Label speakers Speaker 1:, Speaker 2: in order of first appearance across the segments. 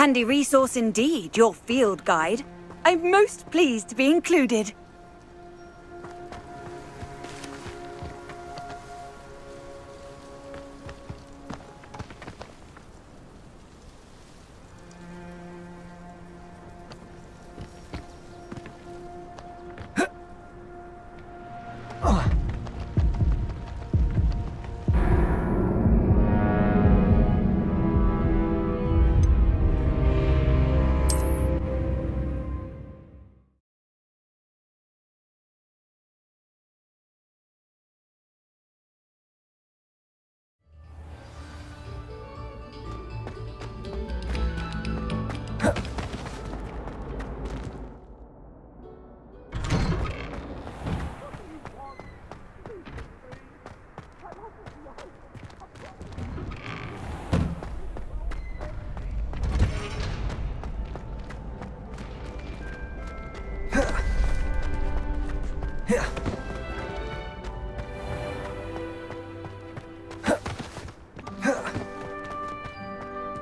Speaker 1: Handy resource indeed, your field guide. I'm most pleased to be included.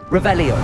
Speaker 2: Revelio.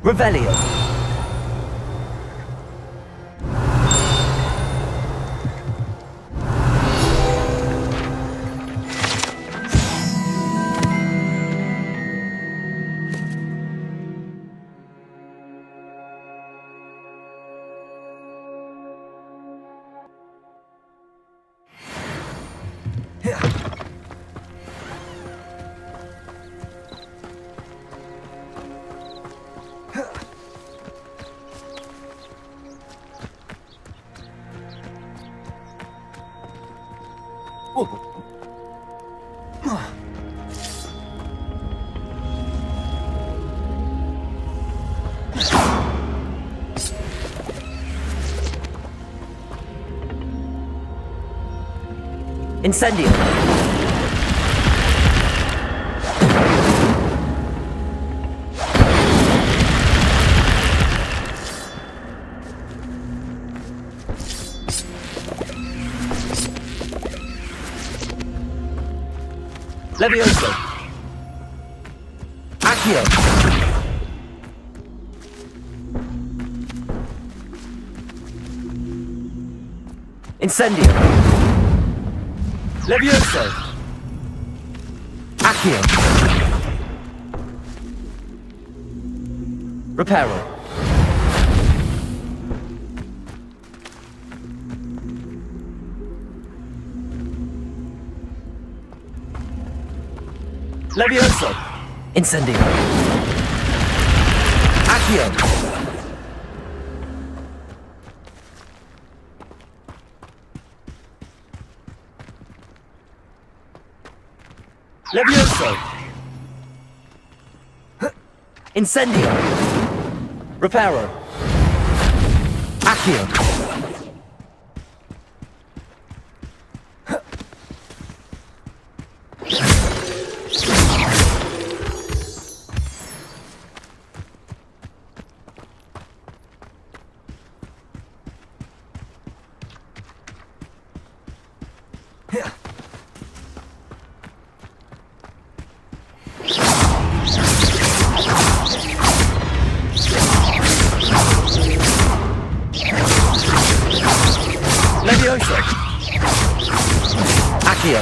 Speaker 2: Revelio. Incendio. Levioso. Accio. Incendio. Levioso. Accio. Reparo. Levioso. Incendio. Accio! Levioso! Incendio! Reparo! Accio! Levioso! Accio!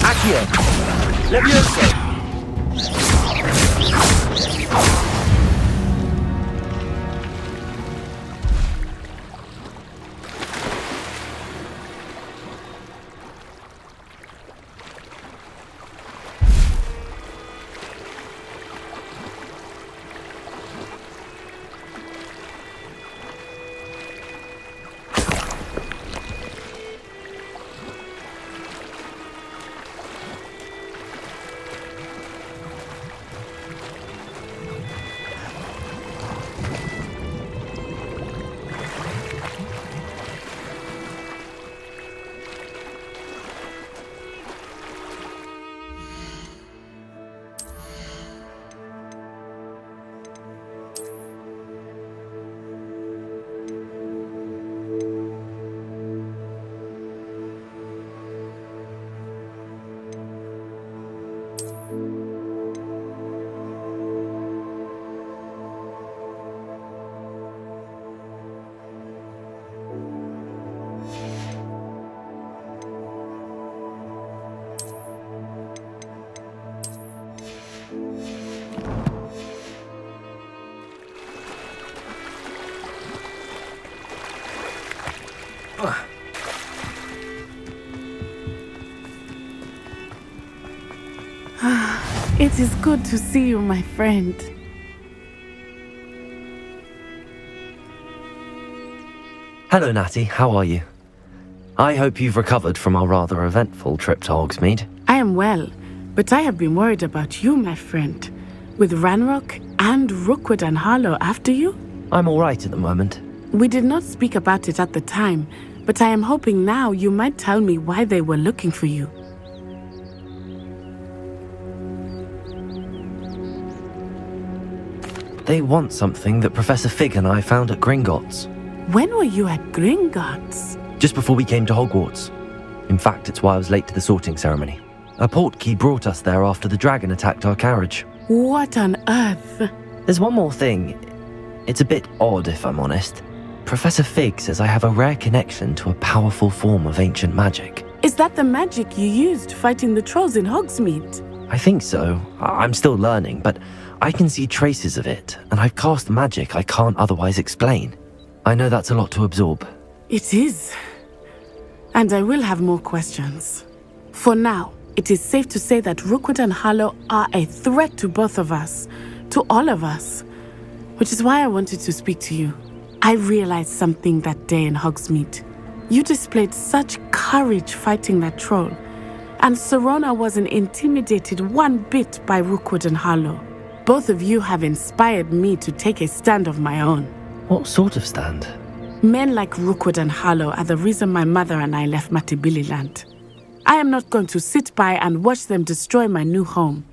Speaker 2: Accio! Levioso!
Speaker 3: It is good to see you, my friend.
Speaker 2: Hello, Natty. How are you? I hope you've recovered from our rather eventful trip to Hogsmeade.
Speaker 3: I am well, but I have been worried about you, my friend. With Ranrock and Rookwood and Harlow after you?
Speaker 2: I'm all right at the moment.
Speaker 3: We did not speak about it at the time, but I am hoping now you might tell me why they were looking for you.
Speaker 2: They want something that Professor Fig and I found at Gringotts.
Speaker 3: When were you at Gringotts?
Speaker 2: Just before we came to Hogwarts. In fact, it's why I was late to the sorting ceremony. A portkey brought us there after the dragon attacked our carriage.
Speaker 3: What on earth?
Speaker 2: There's one more thing. It's a bit odd, if I'm honest. Professor Fig says I have a rare connection to a powerful form of ancient magic.
Speaker 3: Is that the magic you used fighting the trolls in Hogsmeade?
Speaker 2: I think so. I'm still learning, but I can see traces of it, and I've cast magic I can't otherwise explain. I know that's a lot to absorb.
Speaker 3: It is. And I will have more questions. For now, it is safe to say that Rookwood and Harlow are a threat to both of us, to all of us, which is why I wanted to speak to you. I realized something that day in Hogsmeade. You displayed such courage fighting that troll, and Serona wasn't intimidated one bit by Rookwood and Harlow. Both of you have inspired me to take a stand of my own.
Speaker 2: What sort of stand?
Speaker 3: Men like Rookwood and Harlow are the reason my mother and I left Matabeleland. I am not going to sit by and watch them destroy my new home.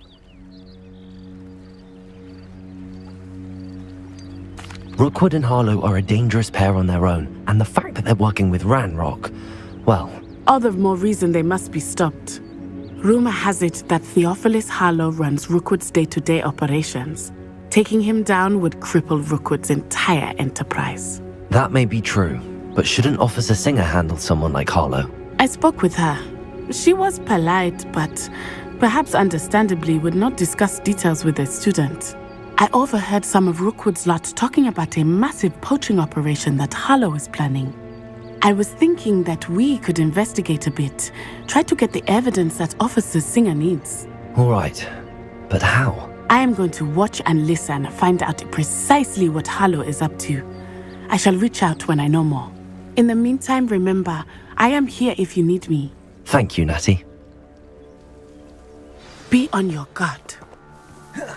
Speaker 2: Rookwood and Harlow are a dangerous pair on their own, and the fact that they're working with Ranrock, well...
Speaker 3: All the more reason they must be stopped. Rumor has it that Theophilus Harlow runs Rookwood's day-to-day operations. Taking him down would cripple Rookwood's entire enterprise.
Speaker 2: That may be true, but shouldn't Officer Singer handle someone like Harlow?
Speaker 3: I spoke with her. She was polite, but perhaps understandably would not discuss details with a student. I overheard some of Rookwood's lot talking about a massive poaching operation that Harlow is planning. I was thinking that we could investigate a bit. Try to get the evidence that Officer Singer needs.
Speaker 2: All right, but how?
Speaker 3: I am going to watch and listen, find out precisely what Harlow is up to. I shall reach out when I know more. In the meantime, remember, I am here if you need me.
Speaker 2: Thank you, Natty.
Speaker 3: Be on your guard.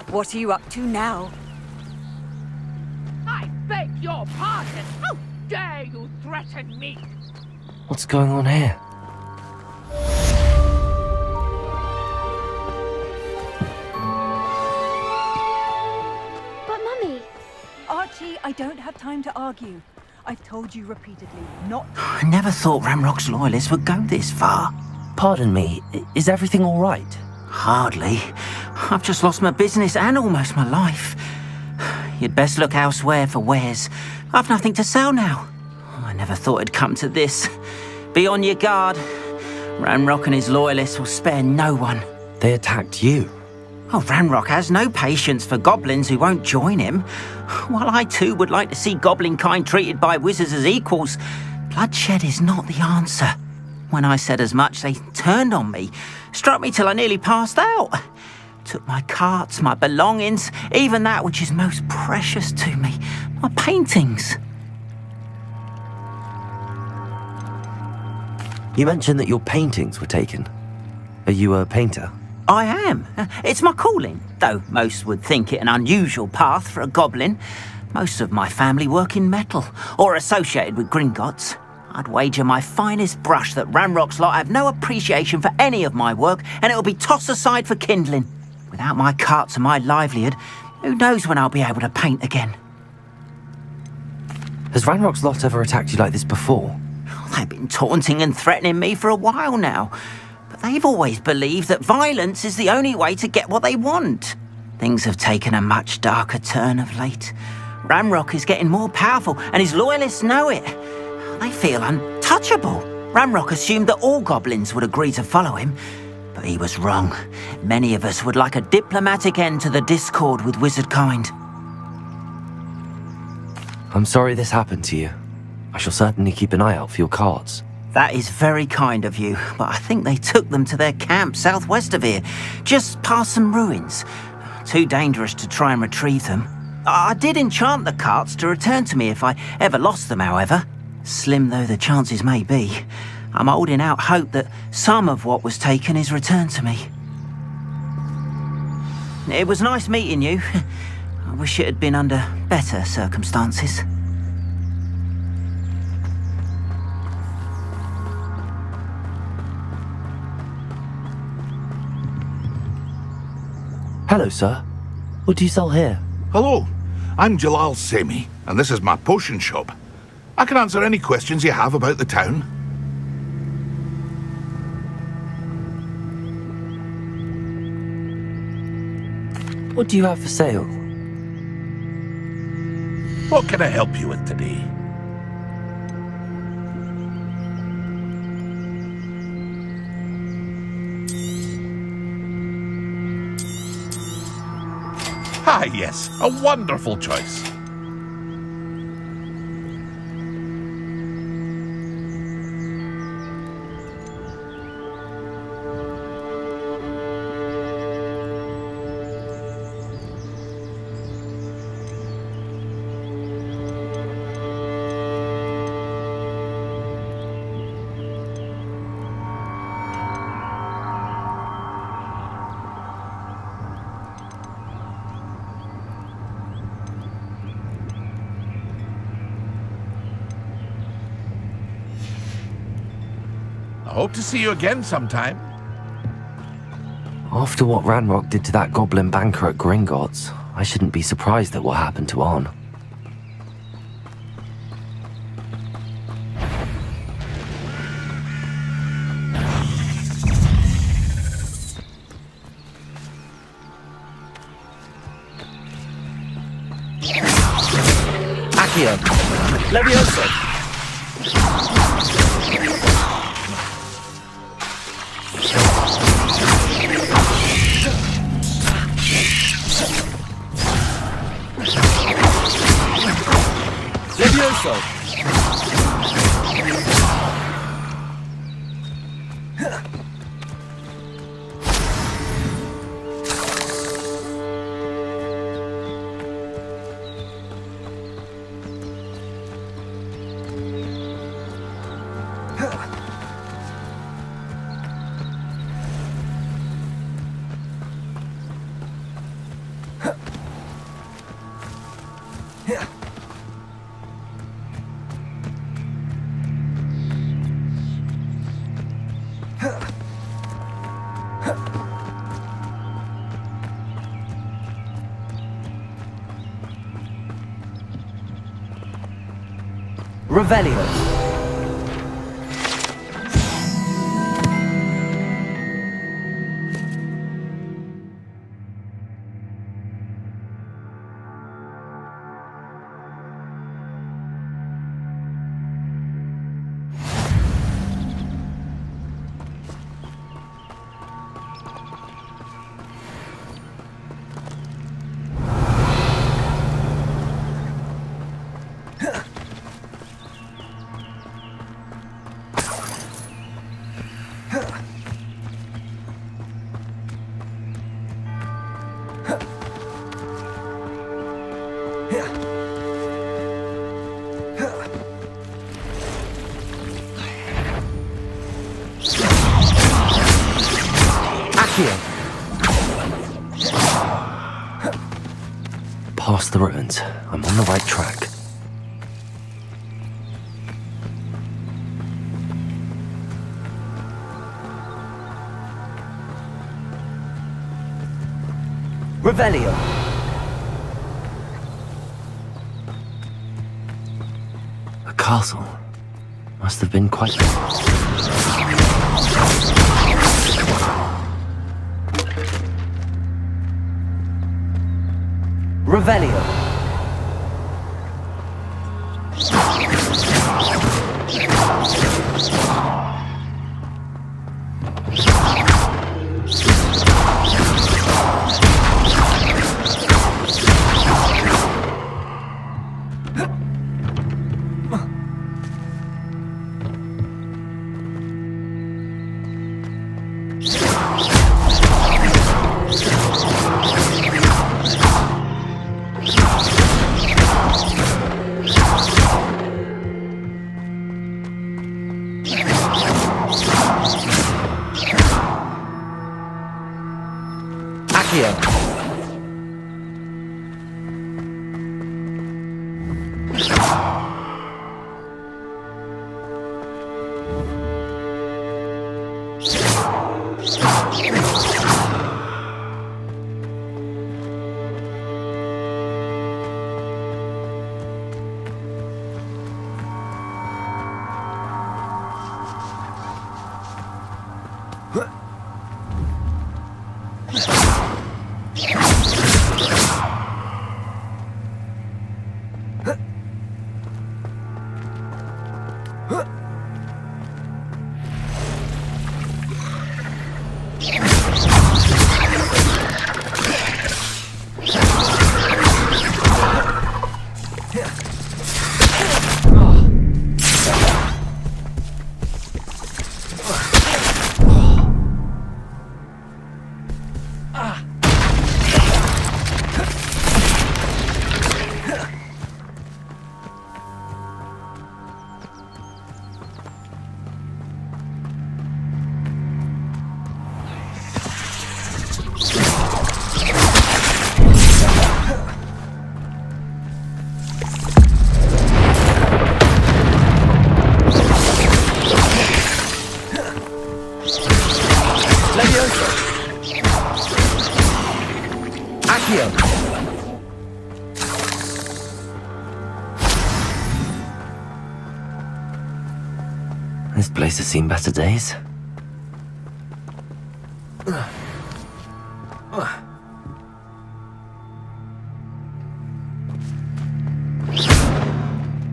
Speaker 1: What are you up to now?
Speaker 4: I beg your pardon! How dare you threaten me?
Speaker 2: What's going on here?
Speaker 5: But Mummy...
Speaker 1: Archie, I don't have time to argue. I've told you repeatedly not to.
Speaker 6: I never thought Ramrock's loyalists would go this far.
Speaker 2: Pardon me, is everything all right?
Speaker 6: Hardly. I've just lost my business and almost my life. You'd best look elsewhere for wares. I've nothing to sell now. I never thought it'd come to this. Be on your guard. Ramrock and his loyalists will spare no one.
Speaker 2: They attacked you.
Speaker 6: Oh, Ramrock has no patience for goblins who won't join him. While I too would like to see goblin kind treated by wizards as equals, bloodshed is not the answer. When I said as much, they turned on me, struck me till I nearly passed out. Took my carts, my belongings, even that which is most precious to me, my paintings.
Speaker 2: You mentioned that your paintings were taken. Are you a painter?
Speaker 6: I am. It's my calling, though most would think it an unusual path for a goblin. Most of my family work in metal, or associated with Gringotts. I'd wager my finest brush that Ramrock's lot have no appreciation for any of my work, and it'll be tossed aside for kindling. Without my carts and my livelihood, who knows when I'll be able to paint again.
Speaker 2: Has Ranrock's lot ever attacked you like this before?
Speaker 6: They've been taunting and threatening me for a while now. But they've always believed that violence is the only way to get what they want. Things have taken a much darker turn of late. Ramrock is getting more powerful, and his loyalists know it. They feel untouchable. Ramrock assumed that all goblins would agree to follow him, but he was wrong. Many of us would like a diplomatic end to the discord with wizard kind.
Speaker 2: I'm sorry this happened to you. I shall certainly keep an eye out for your cards.
Speaker 6: That is very kind of you, but I think they took them to their camp southwest of here, just past some ruins. Too dangerous to try and retrieve them. I did enchant the carts to return to me if I ever lost them, however. Slim though the chances may be, I'm holding out hope that some of what was taken is returned to me. It was nice meeting you. I wish it had been under better circumstances.
Speaker 2: Hello, sir. What do you sell here?
Speaker 7: Hello, I'm Jalal Semi, and this is my potion shop. I can answer any questions you have about the town.
Speaker 2: What do you have for sale?
Speaker 7: What can I help you with today? Ah, yes, a wonderful choice. I hope to see you again sometime.
Speaker 2: After what Ranrock did to that goblin banker at Gringotts, I shouldn't be surprised at what happened to Arn.
Speaker 8: Accio! Levioso! Levioso!
Speaker 2: Revelio. Past the ruins. I'm on the right track. Revelio. A castle. Must have been quite... Revelio. This place has seen better days.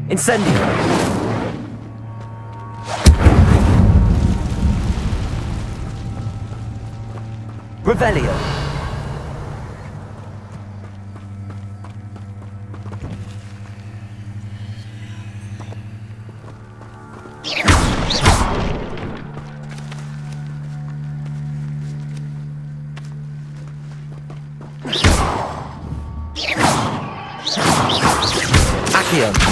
Speaker 2: Incendio! Revelio! Accio!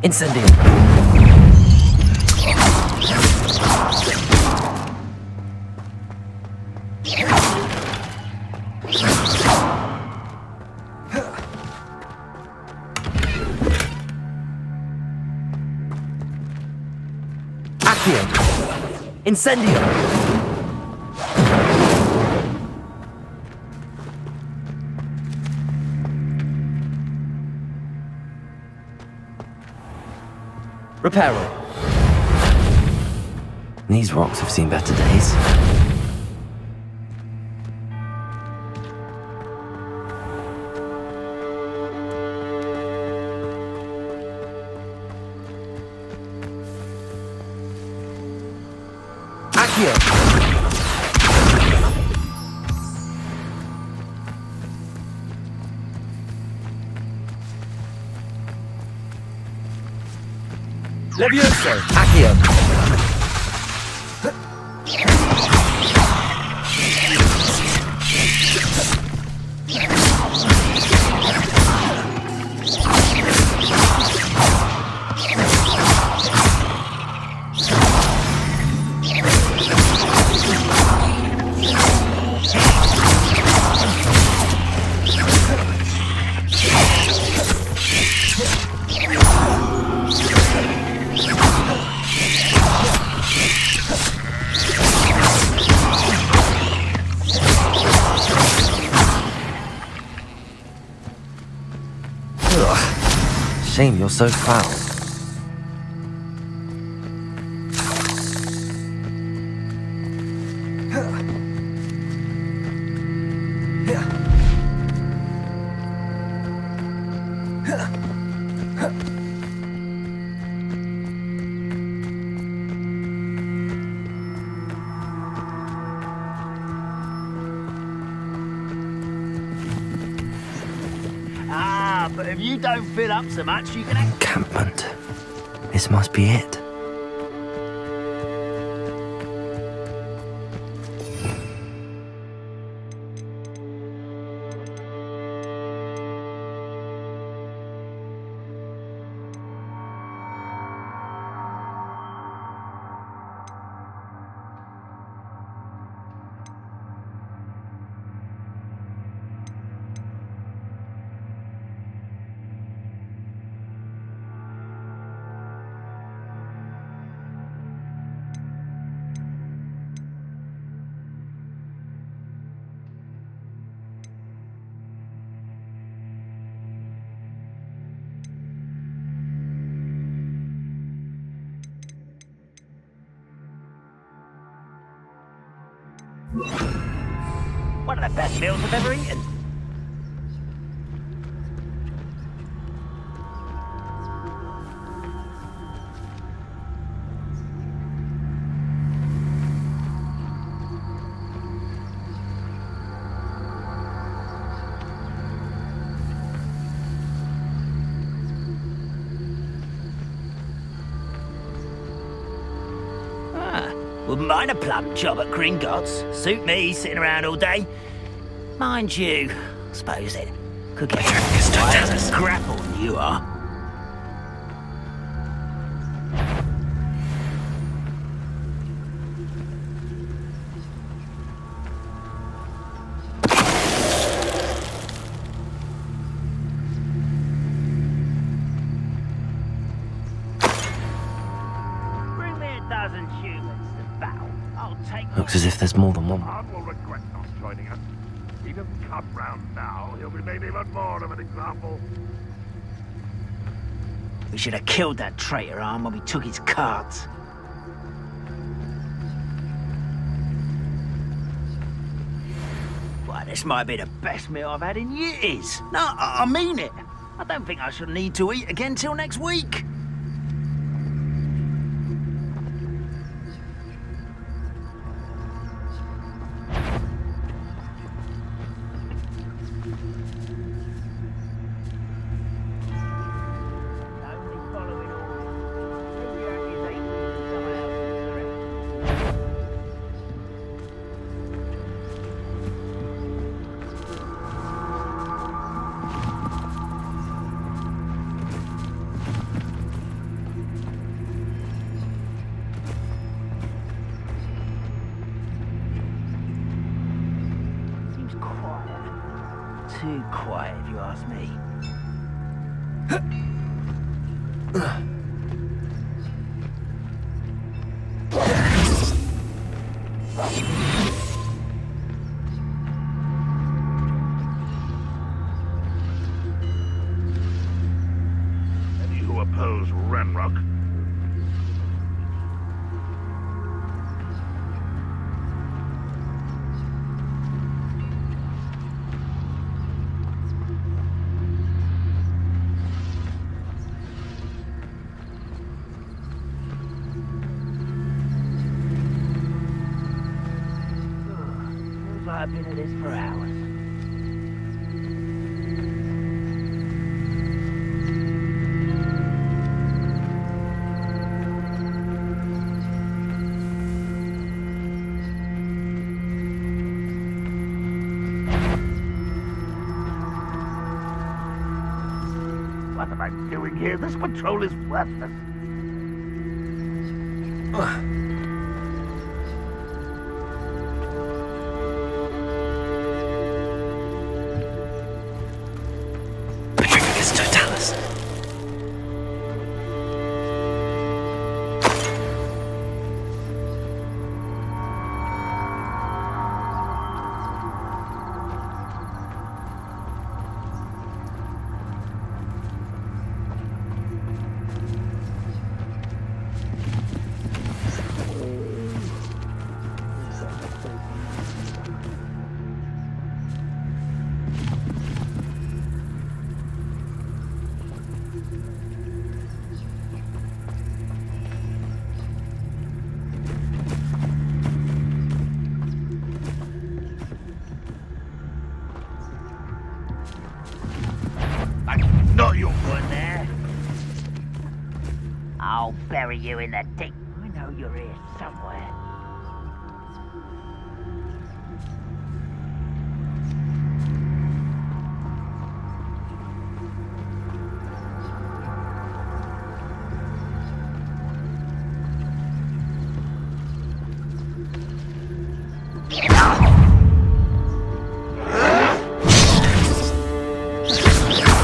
Speaker 2: Incendio. Accio. Incendio. Reparo. These rocks have seen better days. Accio.
Speaker 8: Levioso!
Speaker 2: Accio. Shame you're so foul.
Speaker 4: Ah, but if you don't fill up so much, you can...
Speaker 2: Encampment. This must be it.
Speaker 4: One of the best meals I've ever eaten. Wouldn't mind a plum job at Gringotts. Suit me, sitting around all day. Mind you, I suppose it could get quite a grapple you are. Bring me a dozen humans to battle. I'll take
Speaker 2: Looks as if there's more than one.
Speaker 9: Hard will regret not joining us. He doesn't come round now, he'll be made even more of an example.
Speaker 4: We should have killed that traitor arm when we took his cards. Why, this might be the best meal I've had in years. No, I mean it. I don't think I shall need to eat again till next week. too quiet, if you ask me.
Speaker 9: Any who oppose Renrock?
Speaker 4: Feels like I've been at this for hours.
Speaker 9: What am I doing here? This patrol is worthless.
Speaker 2: Petrificus totalis.
Speaker 9: Not your
Speaker 4: One there. I'll bury you in the deep. I know you're here somewhere.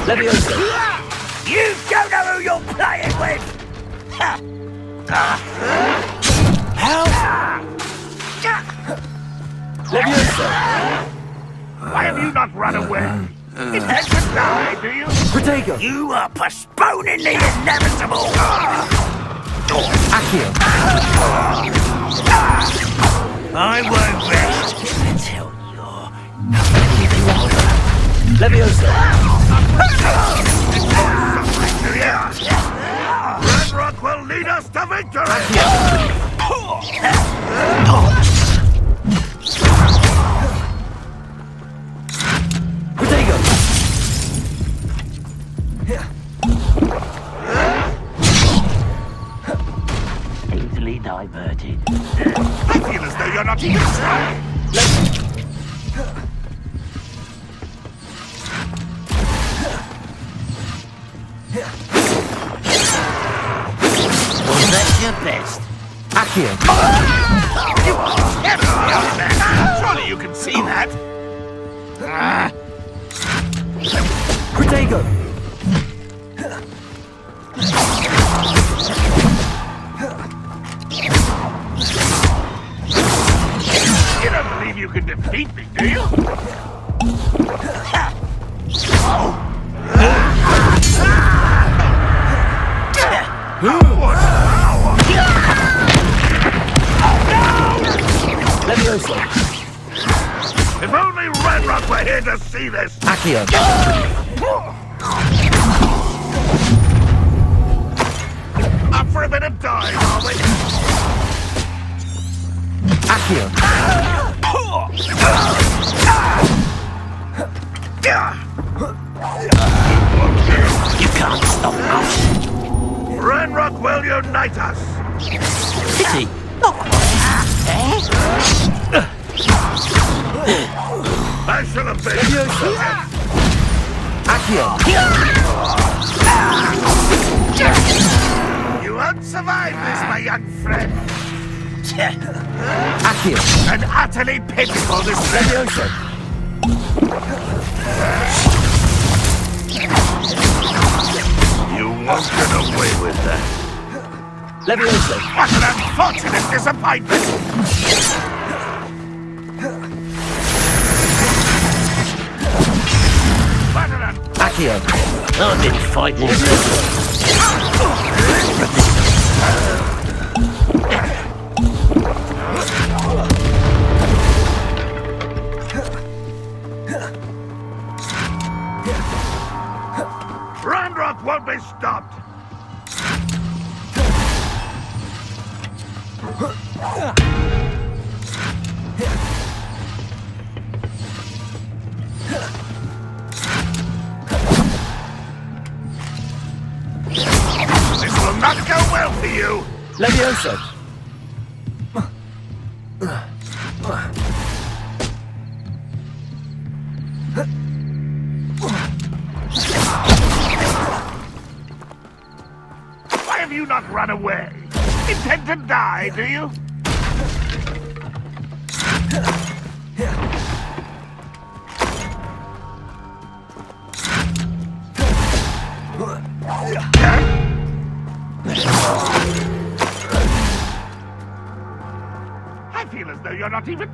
Speaker 2: Leviosa!
Speaker 4: You don't know who you're playing with!
Speaker 2: Help! Leviosa!
Speaker 9: Why have you not run away? Intend to die, do you?
Speaker 2: Protego!
Speaker 4: You are postponing the inevitable!
Speaker 2: Accio!
Speaker 4: I won't rest until you're
Speaker 2: Leviosa!
Speaker 9: Renrock will lead us to victory!
Speaker 2: Protego!
Speaker 4: easily diverted.
Speaker 9: I feel as though you're not even trying.
Speaker 4: Was that your best?
Speaker 2: Accio!
Speaker 9: Surely you can see that.
Speaker 2: Protego!
Speaker 9: You don't believe you can defeat me, do you?
Speaker 2: Leviosa!
Speaker 9: If only Renrock were here to see this!
Speaker 2: Accio!
Speaker 9: Up for a bit of dive, are we?
Speaker 2: Accio!
Speaker 4: You can't stop us.
Speaker 9: Renrock will unite us!
Speaker 4: Pity. Not
Speaker 9: I shall have been.
Speaker 2: Accio!
Speaker 9: You won't survive this, my young friend.
Speaker 2: Accio!
Speaker 9: And utterly pitiful this
Speaker 2: Leviosa!
Speaker 9: You won't get away with that.
Speaker 8: Levioso!
Speaker 9: What an unfortunate disappointment! What an
Speaker 8: Accio! I've been fighting
Speaker 9: Ranrock won't be stopped! This will not go well for you!
Speaker 8: Levioso!
Speaker 9: Why have you not run away? Intend to die, do you? I feel as though you're not even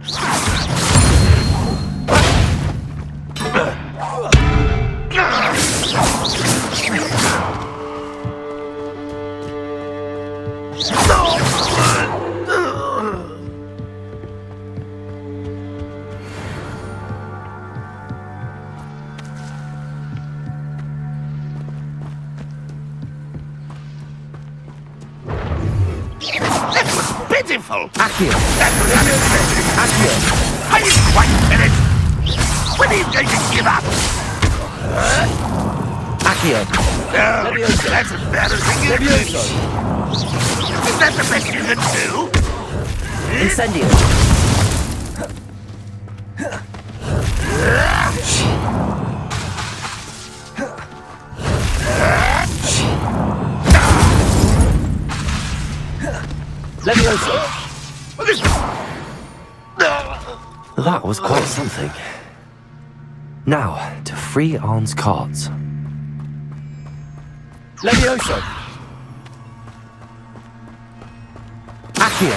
Speaker 9: That was pitiful!
Speaker 8: Accio!
Speaker 9: That was unexpected!
Speaker 8: Accio!
Speaker 9: Are you quite finished? When are you going to give up?
Speaker 8: Accio!
Speaker 9: Oh,
Speaker 8: Levioso.
Speaker 9: that's embarrassing.
Speaker 8: Levioso!
Speaker 9: Is that the best you can do?
Speaker 8: Incendio! Levioso!
Speaker 2: That was quite something. Now, to free Arn's cards.
Speaker 8: Levioso! Accio!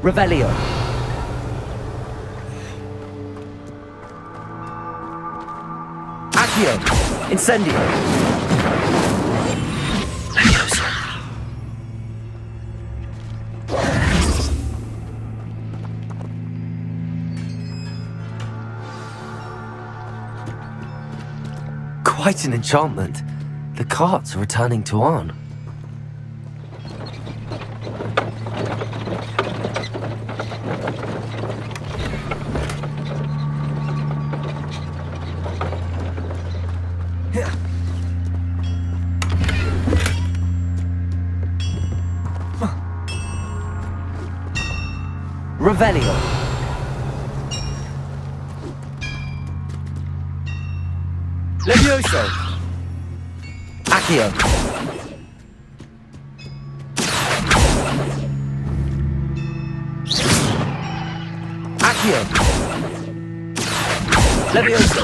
Speaker 8: Revelio! Accio! Incendio!
Speaker 2: Levioso. Quite an enchantment. The carts are returning to Arn.
Speaker 8: Revelio! Levioso! Accio! Accio! Levioso!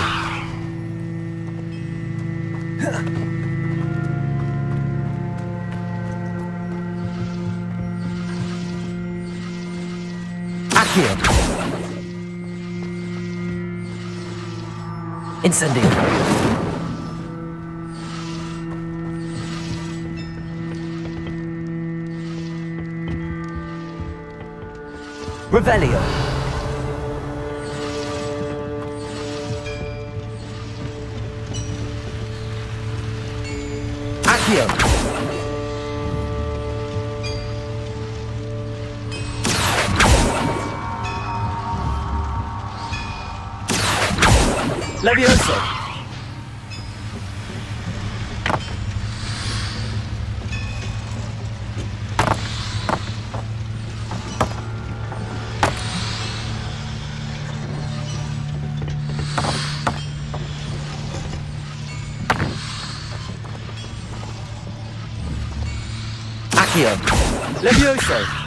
Speaker 8: Accio! Incendio! Revelio! Accio! Levioso! Accio. Levioso.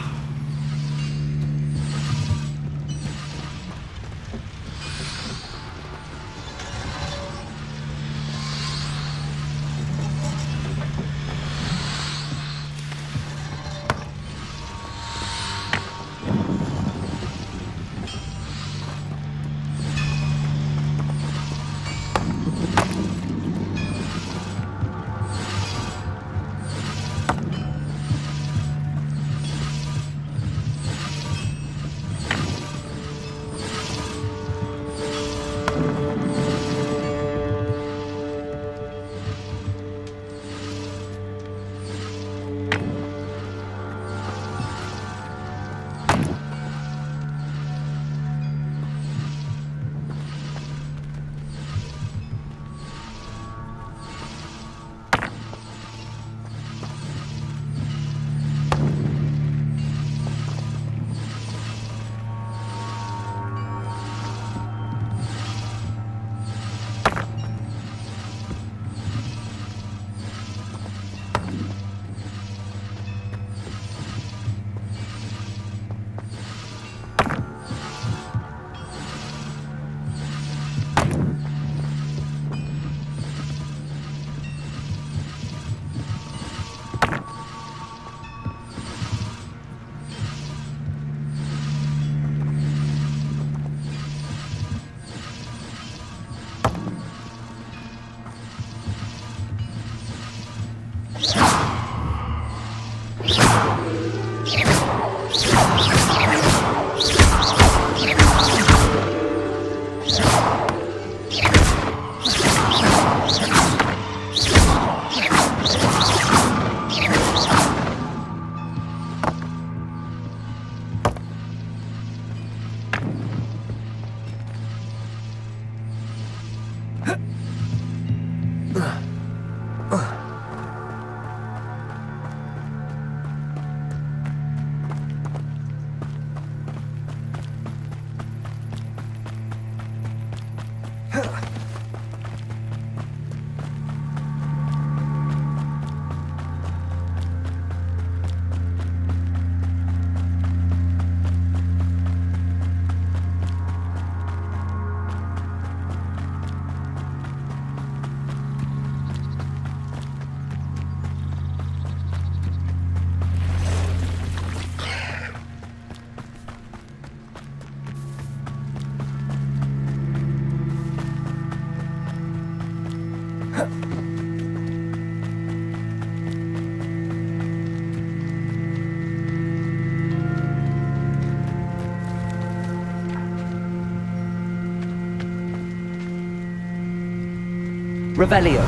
Speaker 8: Revelio.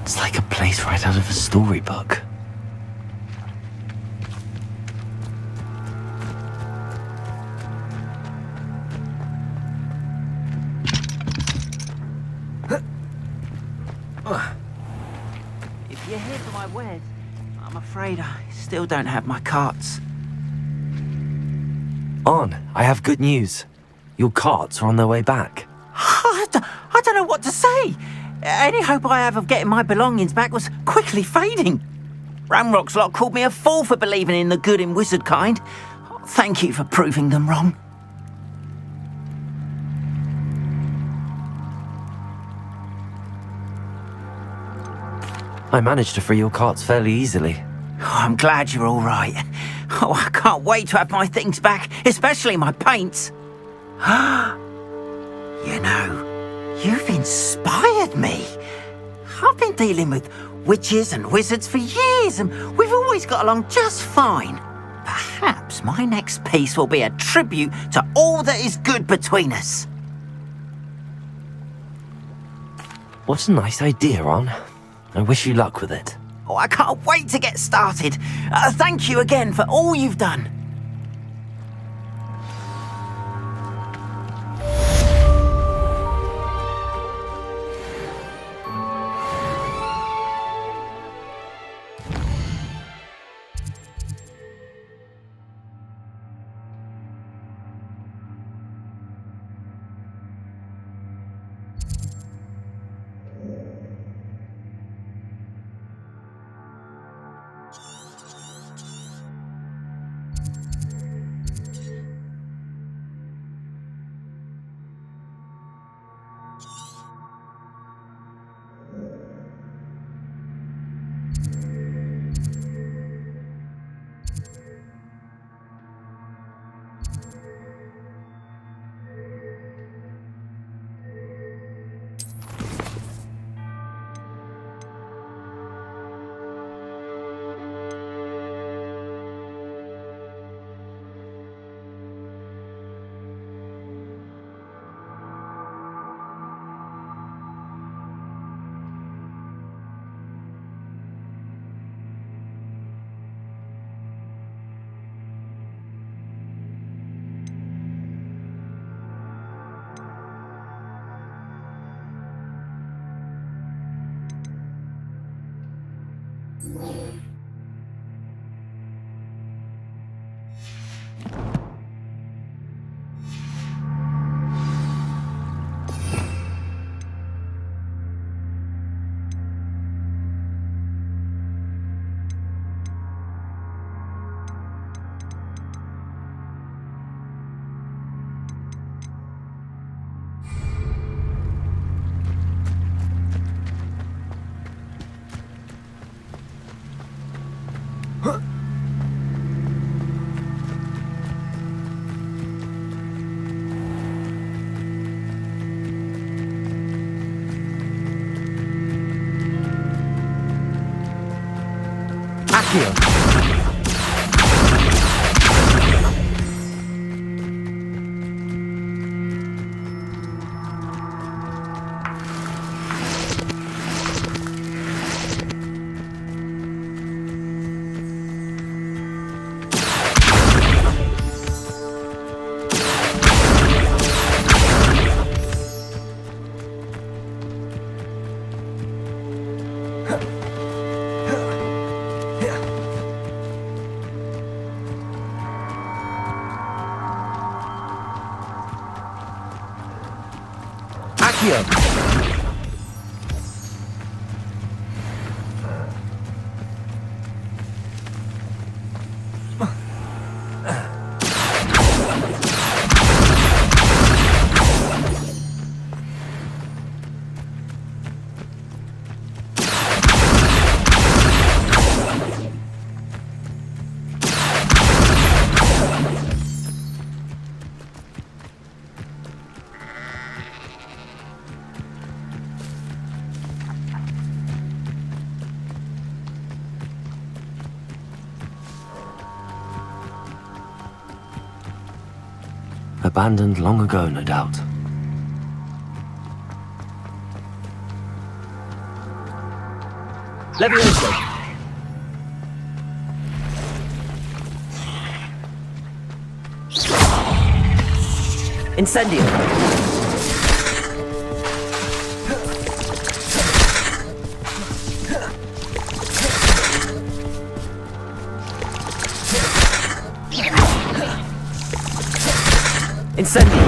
Speaker 2: It's like a place right out of a storybook.
Speaker 6: If you're here for my wares, I'm afraid I still don't have my carts.
Speaker 2: On, I have good news. Your carts are on their way back.
Speaker 6: I don't know what to say. Any hope I have of getting my belongings back was quickly fading. Ramrock's lot called me a fool for believing in the good in wizard kind. Thank you for proving them wrong.
Speaker 2: I managed to free your carts fairly easily.
Speaker 6: Oh, I'm glad you're all right. Oh, I can't wait to have my things back, especially my paints. You know, you've inspired me. I've been dealing with witches and wizards for years, and we've always got along just fine. Perhaps my next piece will be a tribute to all that is good between us.
Speaker 2: What a nice idea, Ron. I wish you luck with it.
Speaker 6: Oh, I can't wait to get started. Thank you again for all you've done.
Speaker 2: Abandoned long ago, no doubt.
Speaker 8: Levioso! Incendio! Incendio!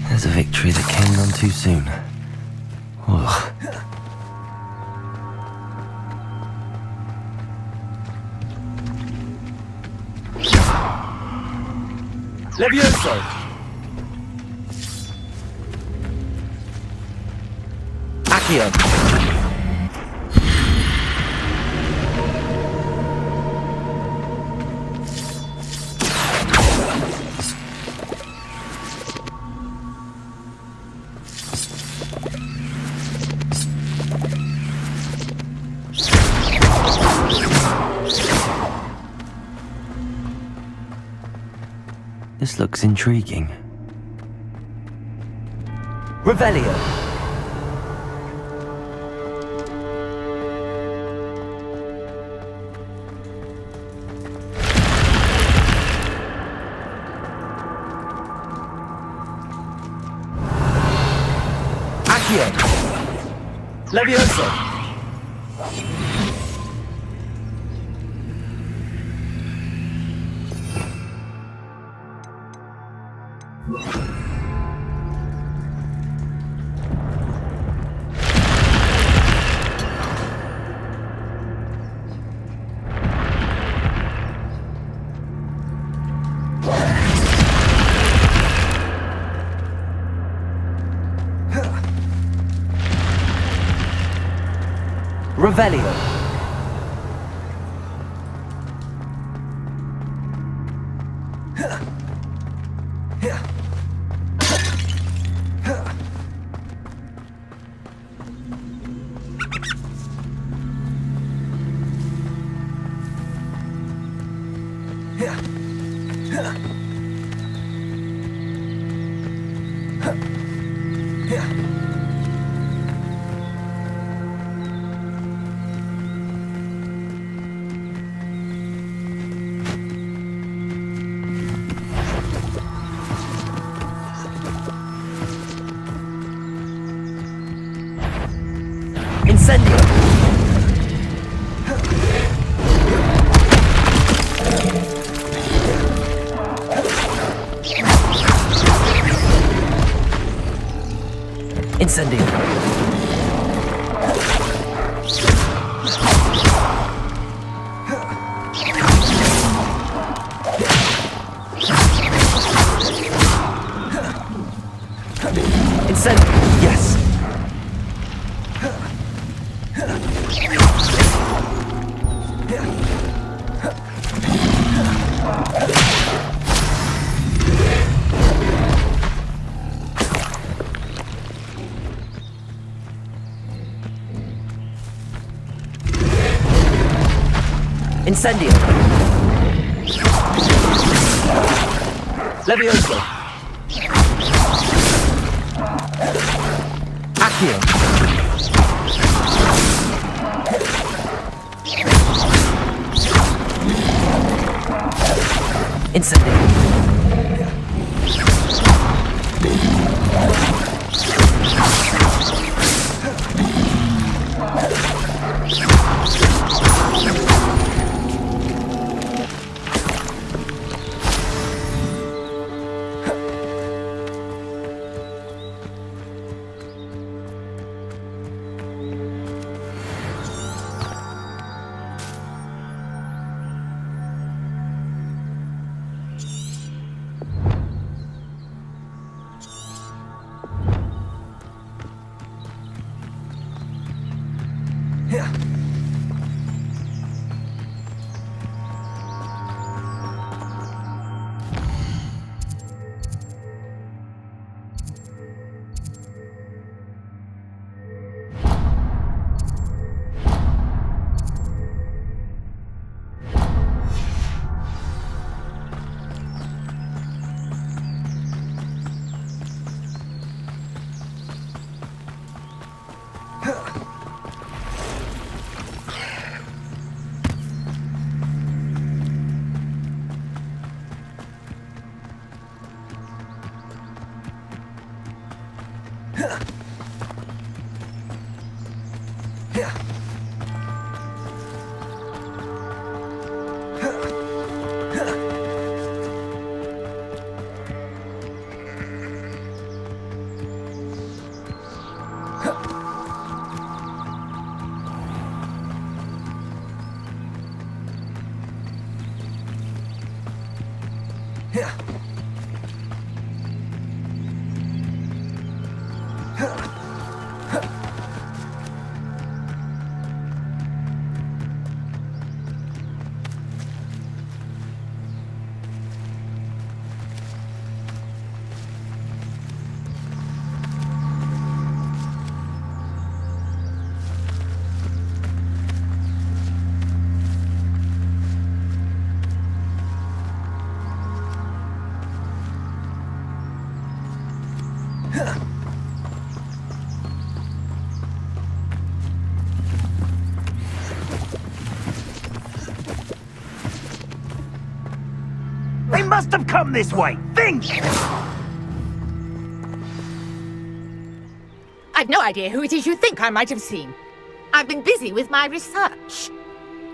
Speaker 2: There's a victory that came none too soon. Ugh.
Speaker 8: Levioso! Accio!
Speaker 2: This looks intriguing.
Speaker 8: Revelio. Accio. Levioso. Revelio. Incendio. Incendio. Incendio. Yes. Incendio. Levioso. Accio. Incendio.
Speaker 4: must have come this way. Think!
Speaker 10: I've no idea who it is you think I might have seen. I've been busy with my research.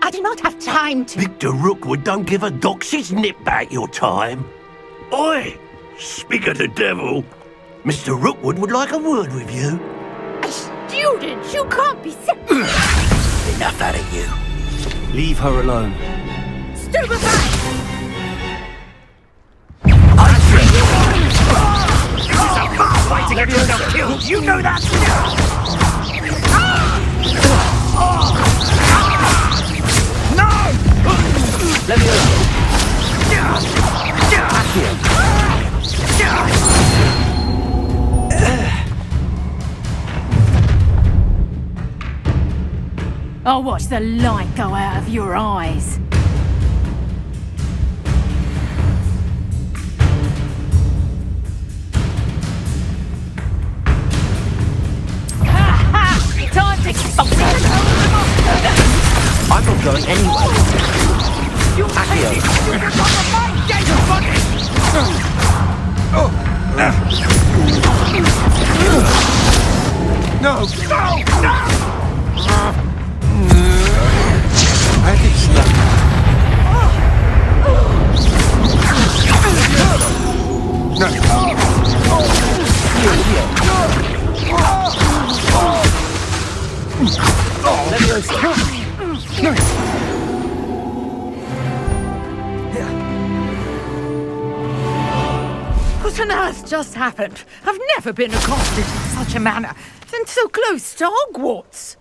Speaker 10: I do not have time to...
Speaker 11: Victor Rookwood don't give a doxy's nip back your time. Oi! Speak of the devil. Mr. Rookwood would like a word with you.
Speaker 10: A student? You can't be sick.
Speaker 11: Enough out of you.
Speaker 8: Leave her alone.
Speaker 10: Stupefy!
Speaker 4: Way to get yourself killed! You know that! No!
Speaker 8: Let me
Speaker 10: I'll watch the light go out of your eyes. Time to
Speaker 2: I'm not going anywhere.
Speaker 11: No! I think
Speaker 10: What on earth just happened? I've never been accosted in such a manner, and so close to Hogwarts.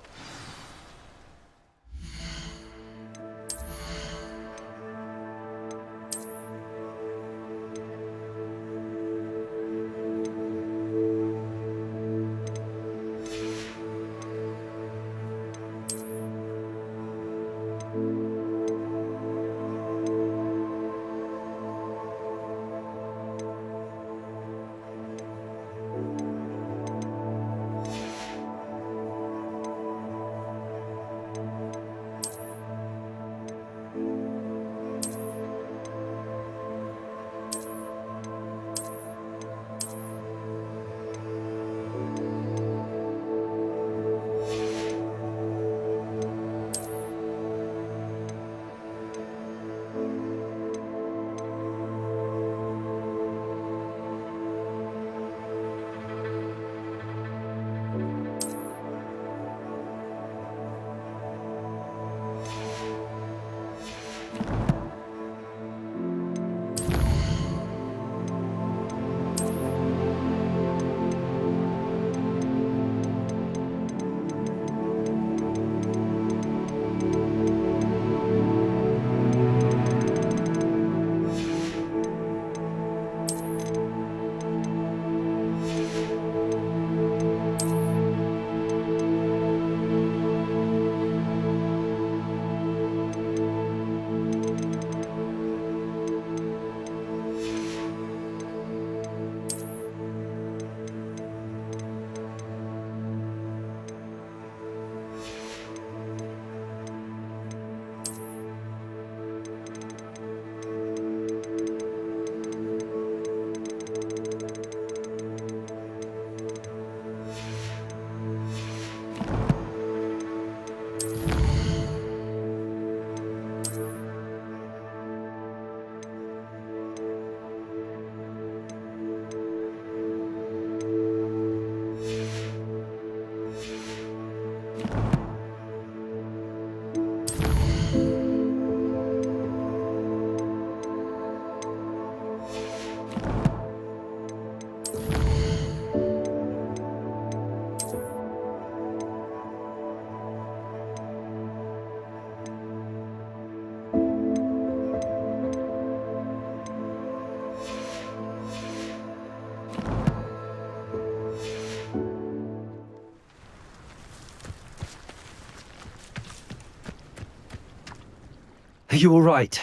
Speaker 2: Are you all right?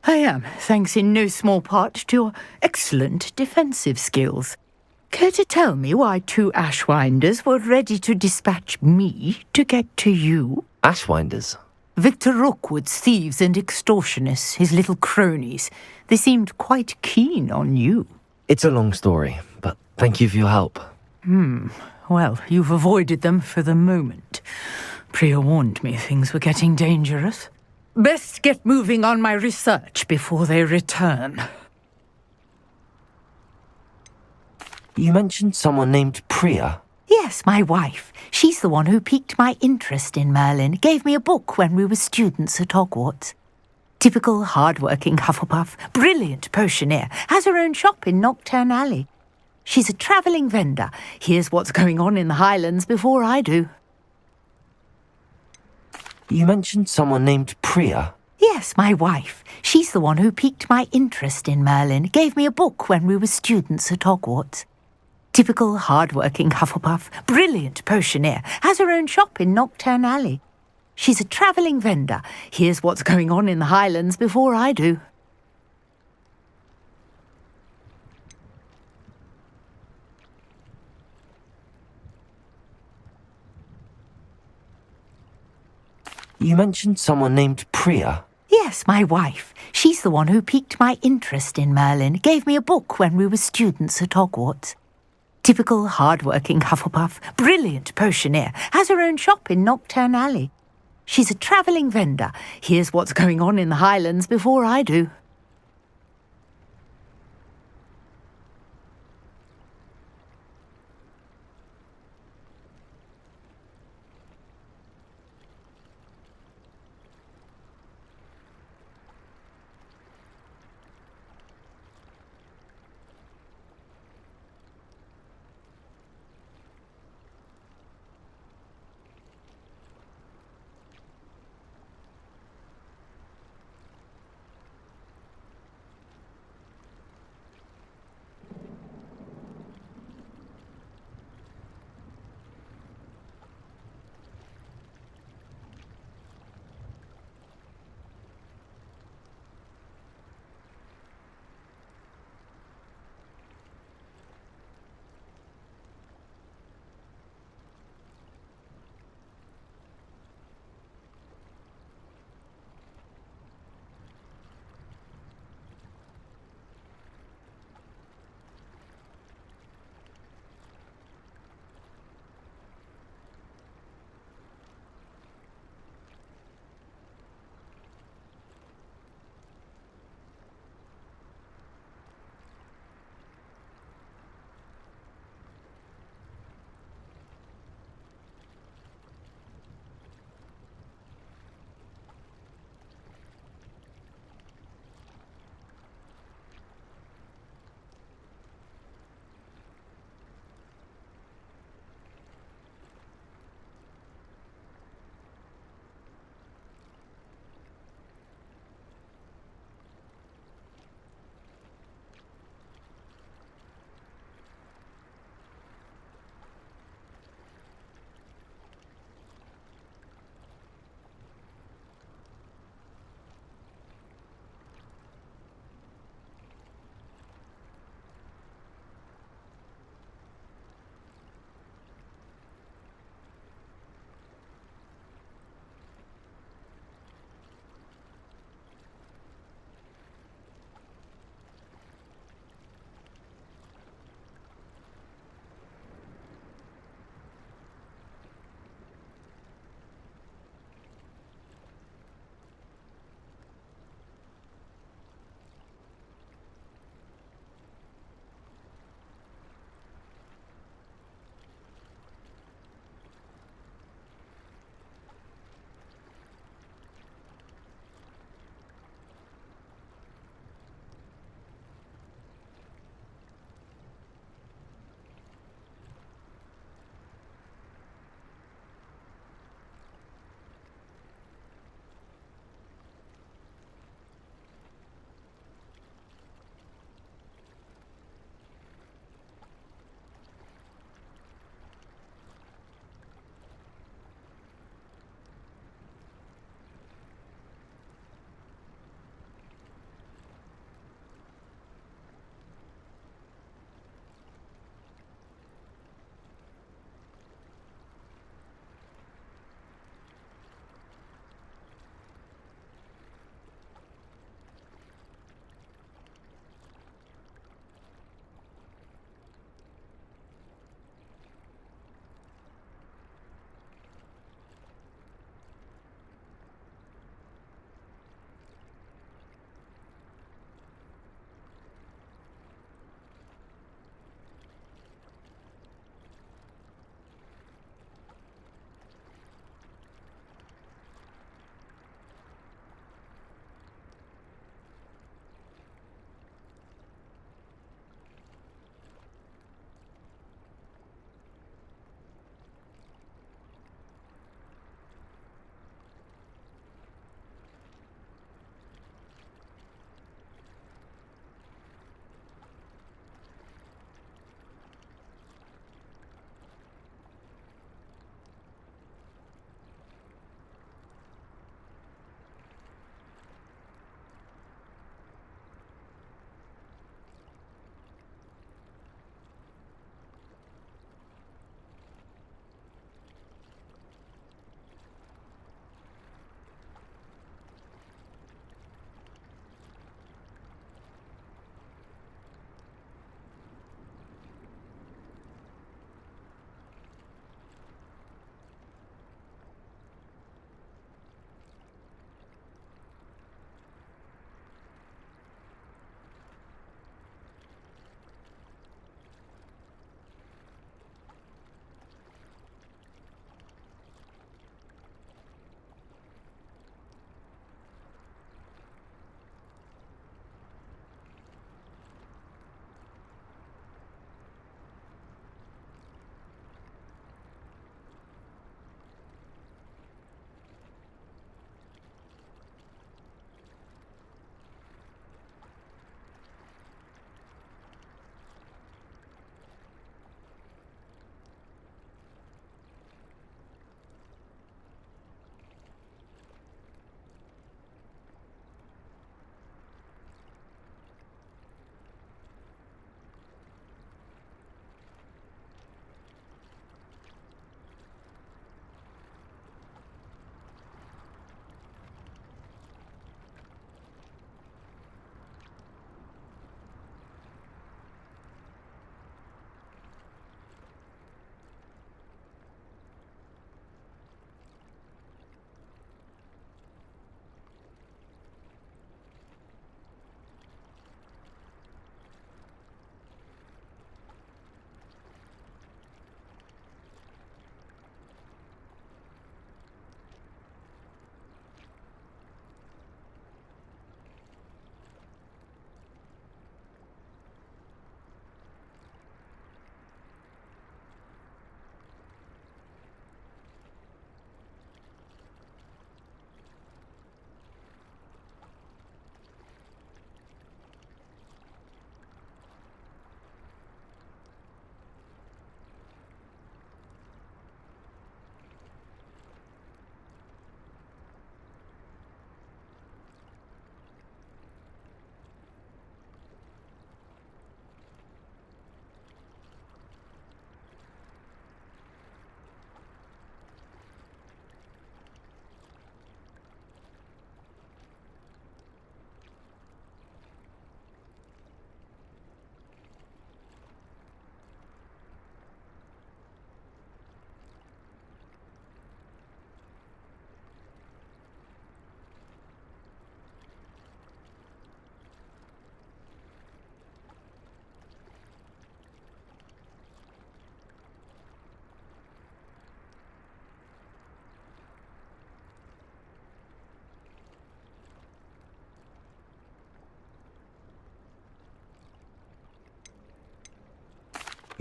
Speaker 10: I am, thanks in no small part to your excellent defensive skills. Care to tell me why 2 Ashwinders were ready to dispatch me to get to you?
Speaker 2: Ashwinders?
Speaker 10: Victor Rookwood's thieves and extortionists, his little cronies. They seemed quite keen on you.
Speaker 2: It's a long story, but thank you for your help.
Speaker 10: Well, you've avoided them for the moment. Priya warned me things were getting dangerous. Best get moving on my research before they return.
Speaker 2: You mentioned someone named Priya.
Speaker 10: Yes, my wife. She's the one who piqued my interest in Merlin, gave me a book when we were students at Hogwarts. Typical hard-working Hufflepuff, brilliant potioneer, has her own shop in Knockturn Alley. She's a travelling vendor, hears what's going on in the Highlands before I do.
Speaker 2: You mentioned someone named Priya.
Speaker 10: Yes, my wife. She's the one who piqued my interest in Merlin, gave me a book when we were students at Hogwarts. Typical hard-working Hufflepuff, brilliant potioneer, has her own shop in Knockturn Alley. She's a travelling vendor, hears what's going on in the Highlands before I do.
Speaker 2: You mentioned someone named Priya.
Speaker 10: Yes, my wife. She's the one who piqued my interest in Merlin, gave me a book when we were students at Hogwarts. Typical hard-working Hufflepuff, brilliant potioneer, has her own shop in Knockturn Alley. She's a travelling vendor, hears what's going on in the Highlands before I do.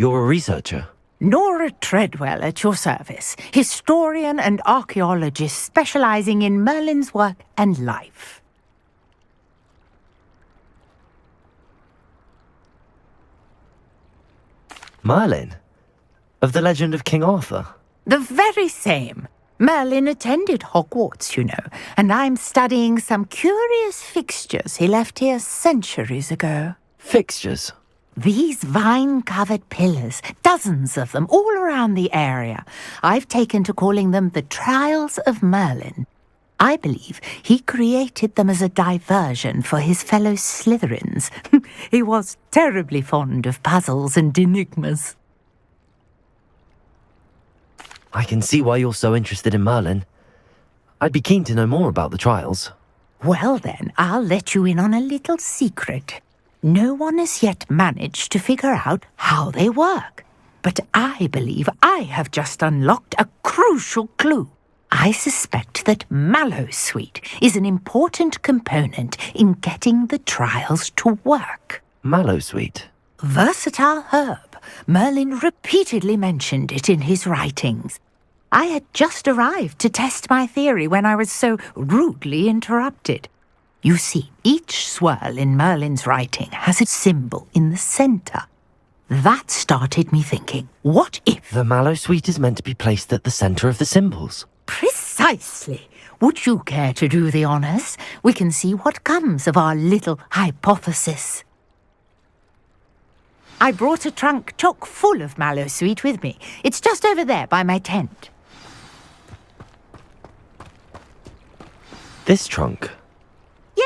Speaker 2: You're a researcher?
Speaker 10: Nora Treadwell at your service, historian and archaeologist specializing in Merlin's work and life.
Speaker 2: Merlin? Of the legend of King Arthur?
Speaker 10: The very same. Merlin attended Hogwarts, you know, and I'm studying some curious fixtures he left here centuries ago.
Speaker 2: Fixtures?
Speaker 10: These vine-covered pillars, dozens of them, all around the area. I've taken to calling them the Trials of Merlin. I believe he created them as a diversion for his fellow Slytherins. He was terribly fond of puzzles and enigmas.
Speaker 2: I can see why you're so interested in Merlin. I'd be keen to know more about the trials.
Speaker 10: Well then, I'll let you in on a little secret. No one has yet managed to figure out how they work. But I believe I have just unlocked a crucial clue. I suspect that Mallowsweet is an important component in getting the trials to work.
Speaker 2: Mallowsweet?
Speaker 10: Versatile herb. Merlin repeatedly mentioned it in his writings. I had just arrived to test my theory when I was so rudely interrupted. You see, each swirl in Merlin's writing has a symbol in the center. That started me thinking, what if...
Speaker 2: The Mallowsweet is meant to be placed at the center of the symbols.
Speaker 10: Precisely. Would you care to do the honors? We can see what comes of our little hypothesis. I brought a trunk chock full of Mallowsweet with me. It's just over there by my tent.
Speaker 2: This trunk?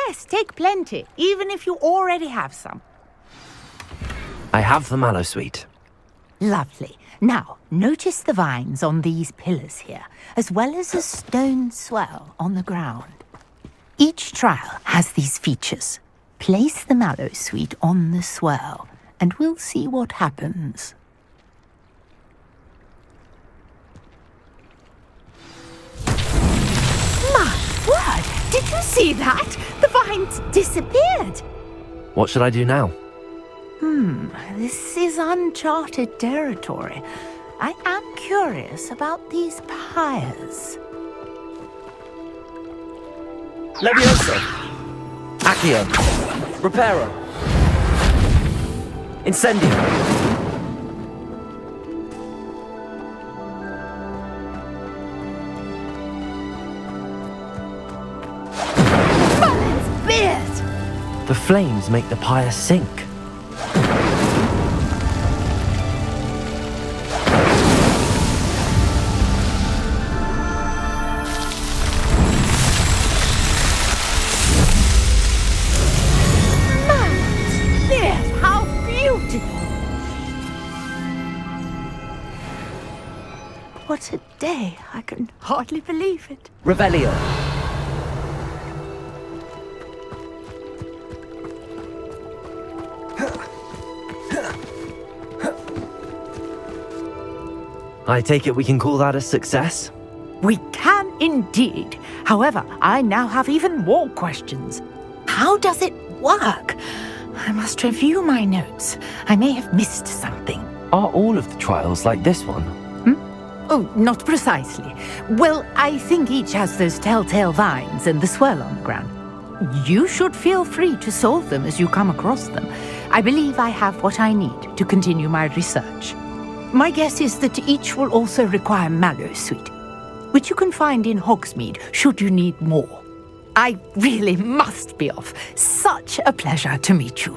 Speaker 10: Yes, take plenty, even if you already have some.
Speaker 2: I have the Mallowsweet.
Speaker 10: Lovely. Now, notice the vines on these pillars here, as well as a stone swell on the ground. Each trial has these features. Place the Mallowsweet on the swell, and we'll see what happens. My word! Did you see that? The vines disappeared!
Speaker 2: What should I do now?
Speaker 10: This is uncharted territory. I am curious about these pyres.
Speaker 2: Leviosa! Accio! Reparo! Incendio!
Speaker 10: Merlin's beard!
Speaker 2: The flames make the pyre sink.
Speaker 10: What a day. I can hardly believe it.
Speaker 2: Revelio. I take it we can call that a success?
Speaker 10: We can indeed. However, I now have even more questions. How does it work? I must review my notes. I may have missed something.
Speaker 2: Are all of the trials like this one?
Speaker 10: Oh, not precisely. Well, I think each has those telltale vines and the swirl on the ground. You should feel free to solve them as you come across them. I believe I have what I need to continue my research. My guess is that each will also require Mallowsweet, which you can find in Hogsmeade should you need more. I really must be off. Such a pleasure to meet you.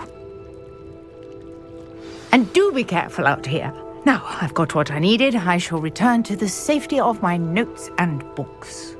Speaker 10: And do be careful out here. Now, I've got what I needed. I shall return to the safety of my notes and books.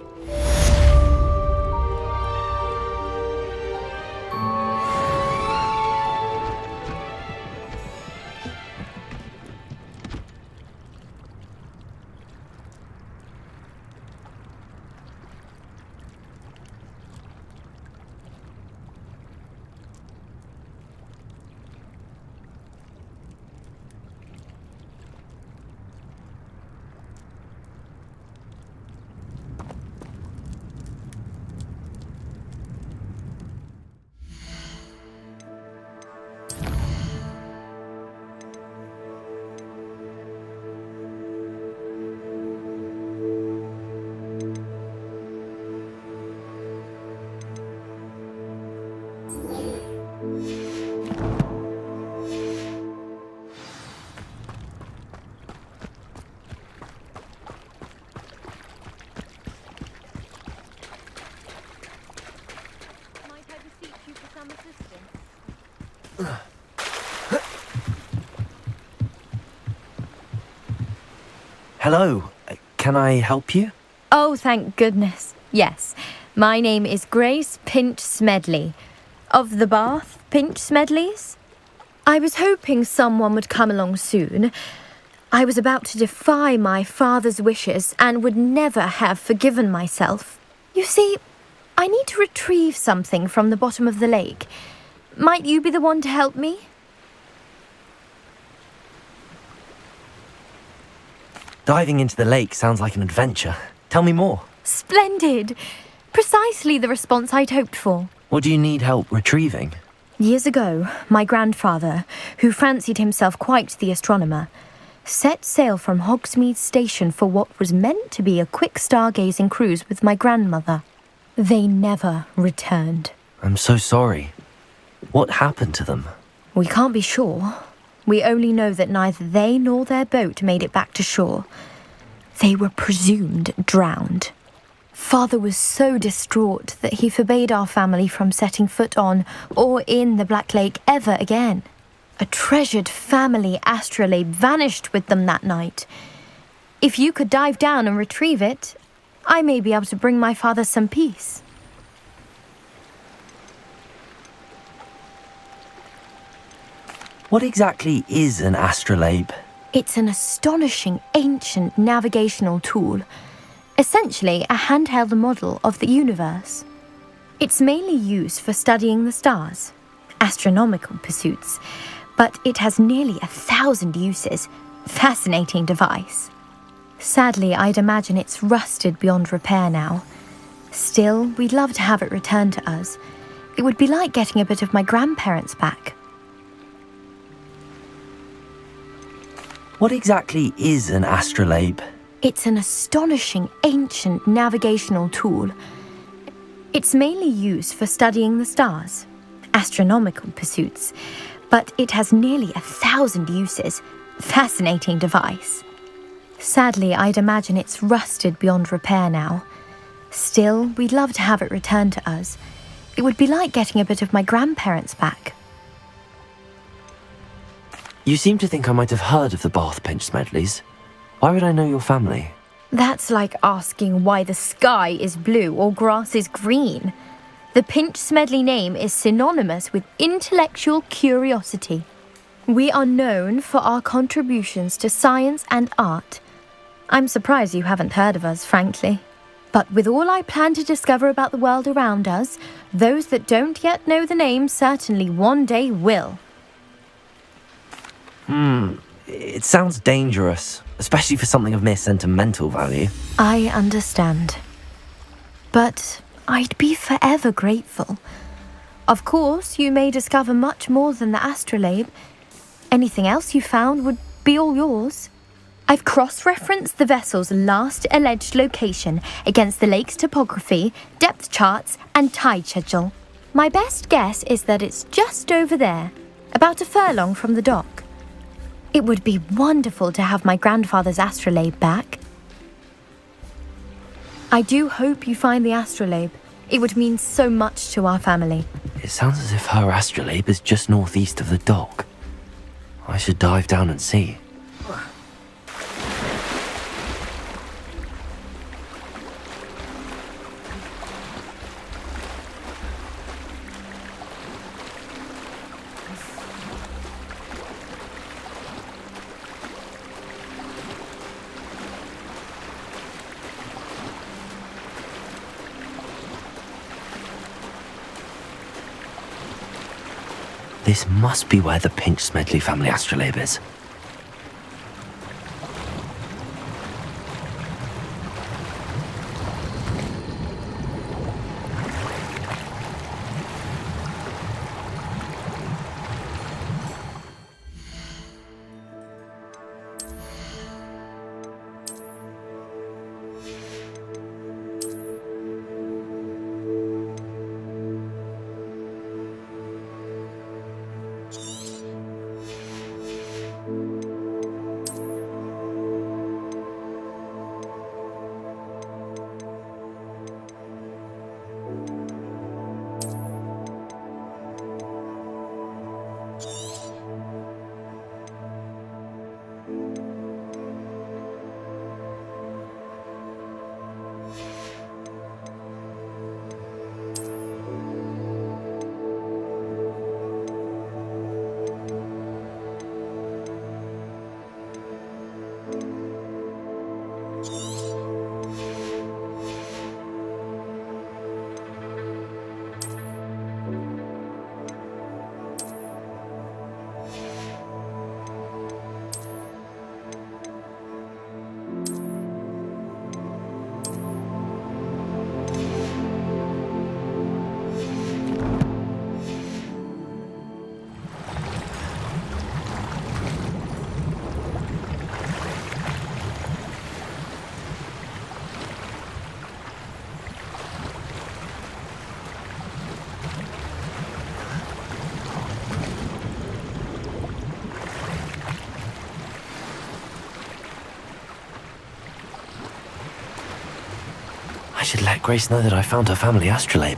Speaker 2: Hello. Can I help you?
Speaker 12: Oh, thank goodness. Yes. My name is Grace Pinch Smedley. Of the Bath Pinch Smedleys? I was hoping someone would come along soon. I was about to defy my father's wishes and would never have forgiven myself. You see, I need to retrieve something from the bottom of the lake. Might you be the one to help me?
Speaker 2: Diving into the lake sounds like an adventure. Tell me more.
Speaker 12: Splendid! Precisely the response I'd hoped for.
Speaker 2: What do you need help retrieving?
Speaker 12: Years ago, my grandfather, who fancied himself quite the astronomer, set sail from Hogsmeade Station for what was meant to be a quick stargazing cruise with my grandmother. They never returned.
Speaker 2: I'm so sorry. What happened to them?
Speaker 12: We can't be sure. We only know that neither they nor their boat made it back to shore. They were presumed drowned. Father was so distraught that he forbade our family from setting foot on or in the Black Lake ever again. A treasured family astrolabe vanished with them that night. If you could dive down and retrieve it, I may be able to bring my father some peace.
Speaker 2: What exactly is an astrolabe?
Speaker 12: It's an astonishing ancient navigational tool. Essentially a handheld model of the universe. It's mainly used for studying the stars, astronomical pursuits, but it has nearly 1,000 uses. Fascinating device. Sadly, I'd imagine it's rusted beyond repair now. Still, we'd love to have it returned to us. It would be like getting a bit of my grandparents back.
Speaker 2: What exactly is an astrolabe?
Speaker 12: It's an astonishing ancient navigational tool. It's mainly used for studying the stars, astronomical pursuits, but it has nearly 1,000 uses. Fascinating device. Sadly, I'd imagine it's rusted beyond repair now. Still, we'd love to have it returned to us. It would be like getting a bit of my grandparents back.
Speaker 2: You seem to think I might have heard of the Bath Pinch Smedleys. Why would I know your family?
Speaker 12: That's like asking why the sky is blue or grass is green. The Pinch Smedley name is synonymous with intellectual curiosity. We are known for our contributions to science and art. I'm surprised you haven't heard of us, frankly. But with all I plan to discover about the world around us, those that don't yet know the name certainly one day will.
Speaker 2: It sounds dangerous, especially for something of mere sentimental value.
Speaker 12: I understand. But I'd be forever grateful. Of course, you may discover much more than the astrolabe. Anything else you found would be all yours. I've cross-referenced the vessel's last alleged location against the lake's topography, depth charts, and tide schedule. My best guess is that it's just over there, about a furlong from the dock. It would be wonderful to have my grandfather's astrolabe back. I do hope you find the astrolabe. It would mean so much to our family.
Speaker 2: It sounds as if her astrolabe is just northeast of the dock. I should dive down and see. This must be where the Pinch Smedley family astrolabe is. should let Grace know that I found her family astrolabe.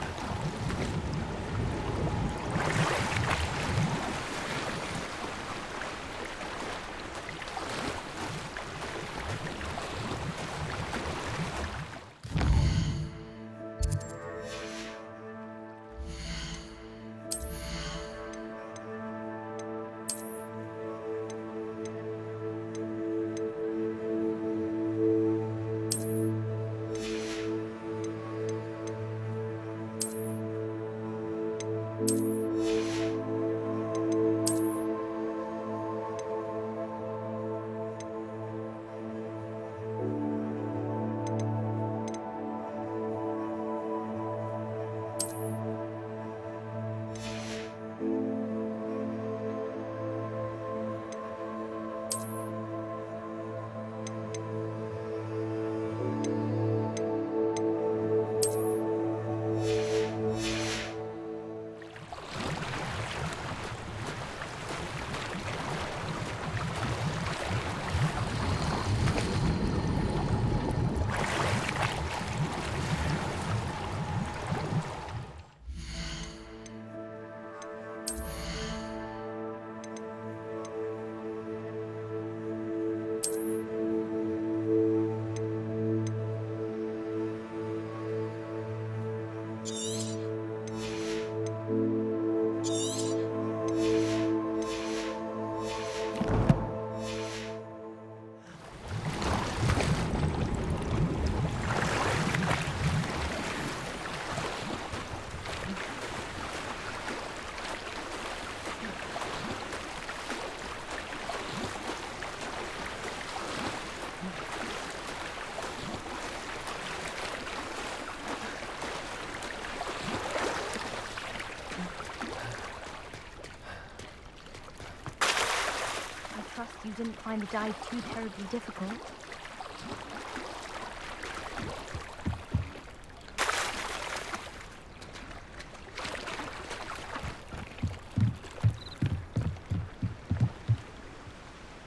Speaker 12: I trust you didn't find the dive too terribly difficult.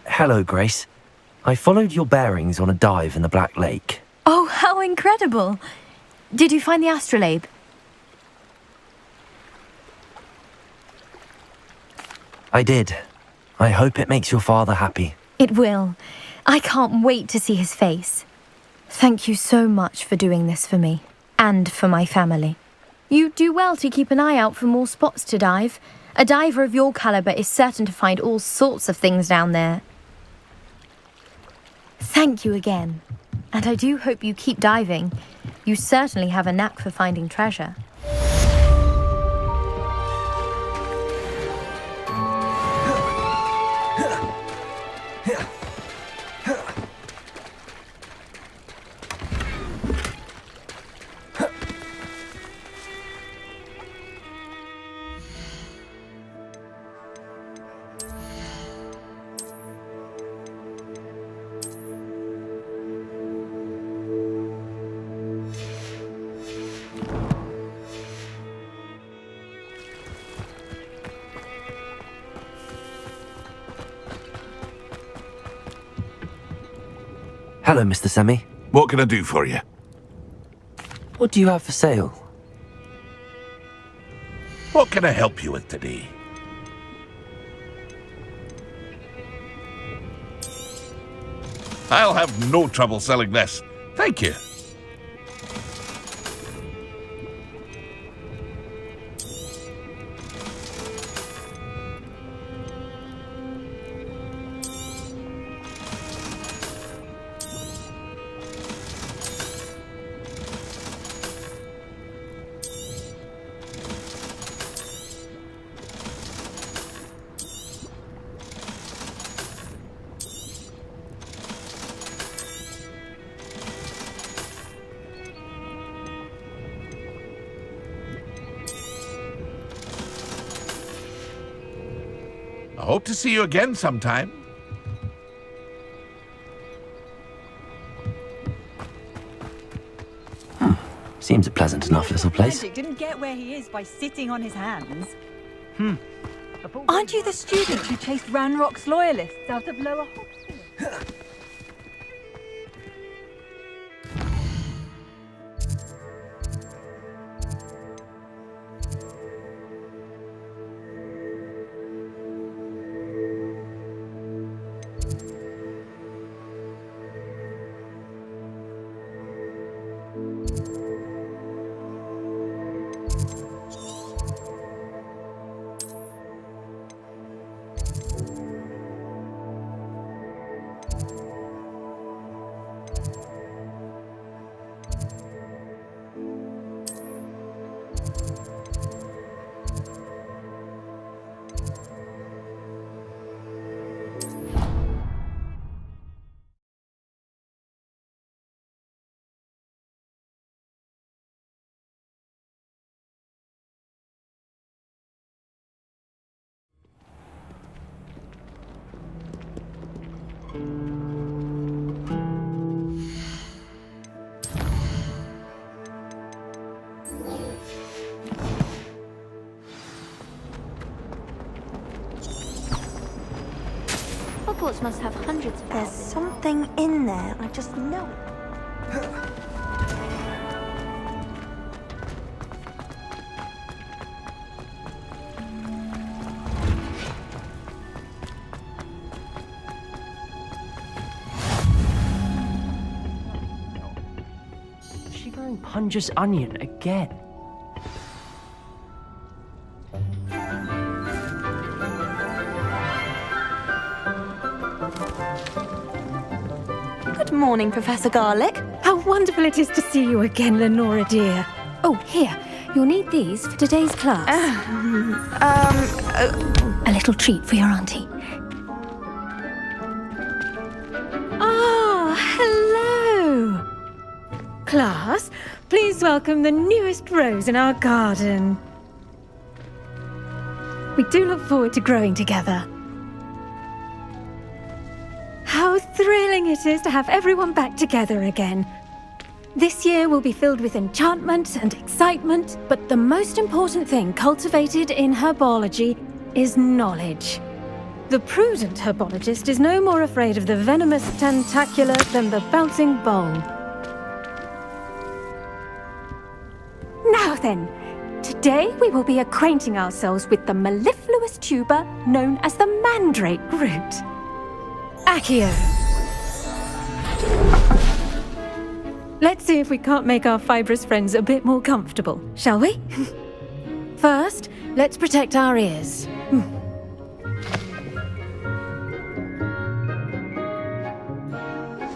Speaker 2: Hello, Grace. I followed your bearings on a dive in the Black Lake.
Speaker 12: Oh, how incredible! Did you find the astrolabe?
Speaker 2: I did. I hope it makes your father happy.
Speaker 12: It will. I can't wait to see his face. Thank you so much for doing this for me, and for my family. You do well to keep an eye out for more spots to dive. A diver of your caliber is certain to find all sorts of things down there. Thank you again. And I do hope you keep diving. You certainly have a knack for finding treasure.
Speaker 2: Hello, Mr. Semi.
Speaker 7: What can I do for you?
Speaker 2: What do you have for sale?
Speaker 7: What can I help you with today? I'll have no trouble selling this. Thank you. I hope to see you again sometime.
Speaker 2: Seems a pleasant enough little place.
Speaker 1: Magic didn't get where he is by sitting on his hands. Aren't you the student who chased Ranrock's loyalists out of Lower Hogwarts?
Speaker 5: Hogwarts must have hundreds of
Speaker 1: There's something in there, I just know it.
Speaker 13: Is she going Punja's onion again?
Speaker 1: Good morning, Professor Garlick.
Speaker 14: How wonderful it is to see you again, Lenora dear. Oh, here, you'll need these for today's class. A little treat for your auntie. Ah, hello! Class, please welcome the newest rose in our garden. We do look forward to growing together. How thrilling it is to have everyone back together again. This year will be filled with enchantment and excitement, but the most important thing cultivated in herbology is knowledge. The prudent herbologist is no more afraid of the venomous tentacula than the bouncing bowl. Now then, today we will be acquainting ourselves with the mellifluous tuber known as the mandrake root. Accio. Let's see if we can't make our fibrous friends a bit more comfortable, shall we? First, let's protect our ears.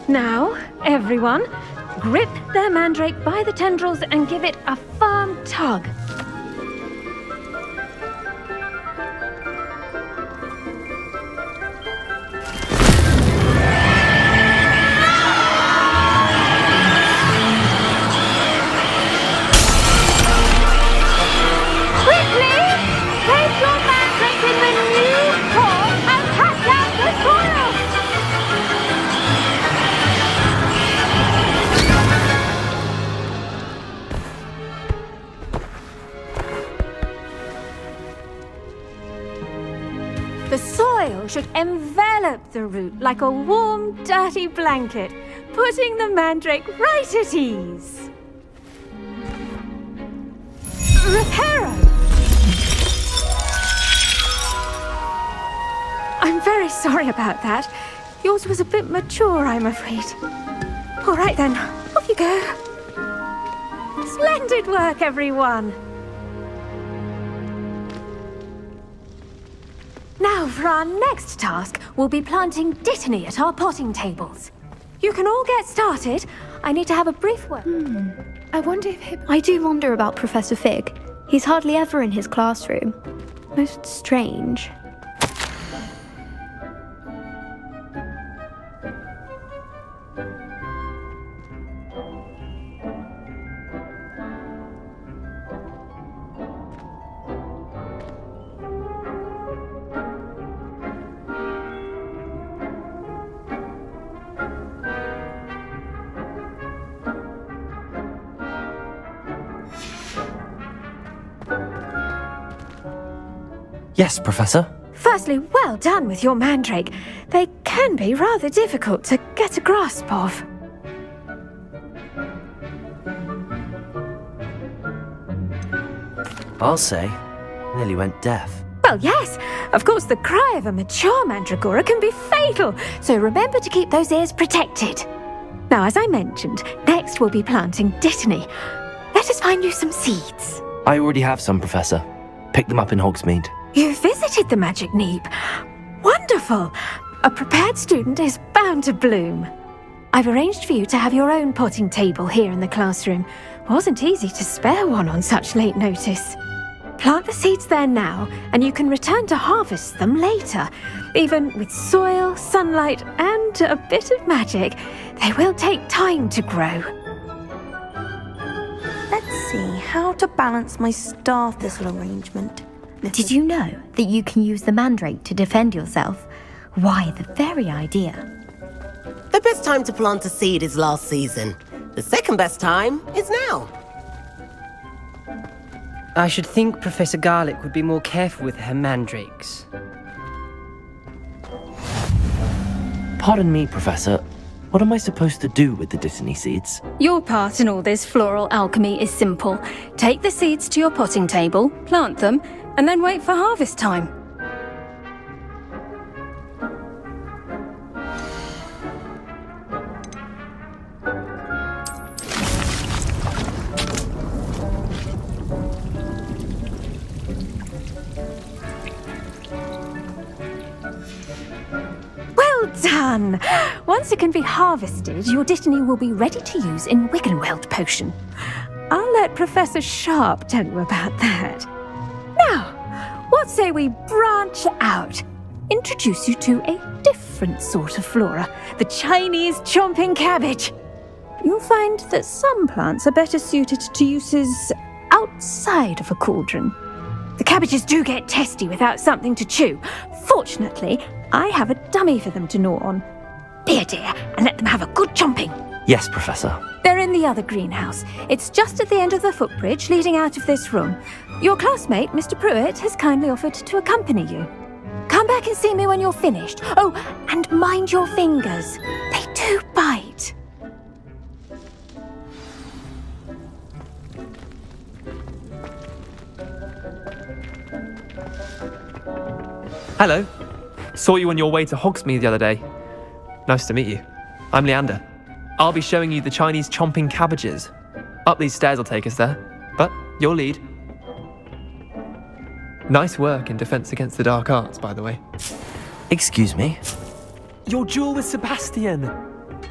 Speaker 14: Now, everyone, grip their mandrake by the tendrils and give it a firm tug. The soil should envelop the root like a warm, dirty blanket, putting the mandrake right at ease. Reparo! I'm very sorry about that. Yours was a bit mature, I'm afraid. All right then, off you go. Splendid work, everyone. Now, for our next task, we'll be planting dittany at our potting tables. You can all get started. I need to have a brief word.
Speaker 12: I do wonder about Professor Fig. He's hardly ever in his classroom. Most strange.
Speaker 2: Yes, Professor?
Speaker 14: Firstly, well done with your mandrake. They can be rather difficult to get a grasp of.
Speaker 2: I'll say, nearly went deaf.
Speaker 14: Well, yes. Of course, the cry of a mature mandragora can be fatal, so remember to keep those ears protected. Now, as I mentioned, next we'll be planting dittany. Let us find you some seeds.
Speaker 2: I already have some, Professor. Picked them up in Hogsmeade.
Speaker 14: You visited the Magic Neep. Wonderful! A prepared student is bound to bloom. I've arranged for you to have your own potting table here in the classroom. Wasn't easy to spare one on such late notice. Plant the seeds there now, and you can return to harvest them later. Even with soil, sunlight, and a bit of magic, they will take time to grow.
Speaker 1: Let's see how to balance my star thistle arrangement.
Speaker 12: Did you know that you can use the mandrake to defend yourself? Why, the very idea.
Speaker 15: The best time to plant a seed is last season. The second best time is now.
Speaker 13: I should think Professor Garlick would be more careful with her mandrakes.
Speaker 2: Pardon me, Professor. What am I supposed to do with the Dittany seeds?
Speaker 14: Your part in all this floral alchemy is simple. Take the seeds to your potting table, plant them, and then wait for harvest time. Well done! Once it can be harvested, your Dittany will be ready to use in Wiggenweld potion. I'll let Professor Sharp tell you about that. Now, what say we branch out? Introduce you to a different sort of flora, the Chinese chomping cabbage. You'll find that some plants are better suited to uses outside of a cauldron. The cabbages do get testy without something to chew. Fortunately, I have a dummy for them to gnaw on. Be a dear and let them have a good chomping.
Speaker 2: Yes, Professor.
Speaker 14: They're in the other greenhouse. It's just at the end of the footbridge leading out of this room. Your classmate, Mr. Pruitt, has kindly offered to accompany you. Come back and see me when you're finished. Oh, and mind your fingers. They do bite.
Speaker 16: Hello. Saw you on your way to Hogsmeade the other day. Nice to meet you. I'm Leander. I'll be showing you the Chinese chomping cabbages. Up these stairs will take us there, but you'll lead. Nice work in Defense Against the Dark Arts, by the way.
Speaker 2: Excuse me?
Speaker 16: Your duel with Sebastian!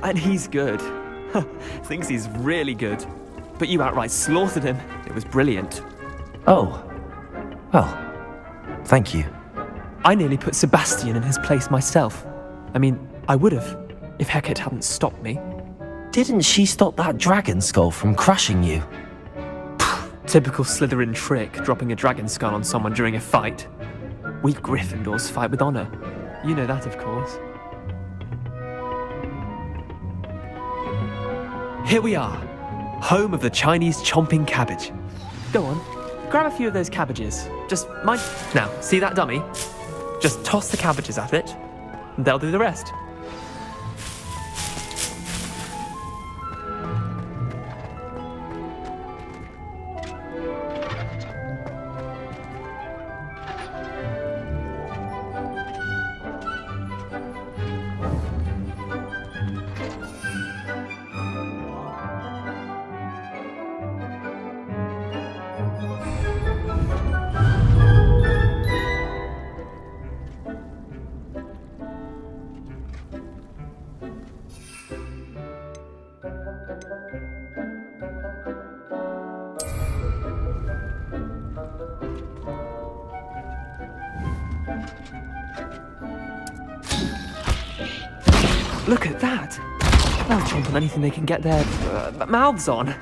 Speaker 16: And he's good. Thinks he's really good. But you outright slaughtered him. It was brilliant.
Speaker 2: Oh. Well, thank you.
Speaker 16: I nearly put Sebastian in his place myself. I mean, I would have, if Hecate hadn't stopped me.
Speaker 2: Didn't she stop that dragon skull from crushing you?
Speaker 16: Typical Slytherin trick, dropping a dragon skull on someone during a fight. We Gryffindors fight with honor. You know that, of course. Here we are, home of the Chinese chomping cabbage. Go on, grab a few of those cabbages. Just mind... Now, see that dummy? Just toss the cabbages at it, and they'll do the rest. Look at that! They'll chomp on anything they can get their mouths on.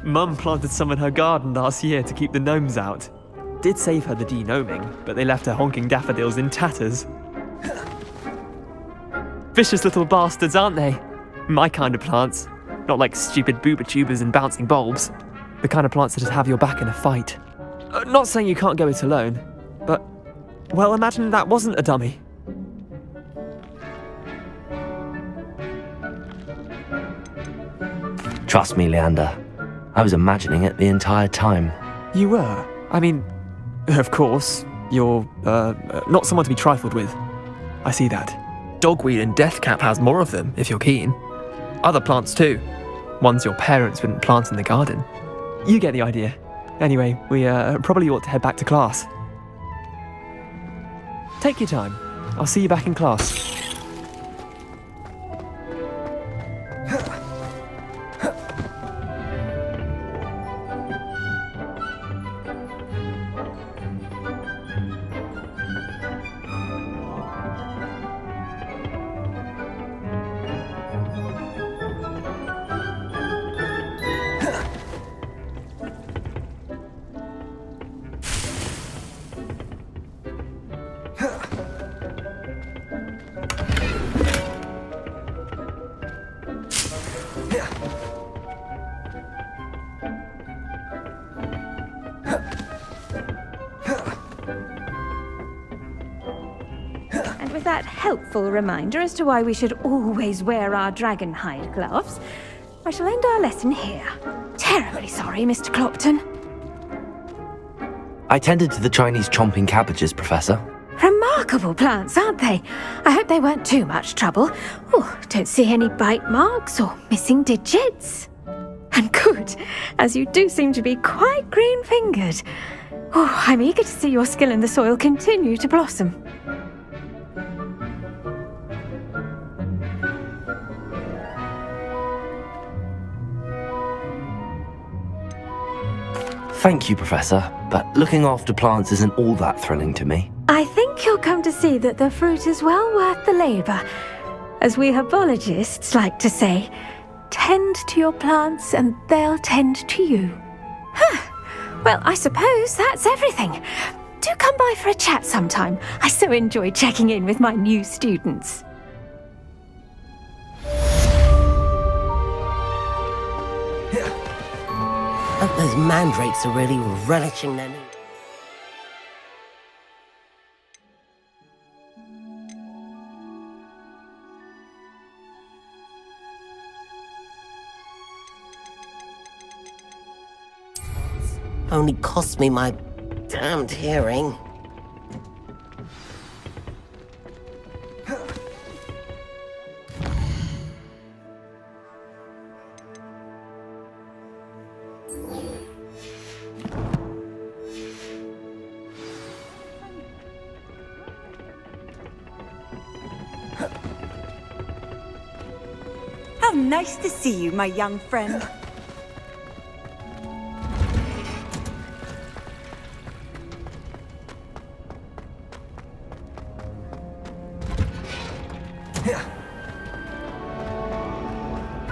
Speaker 16: Mum planted some in her garden last year to keep the gnomes out. Did save her the de-gnoming, but they left her honking daffodils in tatters. Vicious little bastards, aren't they? My kind of plants. Not like stupid booba tubers and bouncing bulbs. The kind of plants that have your back in a fight. Not saying you can't go it alone, but... Well, imagine that wasn't a dummy.
Speaker 2: Trust me, Leander. I was imagining it the entire time.
Speaker 16: You were? I mean, of course, you're, not someone to be trifled with. I see that. Dogweed and deathcap has more of them, if you're keen. Other plants too. Ones your parents wouldn't plant in the garden. You get the idea. Anyway, we probably ought to head back to class. Take your time. I'll see you back in class.
Speaker 14: with that helpful reminder as to why we should always wear our dragon hide gloves, I shall end our lesson here. Terribly sorry, Mr. Clopton.
Speaker 2: I tended to the Chinese chomping cabbages, Professor.
Speaker 14: Remarkable plants, aren't they? I hope they weren't too much trouble. Oh, don't see any bite marks or missing digits. And good, as you do seem to be quite green-fingered. Oh, I'm eager to see your skill in the soil continue to blossom.
Speaker 2: Thank you, Professor, but looking after plants isn't all that thrilling to me.
Speaker 14: I think you'll come to see that the fruit is well worth the labour. As we herbologists like to say, tend to your plants and they'll tend to you. Well, I suppose that's everything. Do come by for a chat sometime. I so enjoy checking in with my new students.
Speaker 15: Hope those mandrakes are really relishing their new... Only cost me my damned hearing.
Speaker 1: How nice to see you, my young friend.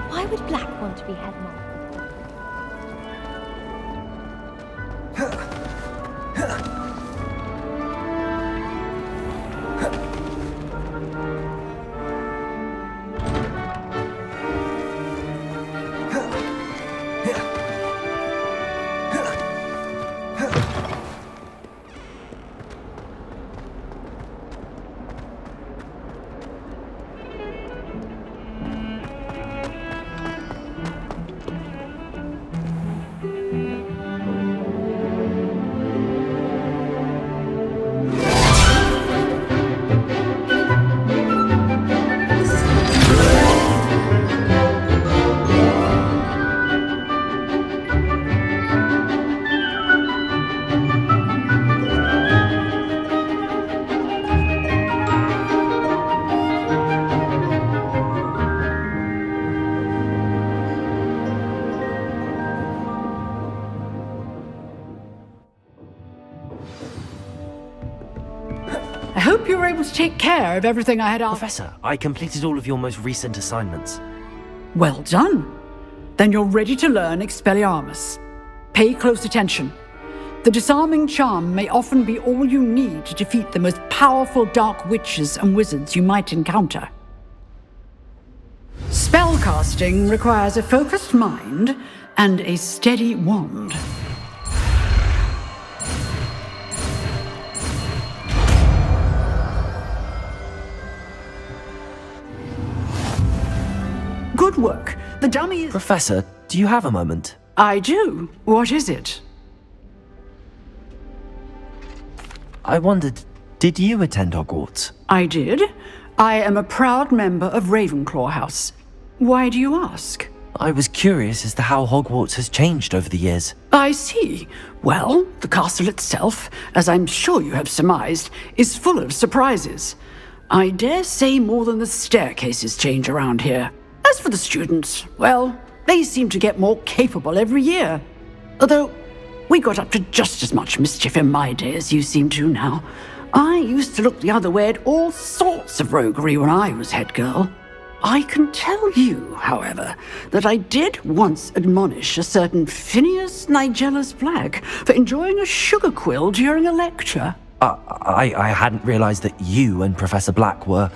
Speaker 12: Why would Black want to be headmaster?
Speaker 17: I hope you were able to take care of everything I had asked.
Speaker 2: Professor, I completed all of your most recent assignments.
Speaker 17: Well done. Then you're ready to learn Expelliarmus. Pay close attention. The disarming charm may often be all you need to defeat the most powerful dark witches and wizards you might encounter. Spellcasting requires a focused mind and a steady wand. Good work. The dummy is...
Speaker 2: Professor, do you have a moment?
Speaker 17: I do. What is it?
Speaker 2: I wondered, did you attend Hogwarts?
Speaker 17: I did. I am a proud member of Ravenclaw House. Why do you ask?
Speaker 2: I was curious as to how Hogwarts has changed over the years.
Speaker 17: I see. Well, the castle itself, as I'm sure you have surmised, is full of surprises. I dare say more than the staircases change around here. As for the students, well, they seem to get more capable every year. Although, we got up to just as much mischief in my day as you seem to now. I used to look the other way at all sorts of roguery when I was head girl. I can tell you, however, that I did once admonish a certain Phineas Nigellus Black for enjoying a sugar quill during a lecture.
Speaker 2: I hadn't realized that you and Professor Black were,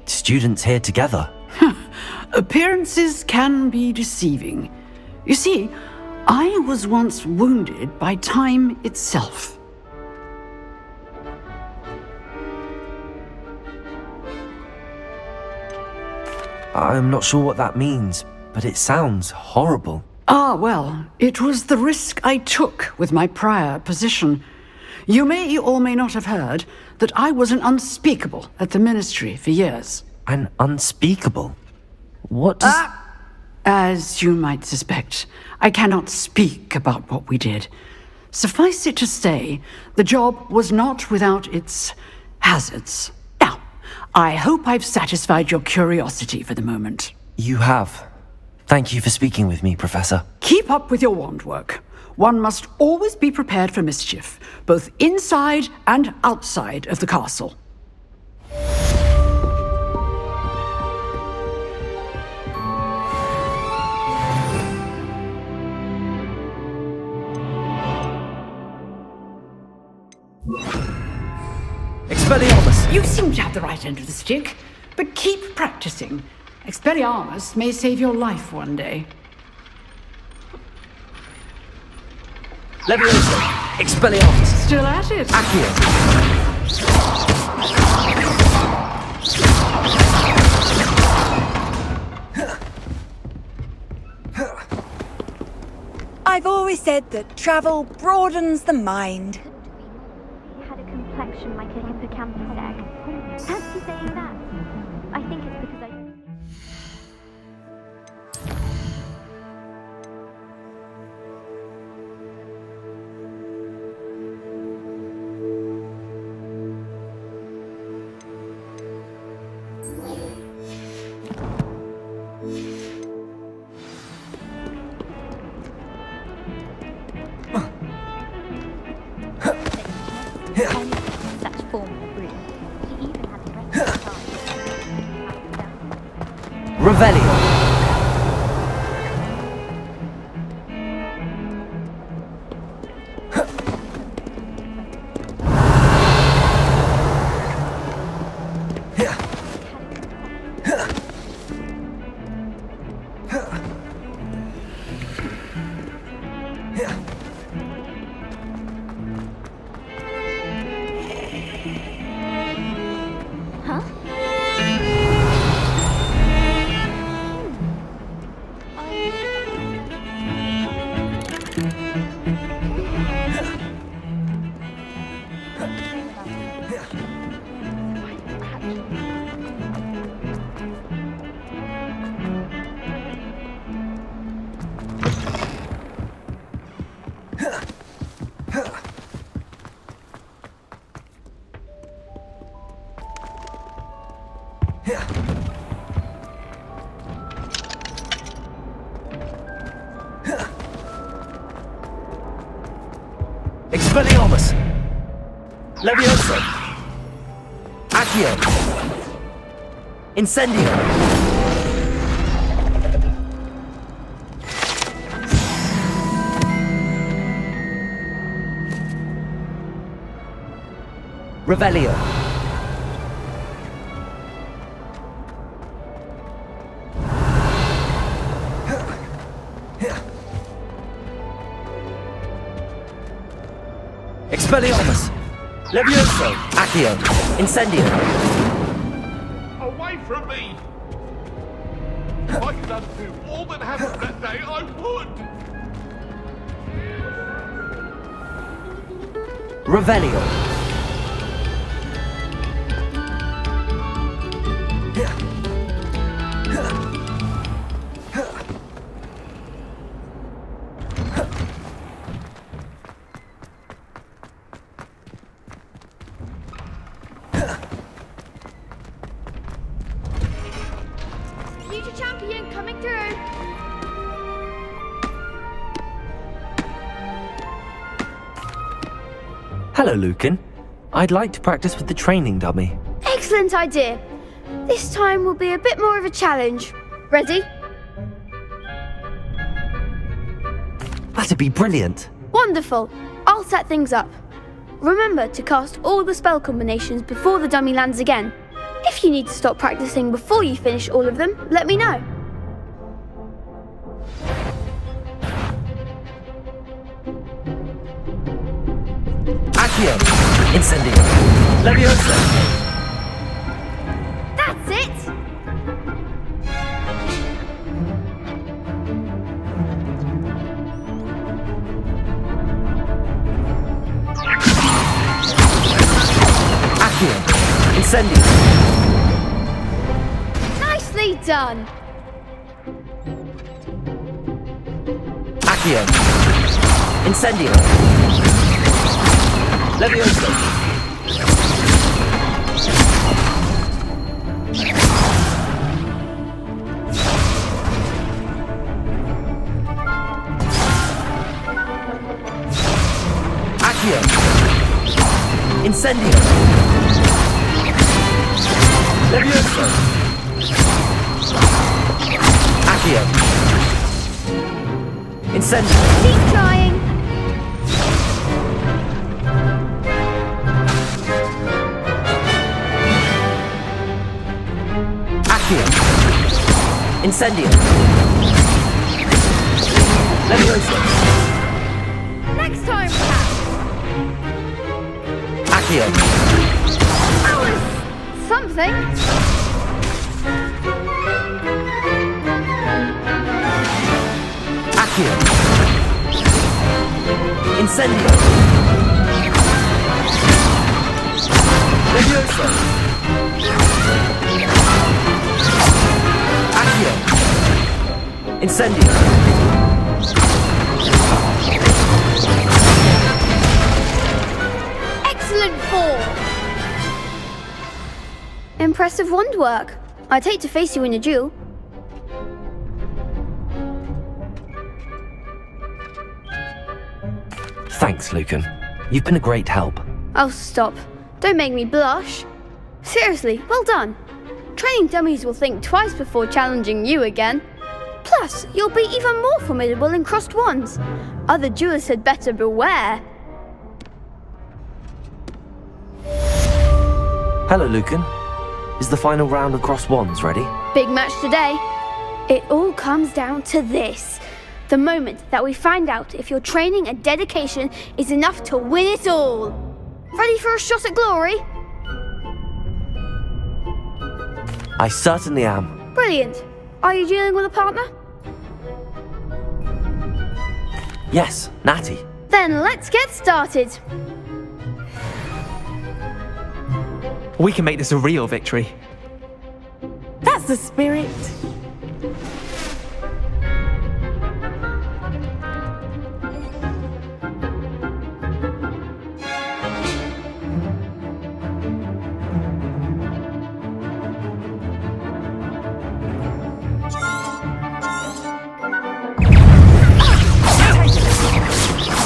Speaker 2: students here together.
Speaker 17: Appearances can be deceiving. You see, I was once wounded by time itself.
Speaker 2: I'm not sure what that means, but it sounds horrible.
Speaker 17: Ah, well, it was the risk I took with my prior position. You may or may not have heard that I was an unspeakable at the Ministry for years.
Speaker 2: An unspeakable? What does...
Speaker 17: As you might suspect, I cannot speak about what we did. Suffice it to say, the job was not without its hazards. Now, I hope I've satisfied your curiosity for the moment.
Speaker 2: You have. Thank you for speaking with me, Professor.
Speaker 17: Keep up with your wand work. One must always be prepared for mischief, both inside and outside of the castle.
Speaker 2: Expelliarmus!
Speaker 17: You seem to have the right end of the stick, but keep practicing. Expelliarmus may save your life one day.
Speaker 2: Leviosa! Expelliarmus!
Speaker 17: Still at it?
Speaker 2: Accio!
Speaker 1: I've always said that travel broadens the mind.
Speaker 5: He had a complexion like a hippocampus egg. Fancy saying that? I think it's because I... Such form of broom. He even had the rest of the time.
Speaker 2: Revelio! Expelliarmus! Leviosa! Accio! Incendio! Revelio! Expelliarmus! Levioso! Accio! Incendio!
Speaker 9: Away from me! If I could undo all that happened that day, I would!
Speaker 2: Revelio!
Speaker 5: Future champion coming through!
Speaker 2: Hello, Lucan. I'd like to practice with the training dummy.
Speaker 18: Excellent idea. This time will be a bit more of a challenge. Ready?
Speaker 2: That'd be brilliant.
Speaker 18: Wonderful. I'll set things up. Remember to cast all the spell combinations before the dummy lands again. If you need to stop practicing before you finish all of them, let me know.
Speaker 2: Accio! Incendio! Leviosa!
Speaker 18: That's it!
Speaker 2: Accio. Incendio.
Speaker 18: Nicely done.
Speaker 2: Accio. Incendio. Levioso. Accio. Incendio. Levioso. Accio. Incendio.
Speaker 18: Keep trying.
Speaker 2: Accio. Incendio. Levioso.
Speaker 18: Next time, perhaps.
Speaker 2: Accio.
Speaker 18: That was something.
Speaker 2: Accio. Incendio. Levioso. Accio. Incendio.
Speaker 18: Excellent form. Impressive wand work. I'd hate to face you in a duel.
Speaker 2: Thanks, Lucan. You've been a great help.
Speaker 18: Oh, stop. Don't make me blush. Seriously, well done. Training dummies will think twice before challenging you again. Plus, you'll be even more formidable in crossed wands. Other duelists had better beware.
Speaker 2: Hello, Lucan. Is the final round of cross wands ready?
Speaker 18: Big match today. It all comes down to this. The moment that we find out if your training and dedication is enough to win it all. Ready for a shot at glory?
Speaker 2: I certainly am.
Speaker 18: Brilliant. Are you dealing with a partner?
Speaker 2: Yes, Natty.
Speaker 18: Then let's get started.
Speaker 16: We can make this a real victory.
Speaker 3: That's the spirit.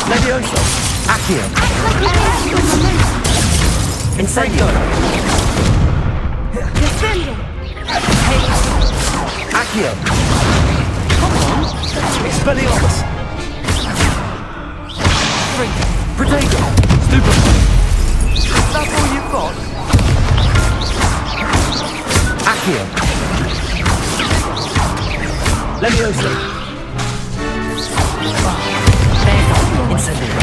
Speaker 2: Levioso. Accio. Incendio. Accio. Come on. Expelliarmus. Protego. Stupid. That's all you've got? Accio. Levioso. Incendio.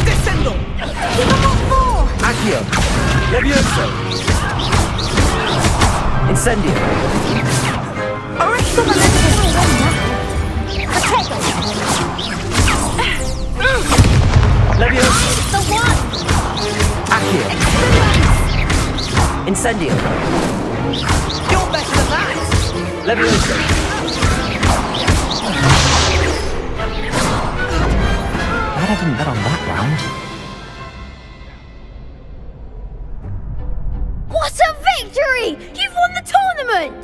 Speaker 2: Descendo. Accio. Levioso. Incendio. Levioso.
Speaker 18: The one.
Speaker 2: Accio. Incendio.
Speaker 18: You're better than that.
Speaker 2: Levioso. Glad I didn't bet on that round.
Speaker 18: What a victory! You've won the tournament!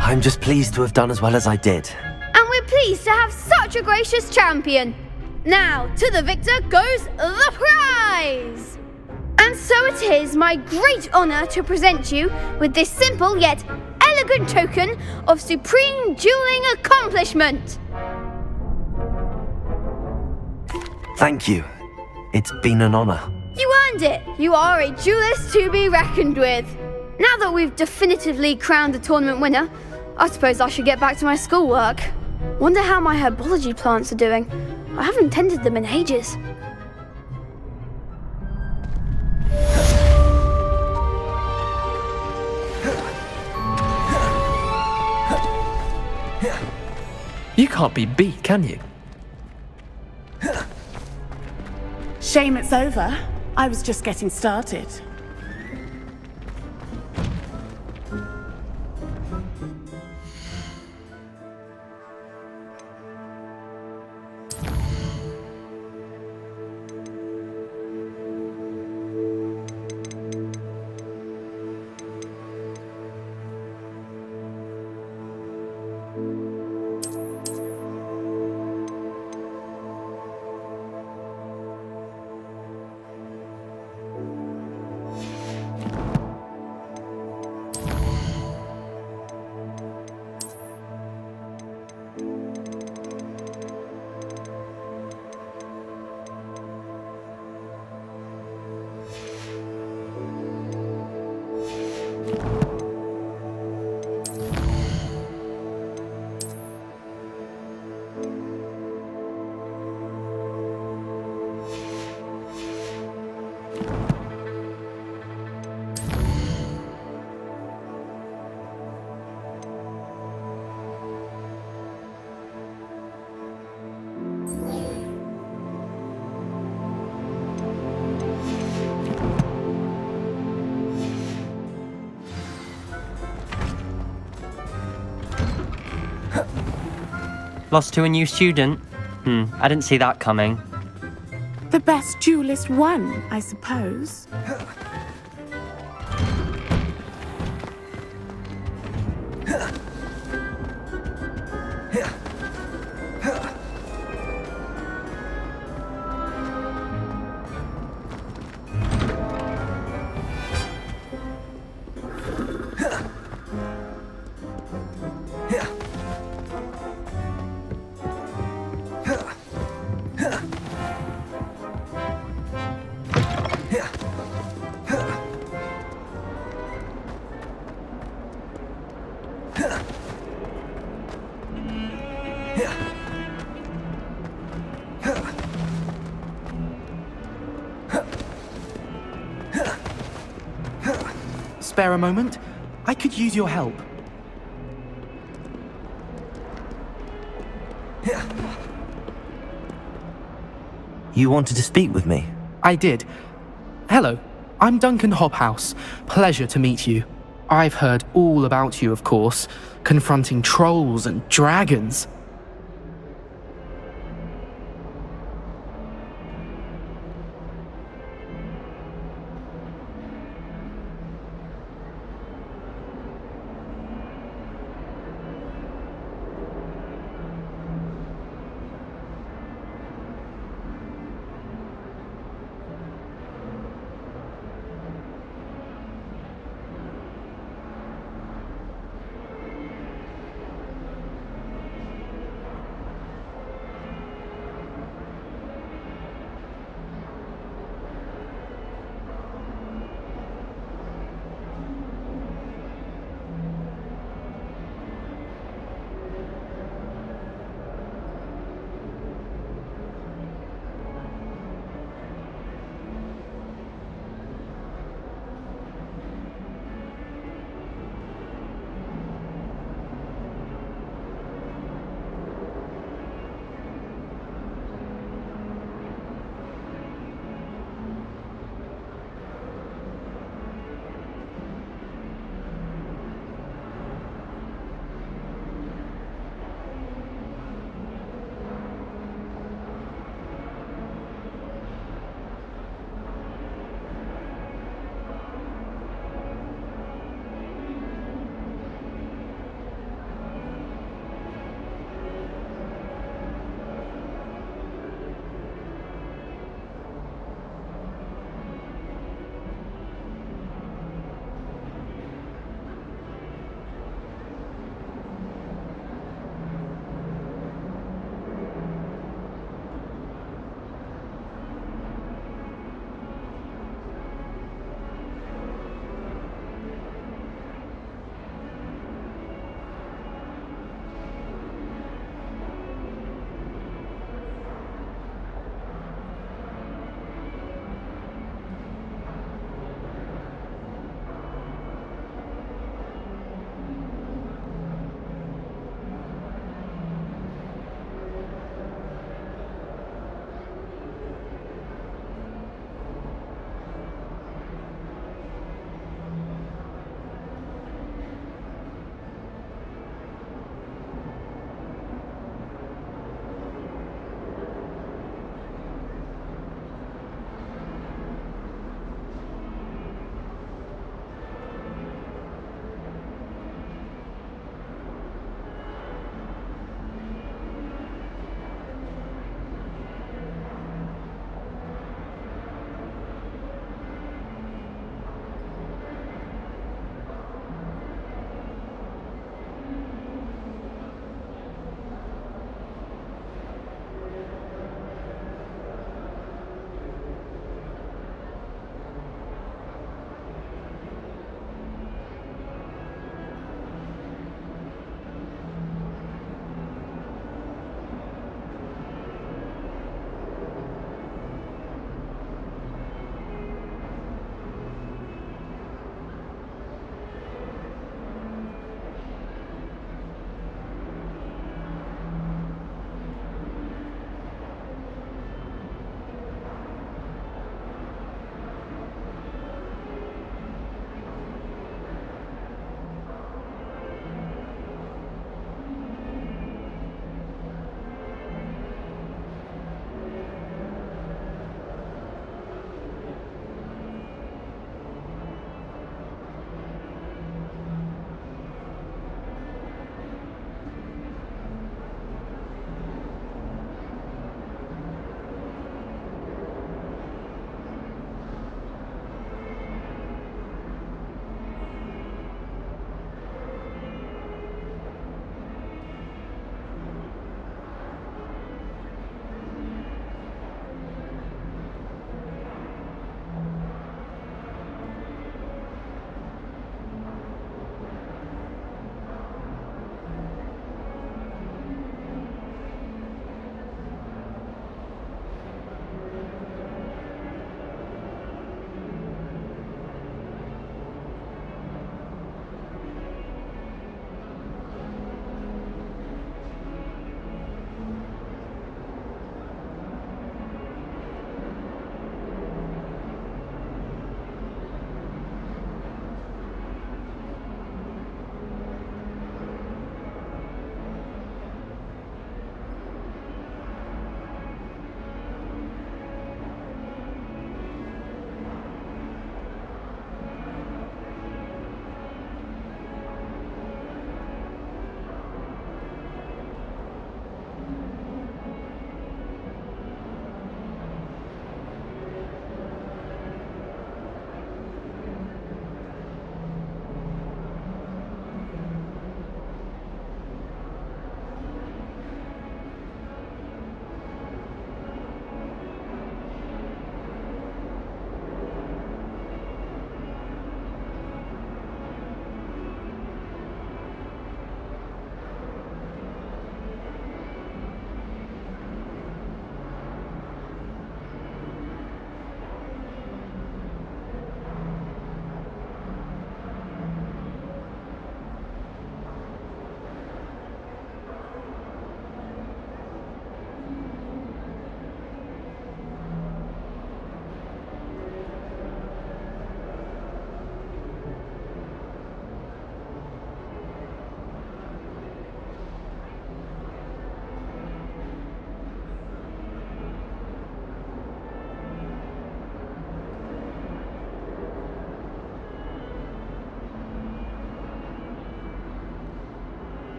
Speaker 2: I'm just pleased to have done as well as I did.
Speaker 18: And we're pleased to have such a gracious champion. Now, to the victor goes the prize! And so it is my great honour to present you with this simple yet elegant token of supreme dueling accomplishment.
Speaker 2: Thank you. It's been an honour.
Speaker 18: You earned it. You are a duelist to be reckoned with. Now that we've definitively crowned the tournament winner, I suppose I should get back to my schoolwork. Wonder how my herbology plants are doing. I haven't tended them in ages.
Speaker 16: You can't be beat, can you?
Speaker 3: Shame it's over. I was just getting started.
Speaker 13: Lost to a new student? I didn't see that coming.
Speaker 3: The best duelist won, I suppose.
Speaker 19: Spare a moment? I could use your help.
Speaker 2: You wanted to speak with me?
Speaker 19: I did. Hello, I'm Duncan Hobhouse. Pleasure to meet you. I've heard all about you, of course, confronting trolls and dragons.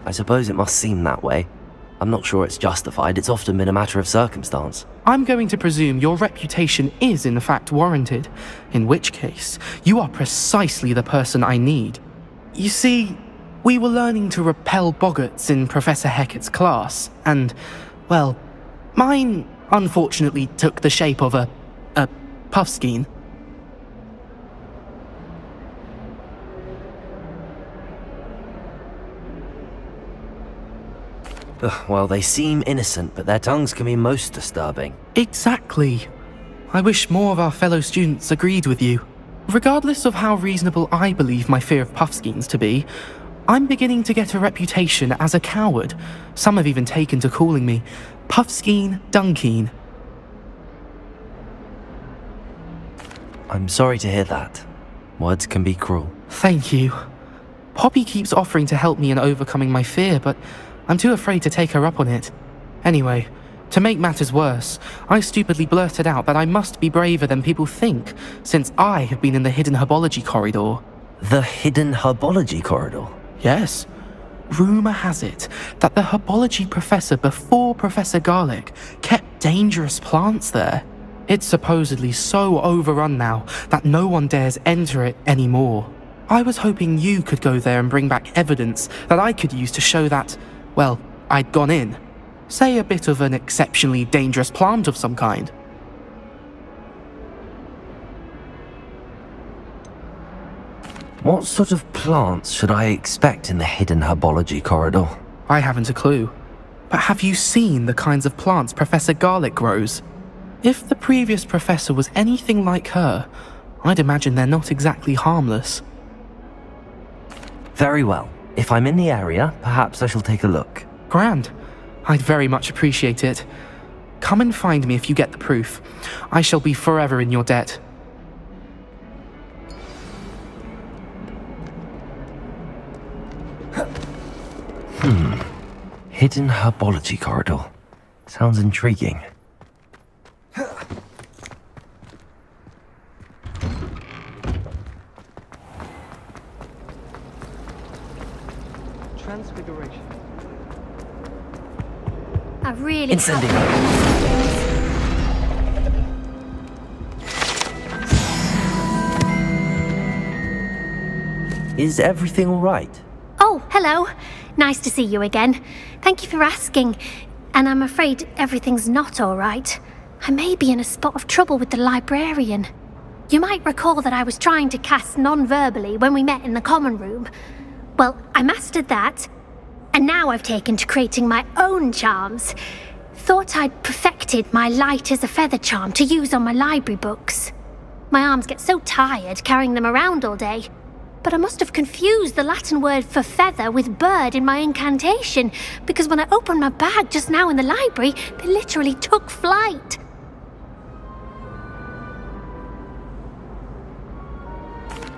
Speaker 2: I suppose it must seem that way. I'm not sure it's justified. It's often been a matter of circumstance.
Speaker 19: I'm going to presume your reputation is in fact warranted, in which case, you are precisely the person I need. You see, we were learning to repel boggarts in Professor Hecat's class, and, well, mine unfortunately took the shape of a puffskein.
Speaker 2: Well, they seem innocent, but their tongues can be most disturbing.
Speaker 19: Exactly. I wish more of our fellow students agreed with you. Regardless of how reasonable I believe my fear of puffskeins to be, I'm beginning to get a reputation as a coward. Some have even taken to calling me Puffskeen Dunkeen.
Speaker 2: I'm sorry to hear that. Words can be cruel.
Speaker 19: Thank you. Poppy keeps offering to help me in overcoming my fear, but I'm too afraid to take her up on it. Anyway, to make matters worse, I stupidly blurted out that I must be braver than people think, since I have been in the hidden herbology corridor.
Speaker 2: The hidden herbology corridor?
Speaker 19: Yes. Rumour has it that the herbology professor before Professor Garlic kept dangerous plants there. It's supposedly so overrun now that no one dares enter it anymore. I was hoping you could go there and bring back evidence that I could use to show that, well, I'd gone in. Say a bit of an exceptionally dangerous plant of some kind.
Speaker 2: What sort of plants should I expect in the hidden herbology corridor?
Speaker 19: I haven't a clue. But have you seen the kinds of plants Professor Garlic grows? If the previous professor was anything like her, I'd imagine they're not exactly harmless.
Speaker 2: Very well. If I'm in the area, perhaps I shall take a look.
Speaker 19: Grand. I'd very much appreciate it. Come and find me if you get the proof. I shall be forever in your debt.
Speaker 2: Hidden herbology corridor. Sounds intriguing.
Speaker 16: Transfiguration.
Speaker 5: I really
Speaker 2: Incendiary. Is everything all right?
Speaker 5: Oh, hello. Nice to see you again. Thank you for asking. And I'm afraid everything's not all right. I may be in a spot of trouble with the librarian. You might recall that I was trying to cast non-verbally when we met in the common room. Well, I mastered that, and now I've taken to creating my own charms. Thought I'd perfected my light as a feather charm to use on my library books. My arms get so tired carrying them around all day. But I must have confused the Latin word for feather with bird in my incantation, because when I opened my bag just now in the library, they literally took flight.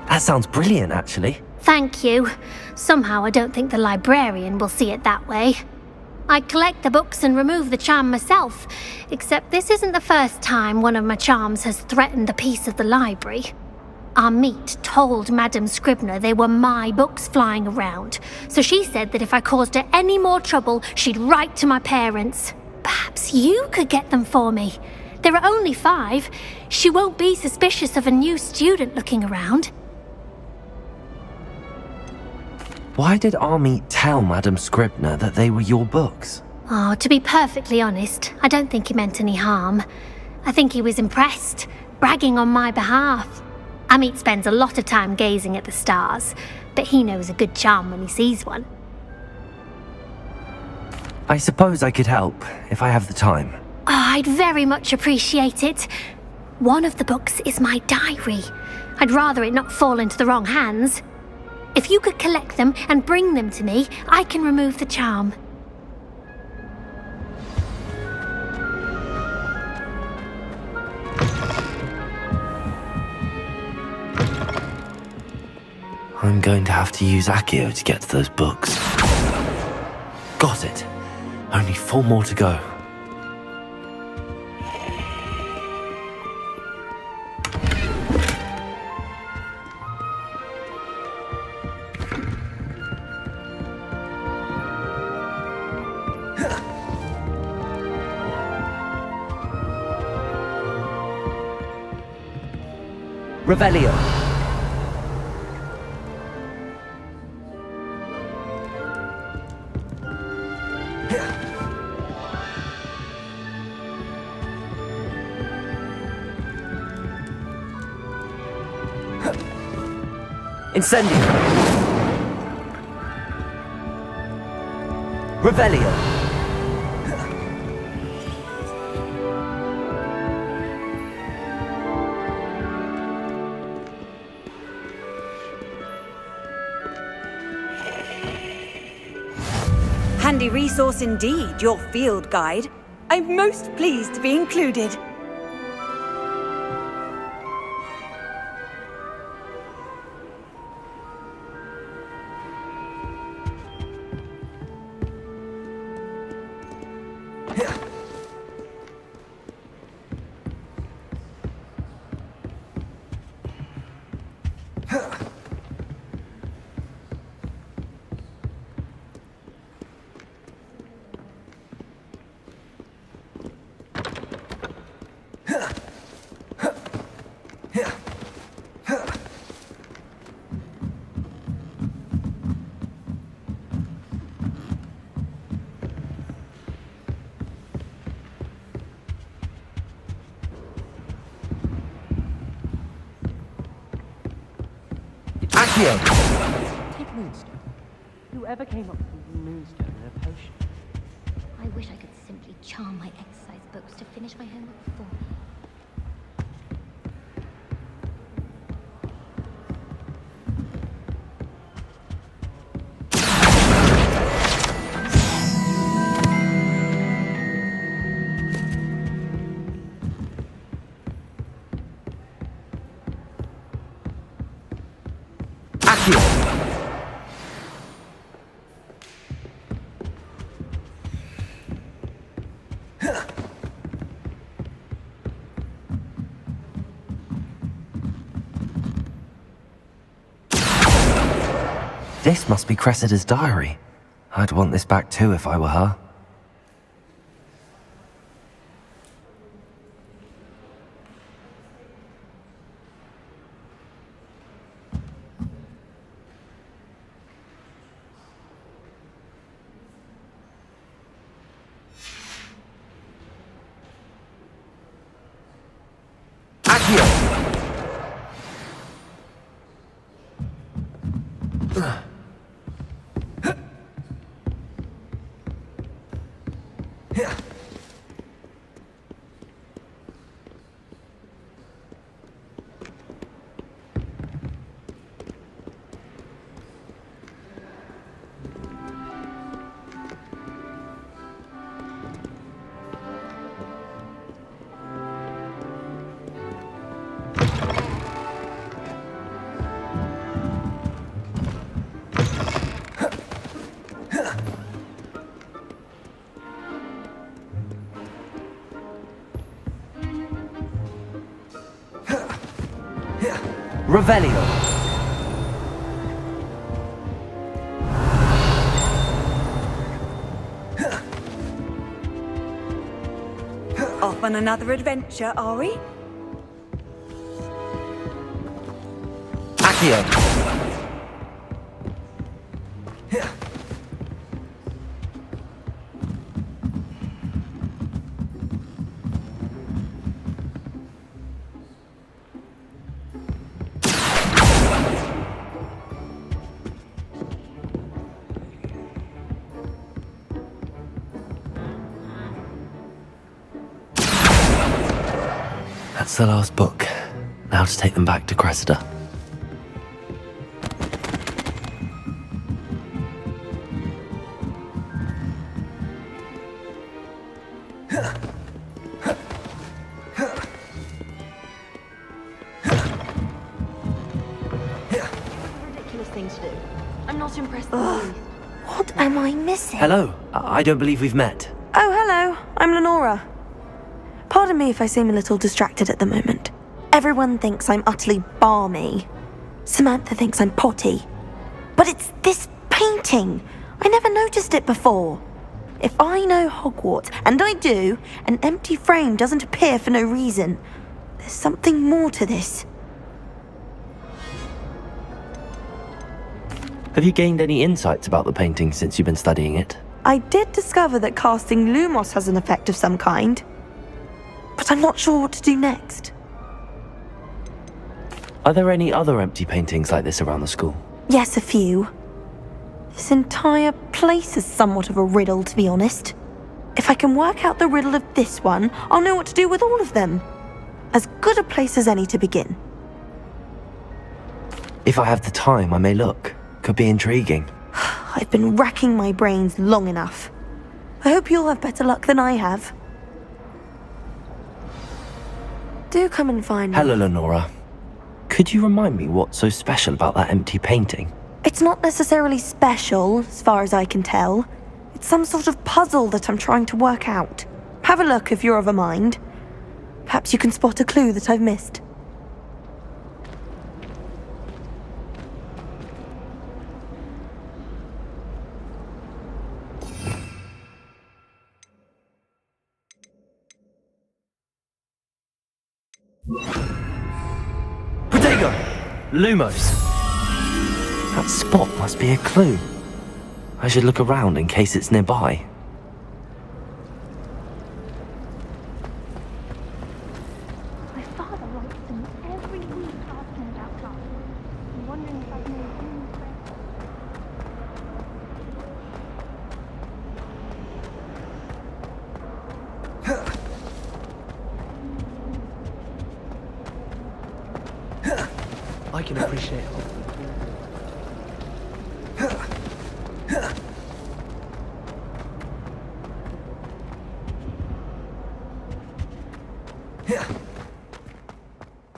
Speaker 2: That sounds brilliant, actually.
Speaker 5: Thank you. Somehow I don't think the librarian will see it that way. I collect the books and remove the charm myself, except this isn't the first time one of my charms has threatened the peace of the library. Our meet told Madame Scribner they were my books flying around, so she said that if I caused her any more trouble, she'd write to my parents. Perhaps you could get them for me. There are only 5. She won't be suspicious of a new student looking around.
Speaker 2: Why did Army tell Madame Scribner that they were your books?
Speaker 5: Oh, to be perfectly honest, I don't think he meant any harm. I think he was impressed, bragging on my behalf. Amit spends a lot of time gazing at the stars, but he knows a good charm when he sees one.
Speaker 2: I suppose I could help, if I have the time.
Speaker 5: Oh, I'd very much appreciate it. One of the books is my diary. I'd rather it not fall into the wrong hands. If you could collect them and bring them to me, I can remove the charm.
Speaker 2: I'm going to have to use Accio to get to those books. Got it. Only 4 more to go. Revelio. Incendio. Revelio.
Speaker 1: Handy resource indeed, your field guide. I'm most pleased to be included.
Speaker 15: Take Moonstone. Whoever came up with Moonstone and a potion.
Speaker 5: I wish I could simply charm my exercise books to finish my homework for me.
Speaker 2: This must be Cressida's diary. I'd want this back too if I were her. Revelio.
Speaker 1: Off on another adventure, are we?
Speaker 2: Accio. That's the last book. Now to take them back to Cressida.
Speaker 20: Ridiculous thing to do. I'm not impressed in the least.
Speaker 12: What am I missing?
Speaker 2: Hello. I don't believe we've met.
Speaker 20: Oh, hello. I'm Lenora. Pardon me if I seem a little distracted at the moment. Everyone thinks I'm utterly balmy. Samantha thinks I'm potty. But it's this painting. I never noticed it before. If I know Hogwarts, and I do, an empty frame doesn't appear for no reason. There's something more to this.
Speaker 2: Have you gained any insights about the painting since you've been studying it?
Speaker 20: I did discover that casting Lumos has an effect of some kind, but I'm not sure what to do next.
Speaker 2: Are there any other empty paintings like this around the school?
Speaker 20: Yes, a few. This entire place is somewhat of a riddle, to be honest. If I can work out the riddle of this one, I'll know what to do with all of them. As good a place as any to begin.
Speaker 2: If I have the time, I may look. Could be intriguing.
Speaker 20: I've been racking my brains long enough. I hope you'll have better luck than I have. Do come and find me.
Speaker 2: Hello, Lenora. Could you remind me what's so special about that empty painting?
Speaker 20: It's not necessarily special, as far as I can tell. It's some sort of puzzle that I'm trying to work out. Have a look if you're of a mind. Perhaps you can spot a clue that I've missed.
Speaker 2: Protego! Lumos! That spot must be a clue. I should look around in case it's nearby.
Speaker 5: My father writes to me every week asking about classes. I'm wondering if I've made any friends.
Speaker 16: I can appreciate it.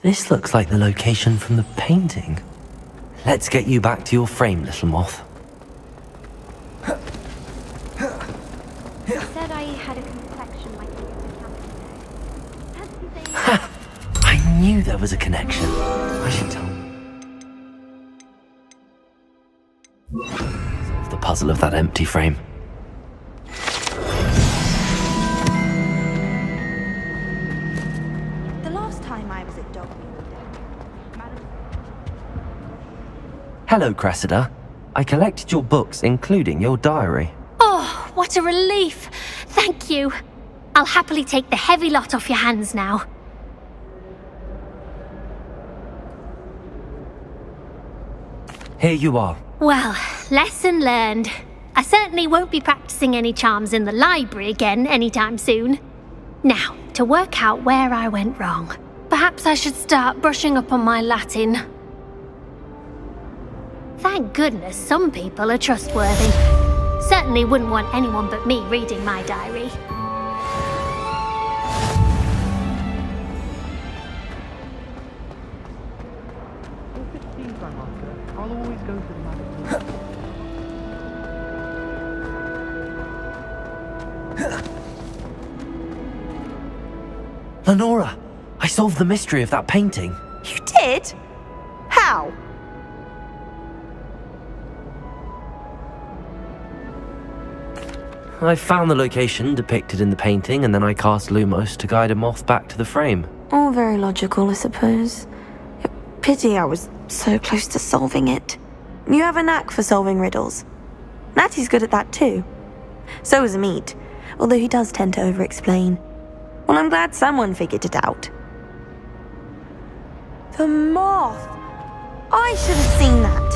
Speaker 2: This looks like the location from the painting. Let's get you back to your frame, little moth.
Speaker 5: He said I had a complexion like you in the campus.
Speaker 2: Ha! I knew there was a connection. I should tell solve the puzzle of that empty frame.
Speaker 20: The last time I was at Dogmeat.
Speaker 2: Hello, Cressida. I collected your books, including your diary.
Speaker 5: Oh, what a relief! Thank you. I'll happily take the heavy lot off your hands now.
Speaker 2: Here you are.
Speaker 5: Well, lesson learned. I certainly won't be practicing any charms in the library again anytime soon. Now, to work out where I went wrong. Perhaps I should start brushing up on my Latin. Thank goodness some people are trustworthy. Certainly wouldn't want anyone but me reading my diary.
Speaker 19: I'll always go for the
Speaker 2: Lenora, I solved the mystery of that painting.
Speaker 20: You did? How?
Speaker 2: I found the location depicted in the painting, and then I cast Lumos to guide a moth back to the frame.
Speaker 20: All very logical, I suppose. Pity I was so close to solving it. You have a knack for solving riddles. Natty's good at that too. So is Amit, although he does tend to over-explain. Well, I'm glad someone figured it out. The moth! I should have seen that.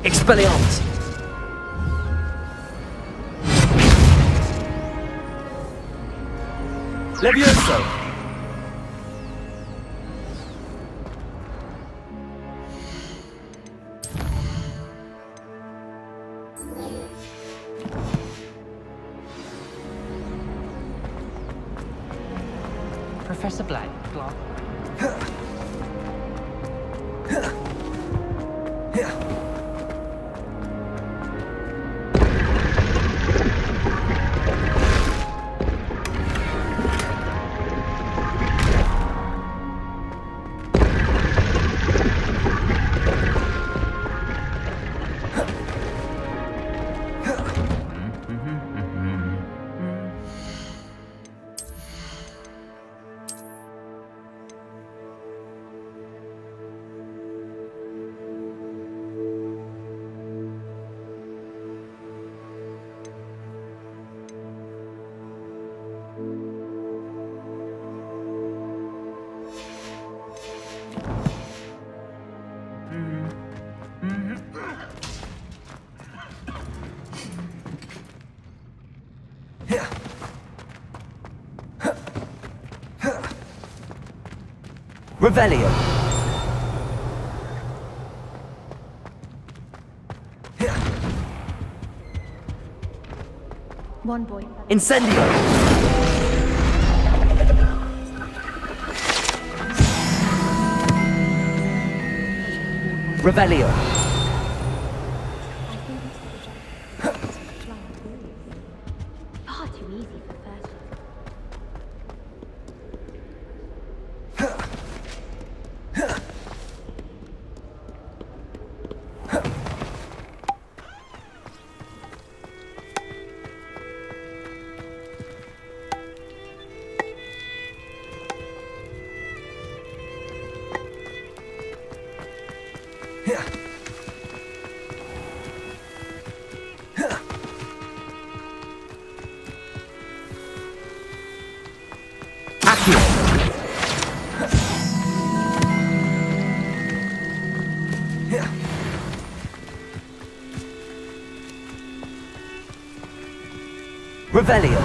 Speaker 2: Expelliarmus! Levioso!
Speaker 19: Professor Black.
Speaker 2: Revelio.
Speaker 12: One boy.
Speaker 2: Incendio. Revelio.
Speaker 12: Far too easy for first.
Speaker 2: Revelio.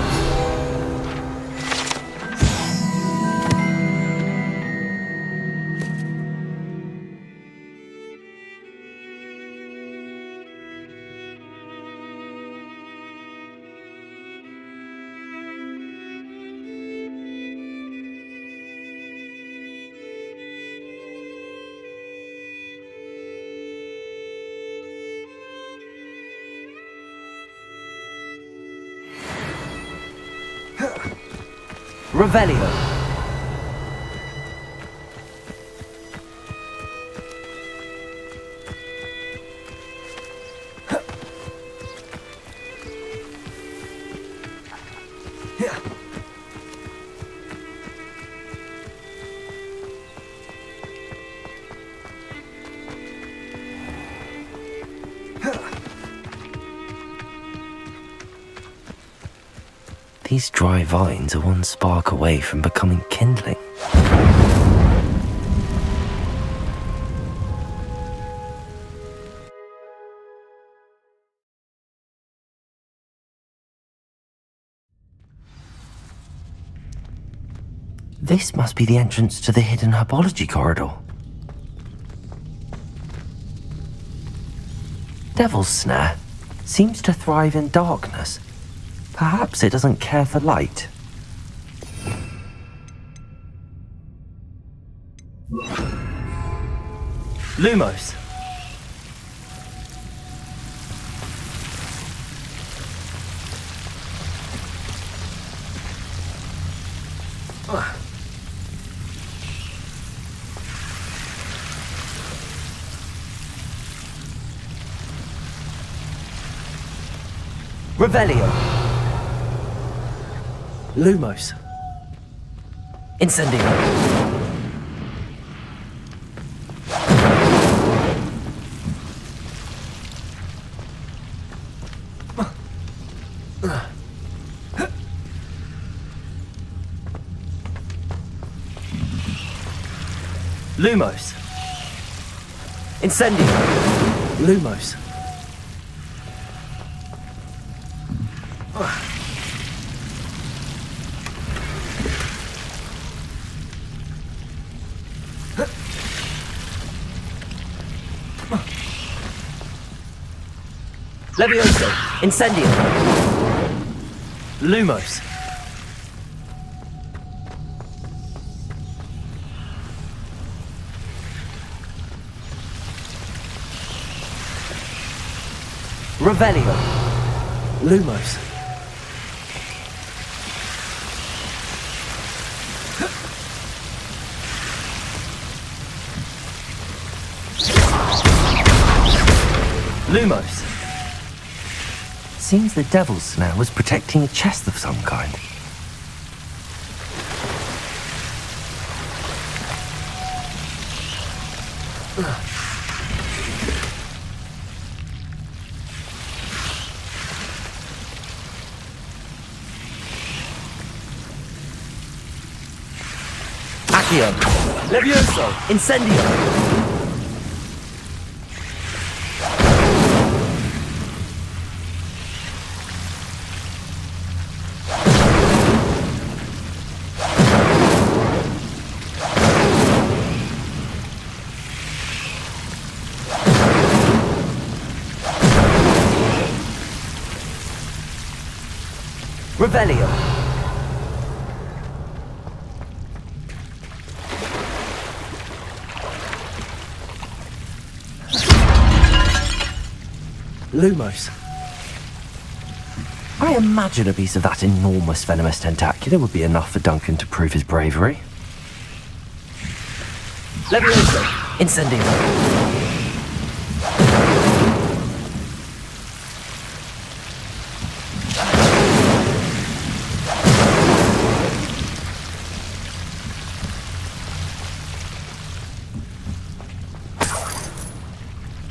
Speaker 2: Revelio. These dry vines are one spark away from becoming kindling. This must be the entrance to the hidden herbology corridor. Devil's Snare seems to thrive in darkness. Perhaps it doesn't care for light. Lumos. Revelio. Lumos. Incendio. Lumos. Incendio. Lumos. Levioso. Incendio. Lumos. Revelio. Lumos. Lumos. Seems the Devil's Snare was protecting a chest of some kind. Accio. Levioso. Incendio. Revelio.
Speaker 8: Lumos.
Speaker 2: I imagine a piece of that enormous venomous tentacula would be enough for Duncan to prove his bravery. Levioso. Incendio.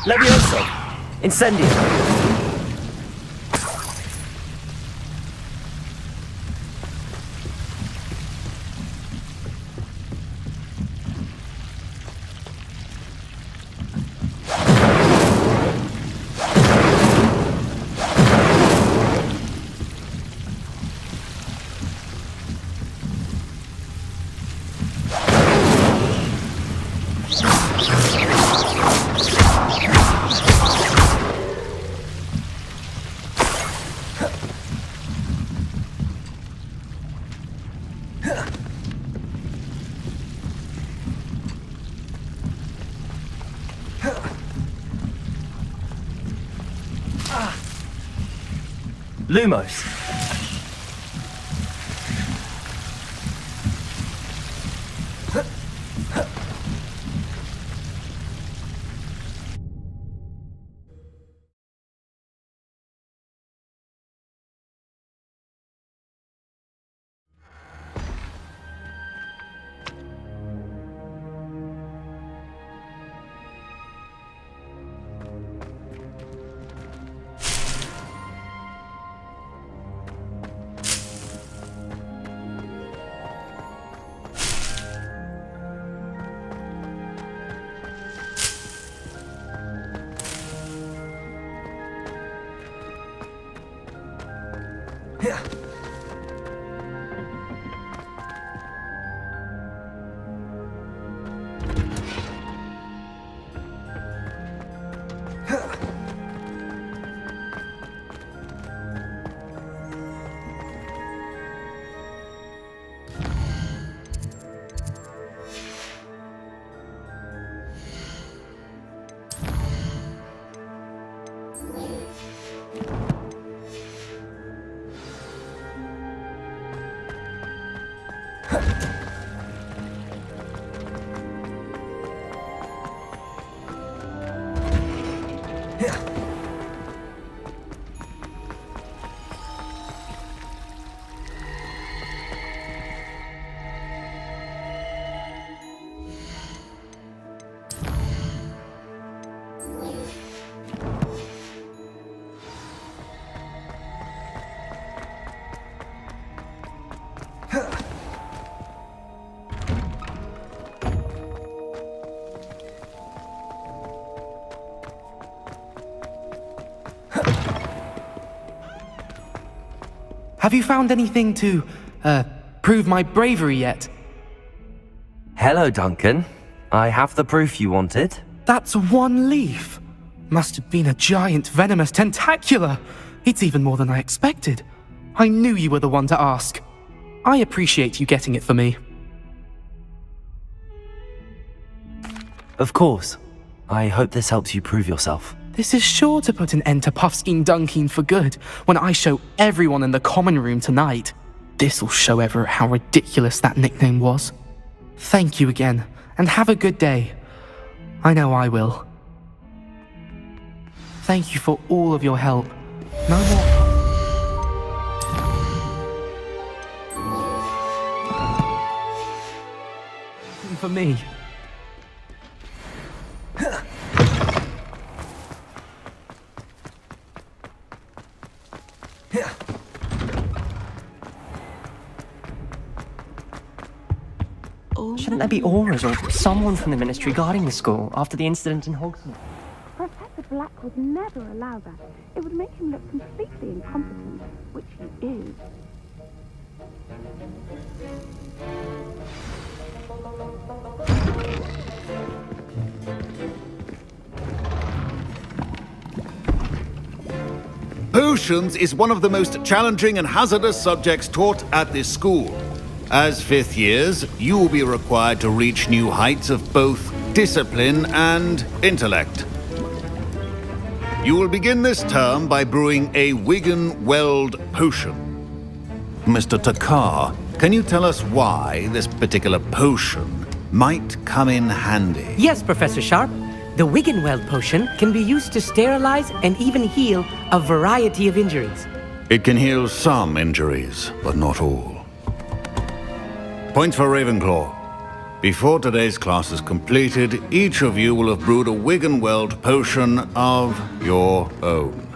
Speaker 2: Levioso. Incendio. Lumos.
Speaker 19: Have you found anything to, prove my bravery yet?
Speaker 2: Hello, Duncan. I have the proof you wanted.
Speaker 19: That's one leaf. Must have been a giant venomous tentacula. It's even more than I expected. I knew you were the one to ask. I appreciate you getting it for me.
Speaker 2: Of course. I hope this helps you prove yourself.
Speaker 19: This is sure to put an end to Puffskein Dunkeen for good when I show everyone in the common room tonight. This'll show Everett how ridiculous that nickname was. Thank you again, and have a good day. I know I will. Thank you for all of your help. No more. For me.
Speaker 13: Shouldn't there be auras or someone from the ministry guarding the school after the incident in Hogsmeade?
Speaker 3: Professor Black would never allow that. It would make him look completely incompetent, which he is.
Speaker 21: Potions is one of the most challenging and hazardous subjects taught at this school. As fifth years, you will be required to reach new heights of both discipline and intellect. You will begin this term by brewing a Wiggenweld potion. Mr. Takar, can you tell us why this particular potion might come in handy?
Speaker 15: Yes, Professor Sharp. The Wiggenweld potion can be used to sterilize and even heal a variety of injuries.
Speaker 21: It can heal some injuries, but not all. Points for Ravenclaw. Before today's class is completed, each of you will have brewed a Wiggenweld potion of your own.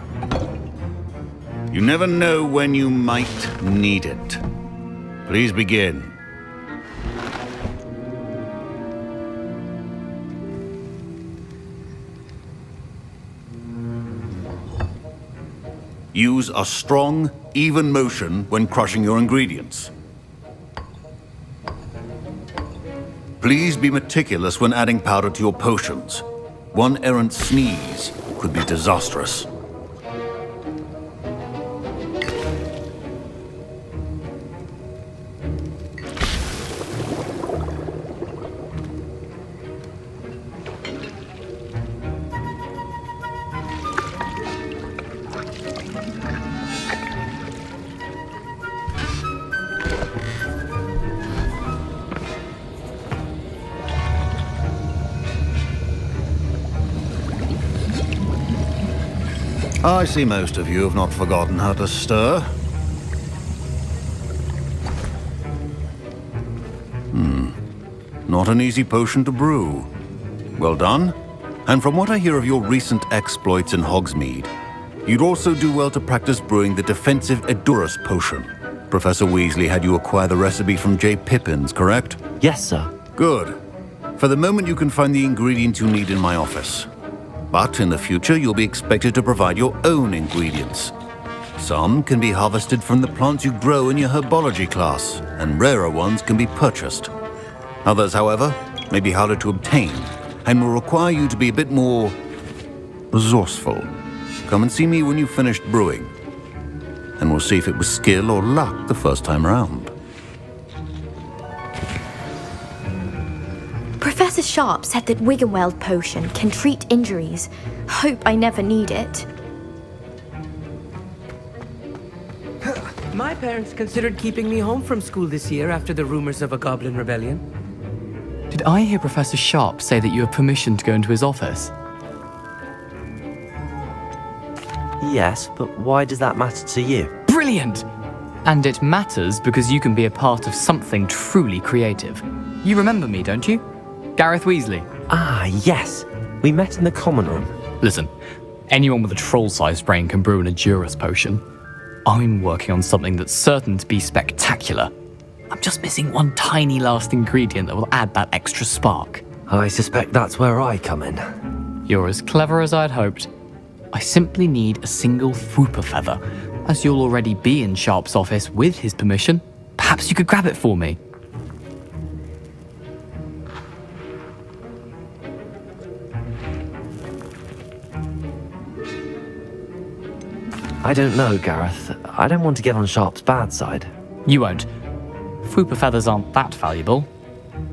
Speaker 21: You never know when you might need it. Please begin. Use a strong, even motion when crushing your ingredients. Please be meticulous when adding powder to your potions. One errant sneeze could be disastrous. I see most of you have not forgotten how to stir. Not an easy potion to brew. Well done. And from what I hear of your recent exploits in Hogsmeade, you'd also do well to practice brewing the defensive Edurus potion. Professor Weasley had you acquire the recipe from J. Pippins, correct?
Speaker 2: Yes, sir.
Speaker 21: Good. For the moment, you can find the ingredients you need in my office. But in the future, you'll be expected to provide your own ingredients. Some can be harvested from the plants you grow in your herbology class, and rarer ones can be purchased. Others, however, may be harder to obtain, and will require you to be a bit more resourceful. Come and see me when you've finished brewing, and we'll see if it was skill or luck the first time around.
Speaker 12: Professor Sharp said that Wiggenweld potion can treat injuries. Hope I never need it.
Speaker 15: My parents considered keeping me home from school this year after the rumors of a goblin rebellion.
Speaker 16: Did I hear Professor Sharp say that you have permission to go into his office?
Speaker 2: Yes, but why does that matter to you?
Speaker 16: Brilliant! And it matters because you can be a part of something truly creative. You remember me, don't you? Gareth Weasley.
Speaker 2: Ah, yes. We met in the common room.
Speaker 16: Listen, anyone with a troll-sized brain can brew an Edurus potion. I'm working on something that's certain to be spectacular. I'm just missing one tiny last ingredient that will add that extra spark.
Speaker 2: I suspect that's where I come in.
Speaker 16: You're as clever as I'd hoped. I simply need a single Fwooper feather. As you'll already be in Sharp's office with his permission, perhaps you could grab it for me.
Speaker 2: I don't know, Gareth. I don't want to get on Sharp's bad side.
Speaker 16: You won't. Fwooper feathers aren't that valuable.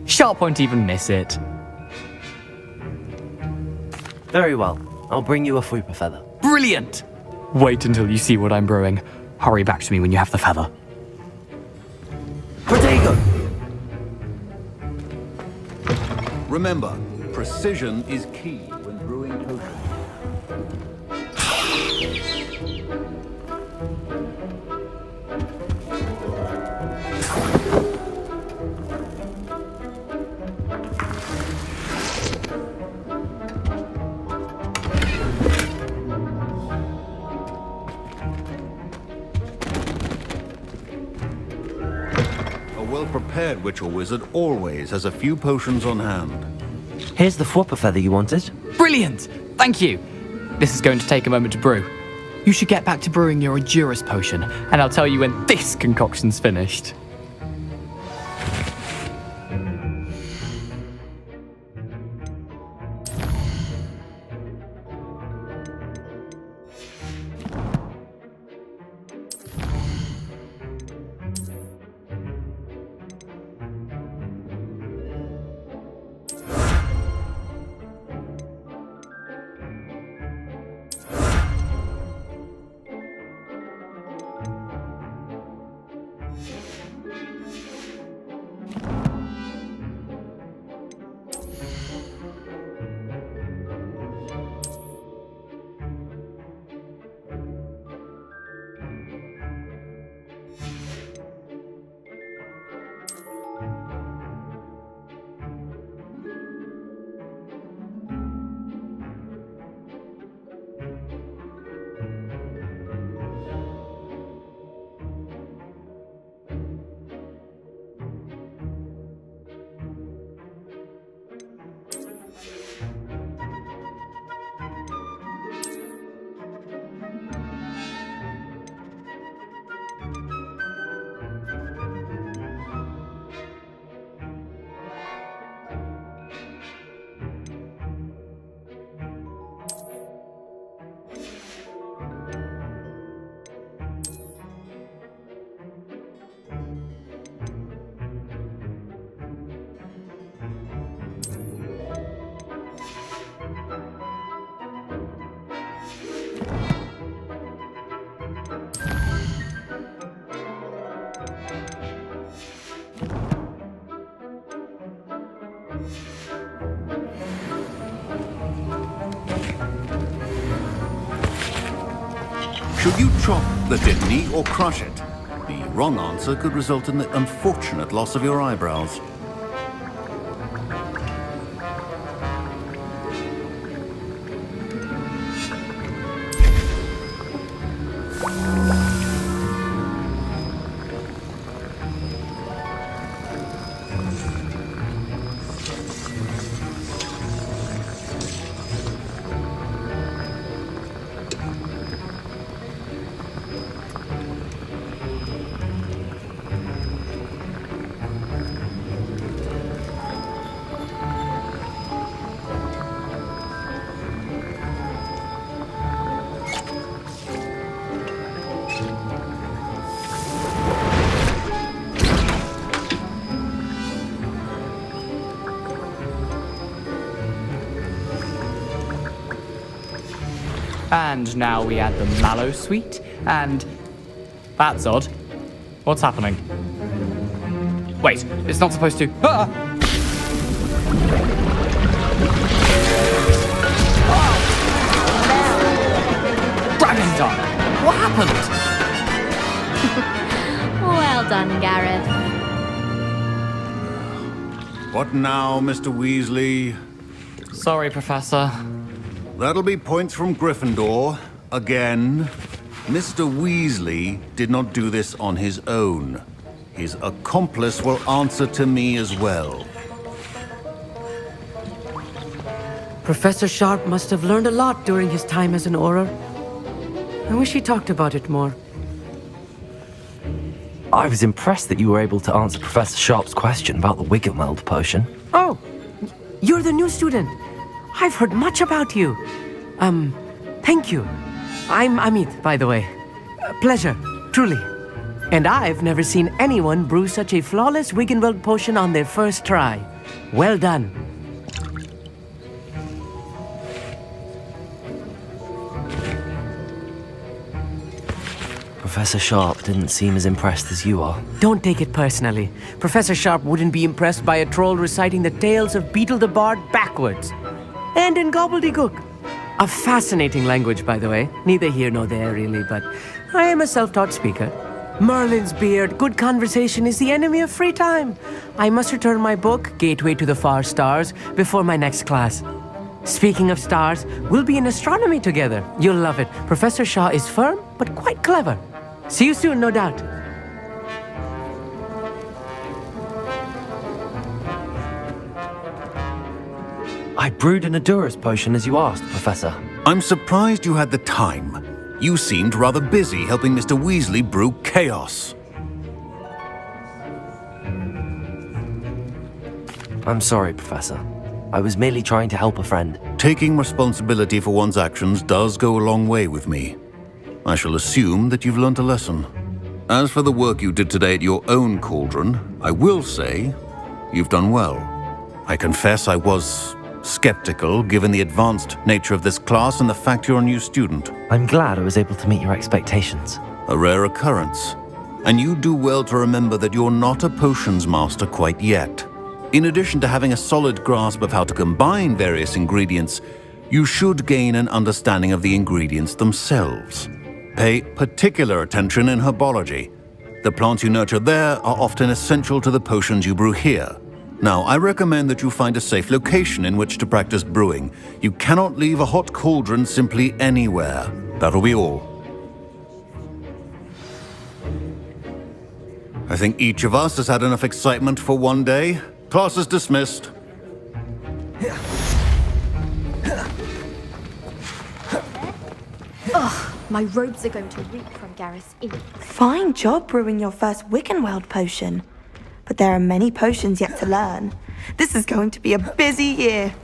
Speaker 16: Sharp won't even miss it.
Speaker 2: Very well. I'll bring you a Fwooper feather.
Speaker 16: Brilliant! Wait until you see what I'm brewing. Hurry back to me when you have the feather.
Speaker 2: Protego!
Speaker 21: Remember, precision is key when brewing potions. Well-prepared witch or wizard always has a few potions on hand.
Speaker 2: Here's the Fwooper feather you wanted.
Speaker 16: Brilliant! Thank you! This is going to take a moment to brew. You should get back to brewing your Edurus potion, and I'll tell you when this concoction's finished.
Speaker 21: Should you chop the kidney or crush it? The wrong answer could result in the unfortunate loss of your eyebrows.
Speaker 6: And now we add the mallow sweet, and... That's odd. What's happening? Wait, it's not supposed to... Ah! Dragon Dog! What happened?
Speaker 12: Well done, Gareth.
Speaker 21: What now, Mr. Weasley?
Speaker 6: Sorry, Professor.
Speaker 21: That'll be points from Gryffindor. Again. Mr. Weasley did not do this on his own. His accomplice will answer to me as well.
Speaker 15: Professor Sharp must have learned a lot during his time as an Auror. I wish he talked about it more.
Speaker 2: I was impressed that you were able to answer Professor Sharp's question about the Wiggenweld potion.
Speaker 15: Oh, you're the new student. I've heard much about you. Thank you. I'm Amit, by the way. Pleasure, truly. And I've never seen anyone brew such a flawless Wiggenweld potion on their first try. Well done.
Speaker 2: Professor Sharp didn't seem as impressed as you are.
Speaker 15: Don't take it personally. Professor Sharp wouldn't be impressed by a troll reciting the tales of Beetle the Bard backwards. And in gobbledygook. A fascinating language, by the way. Neither here nor there, really, but I am a self-taught speaker. Merlin's beard, good conversation is the enemy of free time. I must return my book, Gateway to the Far Stars, before my next class. Speaking of stars, we'll be in astronomy together. You'll love it. Professor Shaw is firm, but quite clever. See you soon, no doubt.
Speaker 2: I brewed an Adurus potion as you asked, Professor.
Speaker 21: I'm surprised you had the time. You seemed rather busy helping Mr. Weasley brew chaos.
Speaker 2: I'm sorry, Professor. I was merely trying to help a friend.
Speaker 21: Taking responsibility for one's actions does go a long way with me. I shall assume that you've learnt a lesson. As for the work you did today at your own cauldron, I will say you've done well. I confess I was skeptical given the advanced nature of this class and the fact you're a new student.
Speaker 2: I'm glad I was able to meet your expectations.
Speaker 21: A rare occurrence. And you do well to remember that you're not a potions master quite yet. In addition to having a solid grasp of how to combine various ingredients, you should gain an understanding of the ingredients themselves. Pay particular attention in herbology. The plants you nurture there are often essential to the potions you brew here. Now, I recommend that you find a safe location in which to practice brewing. You cannot leave a hot cauldron simply anywhere. That'll be all. I think each of us has had enough excitement for one day. Class is dismissed.
Speaker 12: Ugh, my robes are going to reek from Gareth's ink.
Speaker 20: Fine job brewing your first Wiggenweld potion. But there are many potions yet to learn. This is going to be a busy year.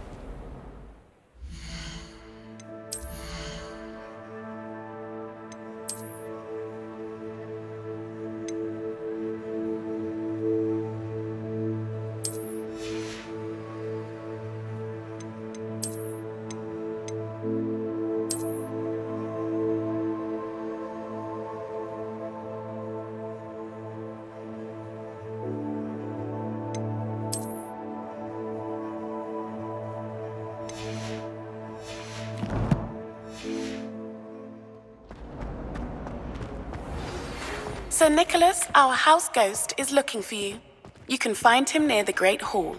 Speaker 3: Sir Nicholas, our house ghost, is looking for you. You can find him near the Great Hall.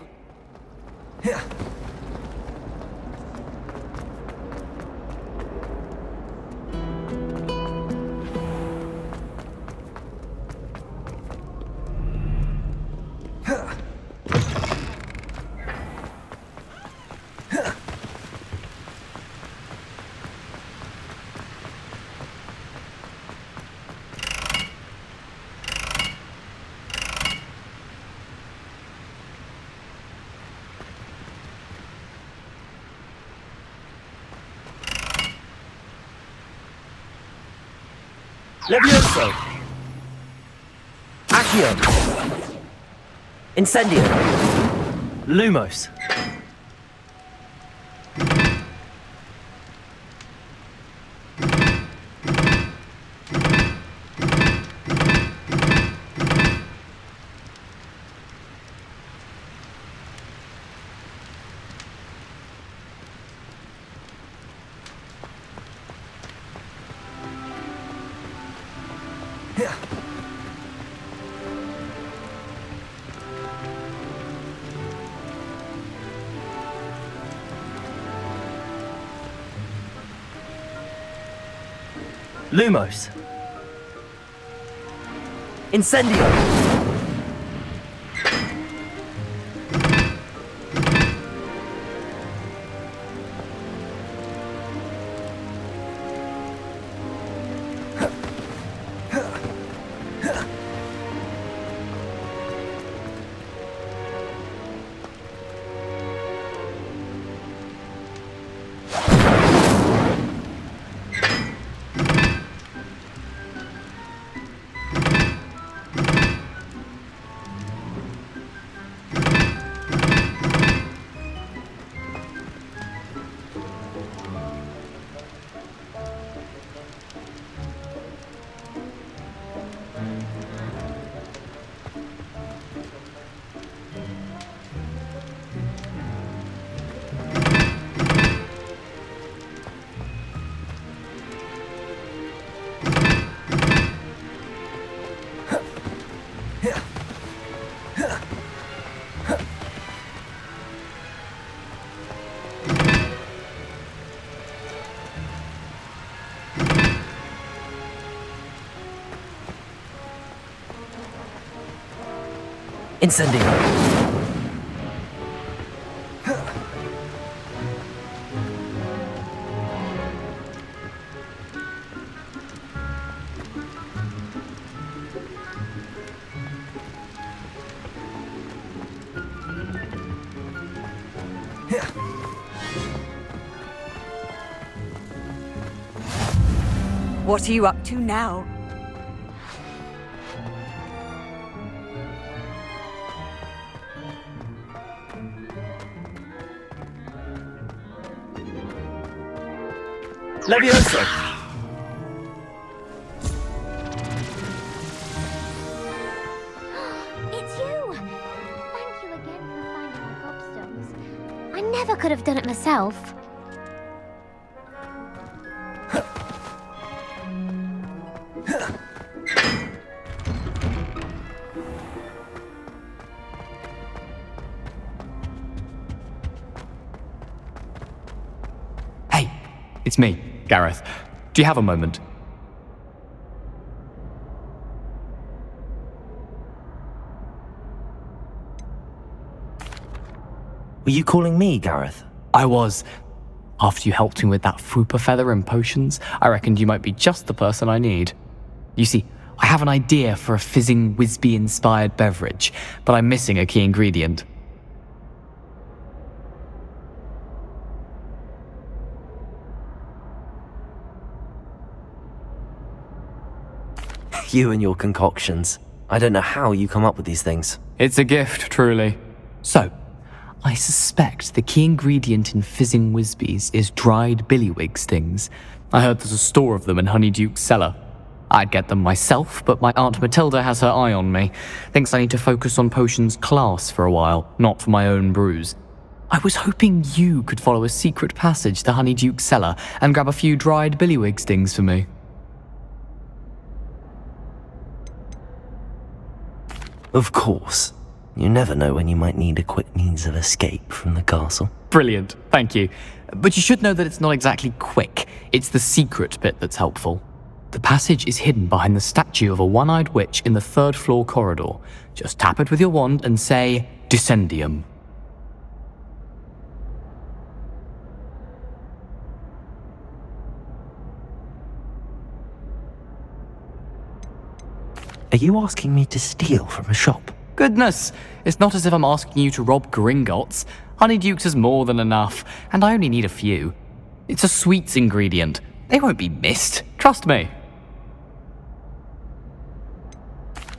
Speaker 2: Levioso! Accio! Incendio! Lumos! Lumos! Incendio! Incendio!
Speaker 1: What are you up to now?
Speaker 2: Levioso!
Speaker 5: It's you! Thank you again for finding my gobstones. I never could have done it myself.
Speaker 6: Hey, it's me, Gareth. Do you have a moment?
Speaker 2: Were you calling me, Gareth?
Speaker 6: I was. After you helped me with that Fupa feather and potions, I reckoned you might be just the person I need. You see, I have an idea for a fizzing Wisby-inspired beverage, but I'm missing a key ingredient.
Speaker 2: You and your concoctions. I don't know how you come up with these things.
Speaker 6: It's a gift, truly. So, I suspect the key ingredient in fizzing Wisbies is dried billywig stings. I heard there's a store of them in Honeyduke's cellar. I'd get them myself, but my Aunt Matilda has her eye on me. Thinks I need to focus on potions class for a while, not for my own brews. I was hoping you could follow a secret passage to Honeyduke's cellar and grab a few dried billywig stings for me.
Speaker 2: Of course. You never know when you might need a quick means of escape from the castle.
Speaker 6: Brilliant, thank you. But you should know that it's not exactly quick. It's the secret bit that's helpful. The passage is hidden behind the statue of a one-eyed witch in the 3rd floor corridor. Just tap it with your wand and say, Descendium.
Speaker 2: Are you asking me to steal from a shop?
Speaker 6: Goodness, it's not as if I'm asking you to rob Gringotts. Honeydukes is more than enough, and I only need a few. It's a sweets ingredient. They won't be missed, trust me.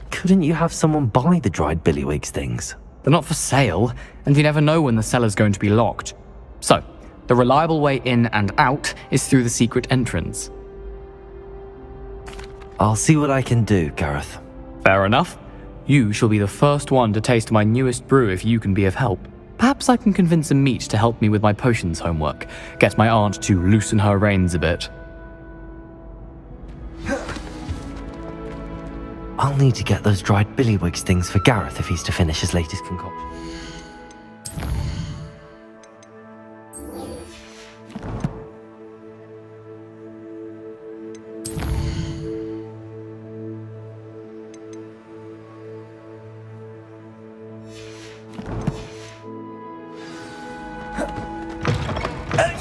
Speaker 2: Couldn't you have someone buy the dried billywig's things?
Speaker 6: They're not for sale, and you never know when the cellar's going to be locked. So, the reliable way in and out is through the secret entrance.
Speaker 2: I'll see what I can do, Gareth.
Speaker 6: Fair enough. You shall be the first one to taste my newest brew if you can be of help. Perhaps I can convince a meat to help me with my potions homework. Get my aunt to loosen her reins a bit.
Speaker 2: I'll need to get those dried billywig's things for Gareth if he's to finish his latest concoction.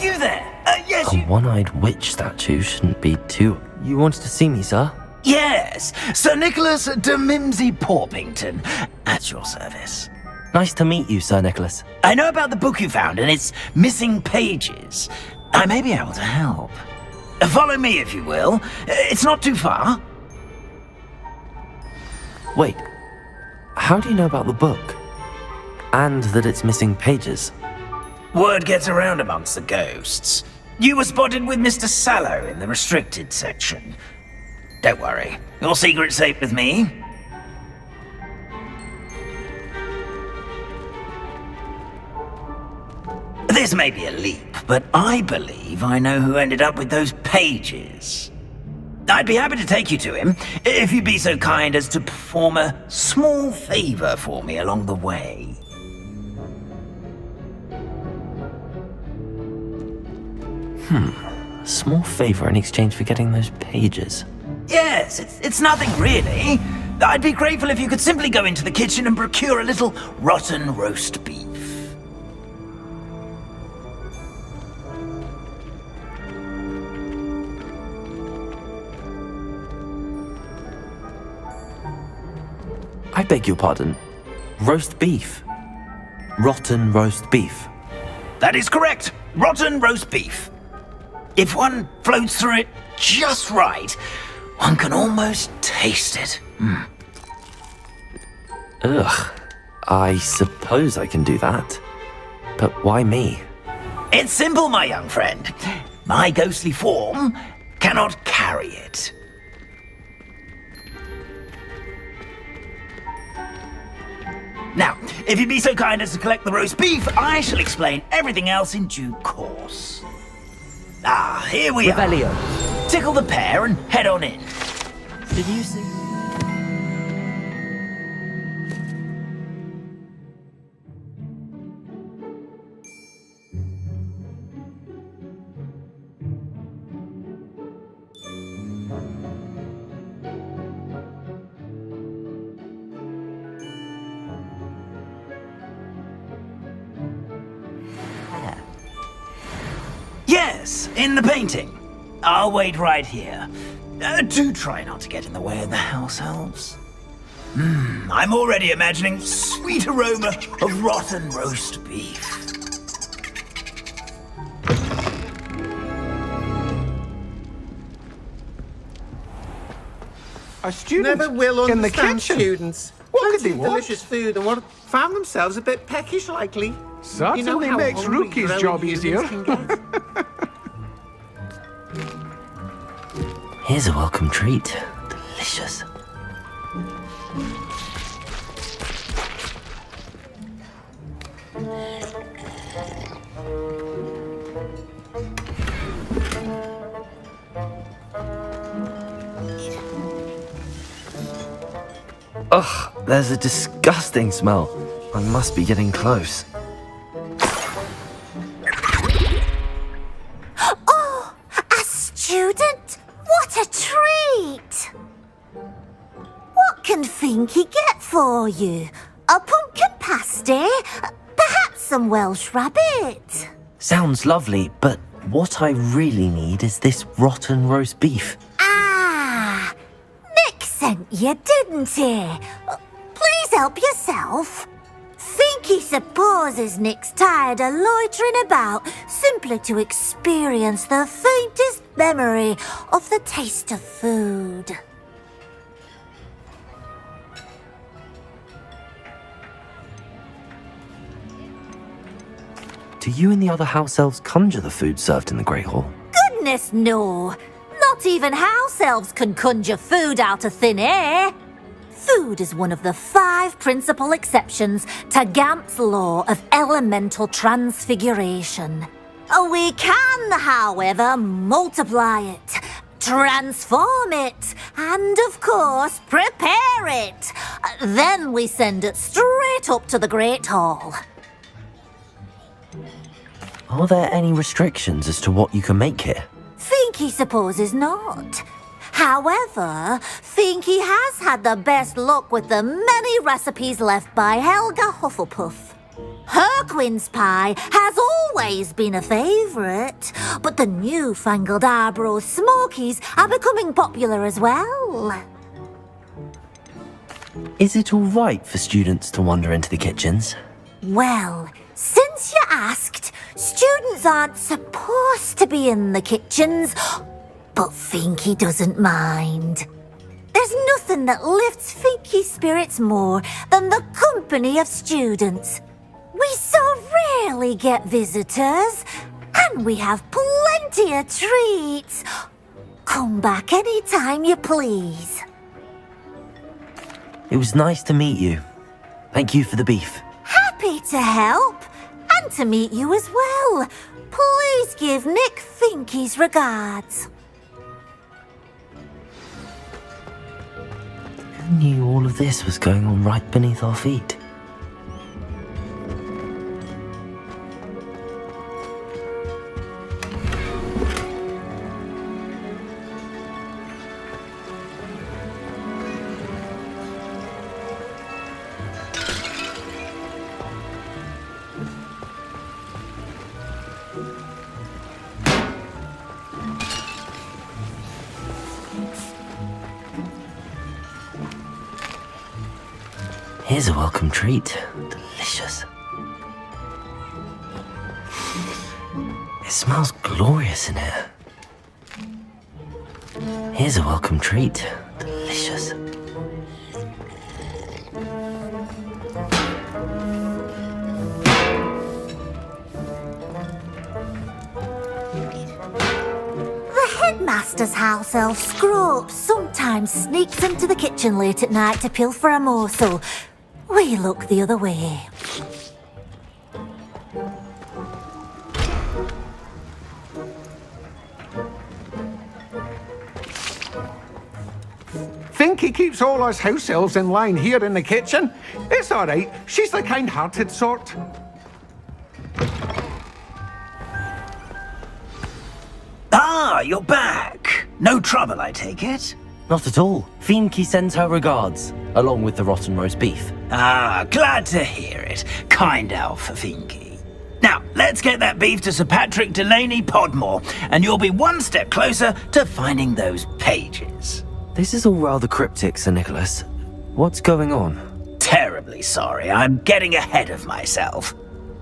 Speaker 11: You there? Yes,
Speaker 2: A one-eyed witch statue shouldn't be too... You wanted to see me, sir?
Speaker 11: Yes, Sir Nicholas de Mimsy Porpington, at your service.
Speaker 2: Nice to meet you, Sir Nicholas.
Speaker 11: I know about the book you found and its missing pages. I may be able to help. Follow me, if you will. It's not too far.
Speaker 2: Wait, how do you know about the book? And that it's missing pages?
Speaker 11: Word gets around amongst the ghosts. You were spotted with Mr. Sallow in the restricted section. Don't worry, your secret's safe with me. This may be a leap, but I believe I know who ended up with those pages. I'd be happy to take you to him, if you'd be so kind as to perform a small favor for me along the way.
Speaker 2: A small favor in exchange for getting those pages.
Speaker 11: Yes, it's nothing really. I'd be grateful if you could simply go into the kitchen and procure a little rotten roast beef.
Speaker 2: I beg your pardon. Roast beef. Rotten roast beef.
Speaker 11: That is correct. Rotten roast beef. If one floats through it just right, one can almost taste it.
Speaker 2: Ugh. I suppose I can do that. But why me?
Speaker 11: It's simple, my young friend. My ghostly form cannot carry it. Now, if you'd be so kind as to collect the roast beef, I shall explain everything else in due course. Ah, here we are. Tickle the pear and head on in.
Speaker 13: Did you see?
Speaker 11: Yes, in the painting. I'll wait right here. Do try not to get in the way of the house elves. I'm already imagining sweet aroma of rotten roast beef.
Speaker 4: A student
Speaker 22: Never will
Speaker 4: in the
Speaker 22: understand
Speaker 4: kitchen.
Speaker 22: students.
Speaker 4: What could
Speaker 22: Plenty
Speaker 4: they
Speaker 22: of
Speaker 4: want?
Speaker 22: delicious food and what found themselves a bit peckish likely.
Speaker 4: Certainly
Speaker 22: you know how
Speaker 4: makes
Speaker 22: hungry
Speaker 4: Rookie's
Speaker 22: growing
Speaker 4: job
Speaker 22: humans
Speaker 4: easier.
Speaker 22: can get.
Speaker 2: Here's a welcome treat. Delicious. Ugh, There's a disgusting smell. I must be getting close.
Speaker 4: Oh, a student? What a treat! What can Finky get for you? A pumpkin pasty? Perhaps some Welsh rabbit?
Speaker 2: Sounds lovely, but what I really need is this rotten roast beef.
Speaker 4: Ah, Nick sent you, didn't he? Please help yourself. Finky supposes Nick's tired of loitering about simply to experience the faintest memory of the taste of food.
Speaker 2: Do you and the other house elves conjure the food served in the Great Hall?
Speaker 4: Goodness, no. Not even house elves can conjure food out of thin air. Food is one of the 5 principal exceptions to Gamp's law of elemental transfiguration. We can, however, multiply it, transform it, and of course, prepare it. Then we send it straight up to the Great Hall.
Speaker 2: Are there any restrictions as to what you can make here?
Speaker 4: Finky supposes not. However, Finky has had the best luck with the many recipes left by Helga Hufflepuff. Her quince pie has always been a favourite, but the newfangled Arbroath Smokies are becoming popular as well.
Speaker 2: Is it all right for students to wander into the kitchens?
Speaker 4: Well, since you asked, students aren't supposed to be in the kitchens, but Finky doesn't mind. There's nothing that lifts Finky's spirits more than the company of students. We so rarely get visitors, and we have plenty of treats. Come back any time you please.
Speaker 2: It was nice to meet you. Thank you for the beef.
Speaker 4: Happy to help, and to meet you as well. Please give Nick Finky's regards.
Speaker 2: Who knew all of this was going on right beneath our feet? Here's a welcome treat. Delicious. It smells glorious in here. Here's a welcome treat. Delicious.
Speaker 4: The headmaster's house elf Scrope sometimes sneaks into the kitchen late at night to pilfer a morsel. We look the other way.
Speaker 22: Finky keeps all us house elves in line here in the kitchen. It's all right. She's the kind-hearted sort.
Speaker 11: Ah, you're back. No trouble, I take it?
Speaker 2: Not at all. Finky sends her regards, along with the rotten roast beef.
Speaker 11: Ah, glad to hear it. Kind elf, Finky. Now, let's get that beef to Sir Patrick Delaney Podmore, and you'll be one step closer to finding those pages.
Speaker 2: This is all rather cryptic, Sir Nicholas. What's going on?
Speaker 11: Terribly sorry, I'm getting ahead of myself.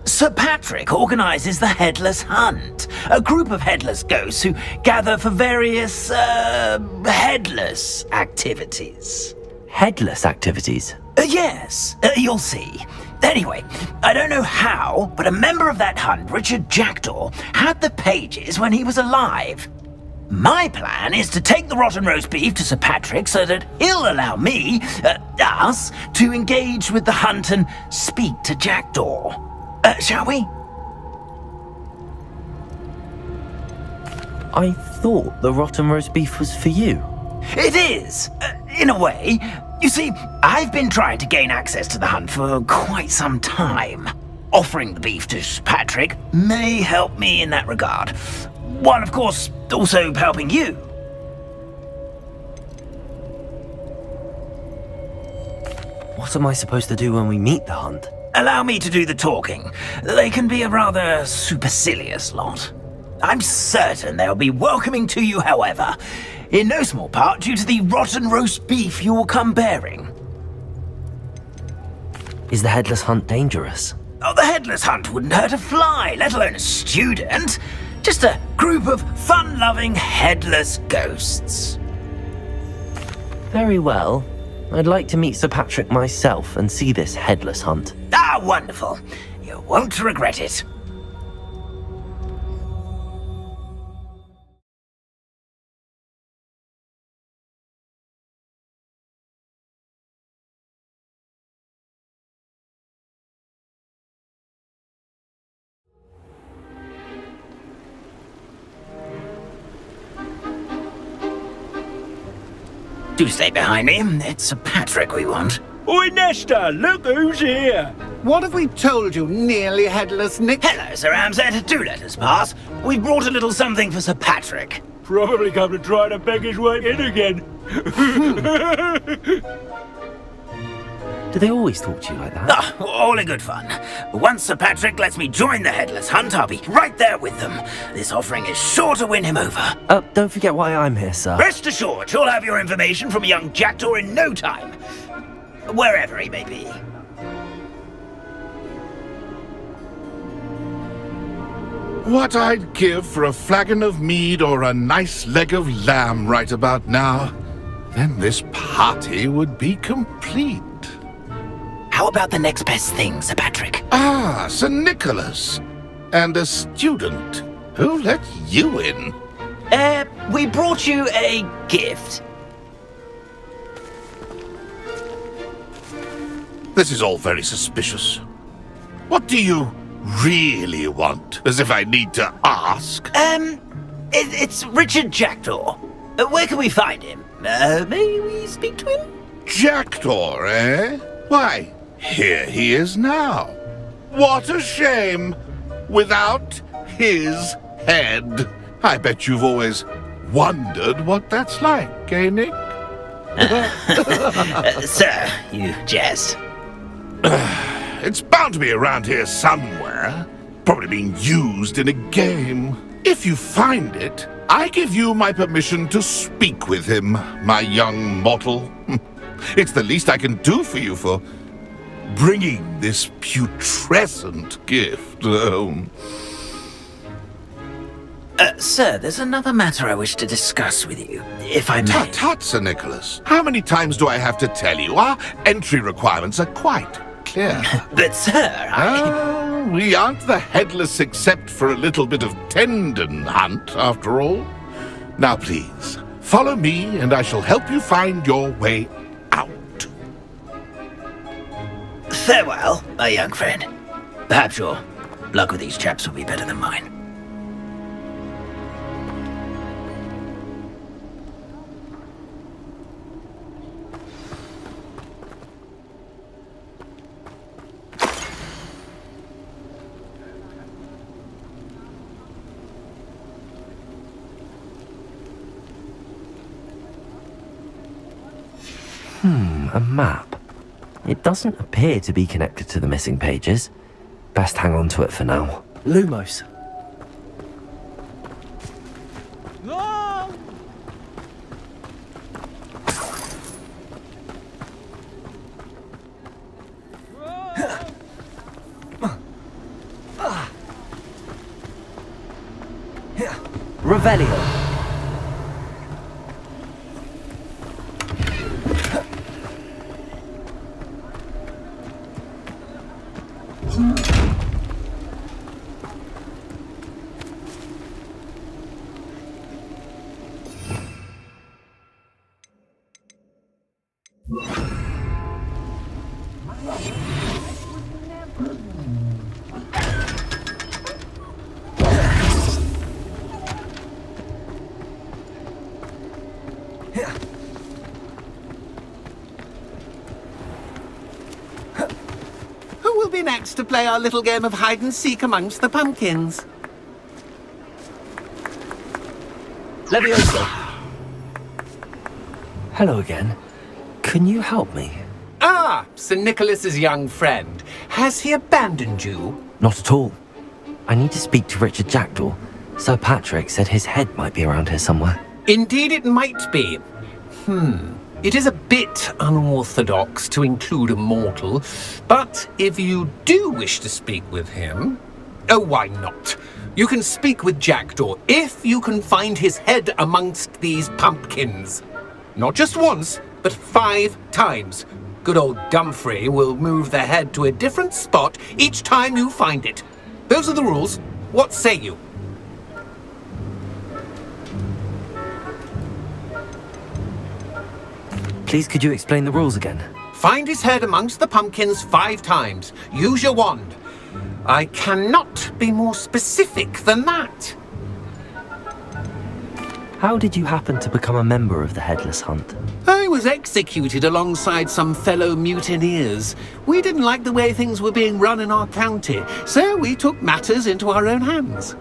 Speaker 11: Sir Patrick organises the Headless Hunt, a group of headless ghosts who gather for various, headless activities.
Speaker 2: Headless activities?
Speaker 11: Yes, you'll see. Anyway, I don't know how, but a member of that hunt, Richard Jackdaw, had the pages when he was alive. My plan is to take the rotten roast beef to Sir Patrick so that he'll allow me, us, to engage with the hunt and speak to Jackdaw. Shall we?
Speaker 2: I thought the rotten roast beef was for you.
Speaker 11: It is, in a way. You see, I've been trying to gain access to the hunt for quite some time. Offering the beef to Sir Patrick may help me in that regard. While, of course, also helping you.
Speaker 2: What am I supposed to do when we meet the hunt?
Speaker 11: Allow me to do the talking. They can be a rather supercilious lot. I'm certain they'll be welcoming to you, however, in no small part due to the rotten roast beef you will come bearing.
Speaker 2: Is the headless hunt dangerous?
Speaker 11: Oh, the headless hunt wouldn't hurt a fly, let alone a student. Just a group of fun-loving headless ghosts.
Speaker 2: Very well. I'd like to meet Sir Patrick myself and see this headless hunt.
Speaker 11: Ah, wonderful. You won't regret it. Do stay behind me. It's Sir Patrick we want.
Speaker 7: Oi, Nesta, look who's here.
Speaker 22: What have we told you, nearly headless Nick?
Speaker 11: Hello, Sir Ramsed. Do let us pass. We've brought a little something for Sir Patrick.
Speaker 7: Probably come to try to beg his way in again.
Speaker 2: Do they always talk to you like that?
Speaker 11: Ah, all in good fun. Once Sir Patrick lets me join the headless hunt, I'll be right there with them. This offering is sure to win him over.
Speaker 2: Don't forget why I'm here, sir.
Speaker 11: Rest assured, you'll have your information from a young jackdaw in no time. Wherever he may be.
Speaker 9: What I'd give for a flagon of mead or a nice leg of lamb right about now. Then this party would be complete.
Speaker 11: How about the next best thing, Sir Patrick?
Speaker 9: Ah, Sir Nicholas. And a student. Who let you in?
Speaker 11: We brought you a gift.
Speaker 9: This is all very suspicious. What do you really want? As if I need to ask.
Speaker 11: It's Richard Jackdaw. Where can we find him? May we speak to him?
Speaker 9: Jackdaw, eh? Why, here he is now. What a shame. Without his head. I bet you've always wondered what that's like, eh, Nick?
Speaker 11: Sir, you jest.
Speaker 9: It's bound to be around here somewhere. Probably being used in a game. If you find it, I give you my permission to speak with him, my young mortal. It's the least I can do for you for bringing this putrescent gift home.
Speaker 11: Sir, there's another matter I wish to discuss with you, if I may.
Speaker 9: Tut, tut, Sir Nicholas. How many times do I have to tell you? Our entry requirements are quite clear.
Speaker 11: But, sir,
Speaker 9: we aren't the headless except for a little bit of tendon hunt, after all. Now, please, follow me, and I shall help you find your way out.
Speaker 11: Farewell, my young friend. Perhaps your luck with these chaps will be better than mine.
Speaker 2: A map. It doesn't appear to be connected to the missing pages. Best hang on to it for now.
Speaker 8: Lumos.
Speaker 2: Revelio.
Speaker 10: me next to play our little game of hide and seek amongst the pumpkins.
Speaker 2: Levioso. Hello again. Can you help me?
Speaker 10: Ah, Sir Nicholas's young friend. Has he abandoned you?
Speaker 2: Not at all. I need to speak to Richard Jackdaw. Sir Patrick said his head might be around here somewhere.
Speaker 10: Indeed it might be. It is a bit unorthodox to include a mortal, but if you do wish to speak with him... Oh, why not? You can speak with Jackdaw if you can find his head amongst these pumpkins. Not just once, but 5 times. Good old Dumfrey will move the head to a different spot each time you find it. Those are the rules. What say you?
Speaker 2: Please, could you explain the rules again?
Speaker 10: Find his head amongst the pumpkins 5 times. Use your wand. I cannot be more specific than that.
Speaker 2: How did you happen to become a member of the Headless Hunt?
Speaker 10: I was executed alongside some fellow mutineers. We didn't like the way things were being run in our county, so we took matters into our own hands.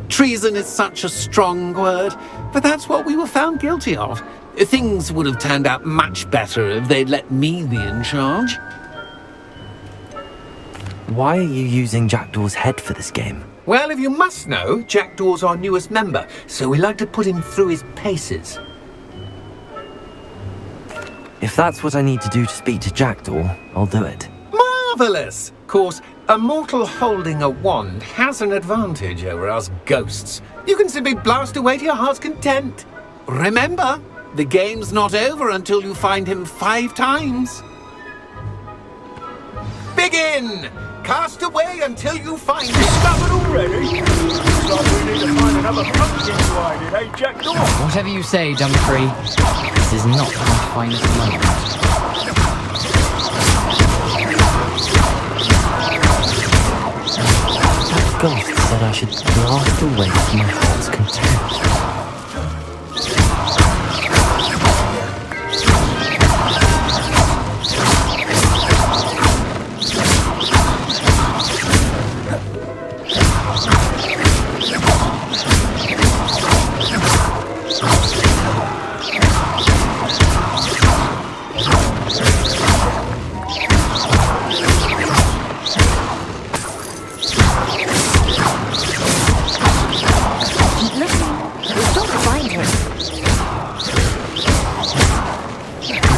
Speaker 10: Treason is such a strong word, but that's what we were found guilty of. Things would have turned out much better if they'd let me be in charge.
Speaker 2: Why are you using Jackdaw's head for this game?
Speaker 10: Well, if you must know, Jackdaw's our newest member, so we like to put him through his paces.
Speaker 2: If that's what I need to do to speak to Jackdaw, I'll do it.
Speaker 10: Marvellous! Of course, a mortal holding a wand has an advantage over us ghosts. You can simply blast away to your heart's content. Remember, the game's not over until you find him 5 times. Begin! Cast away until you find him.
Speaker 7: Discovered already? Looks like we need to find another pumpkin to hide in, eh, Jackdaw?
Speaker 6: Whatever you say, Dumfrey. This is not my finest moment.
Speaker 2: That ghost said I should blast away to my heart's content.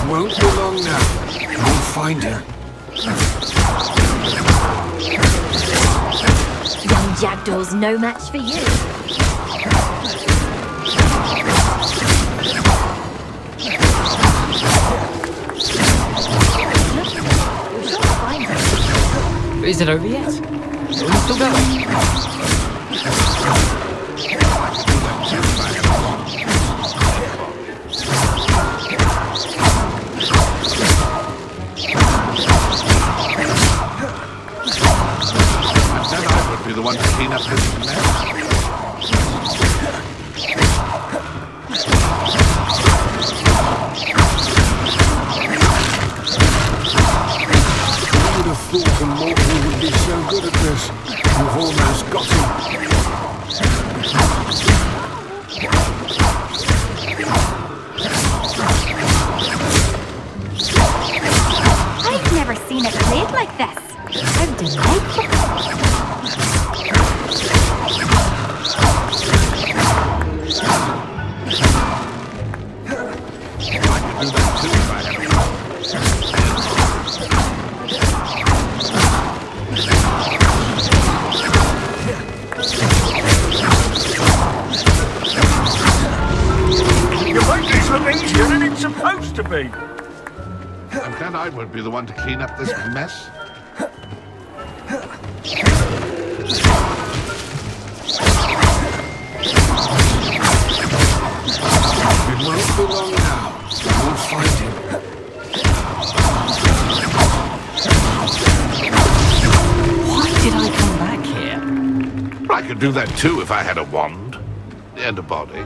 Speaker 22: Won't be long now. We'll find her.
Speaker 14: Young Jackdaw's no match for you.
Speaker 6: Is it over yet? Are we still going?
Speaker 9: Then I would be the one to clean up this mess.
Speaker 22: Who would have thought a mortal would be so good at this? You've almost got him.
Speaker 14: I've never seen it played like this. How delightful.
Speaker 7: You make this look easier than it's supposed to be.
Speaker 9: And then I would be the one to clean up this mess.
Speaker 22: It won't be long now. We'll find him.
Speaker 6: Why did I come back here?
Speaker 9: I could do that too if I had a wand. And a body.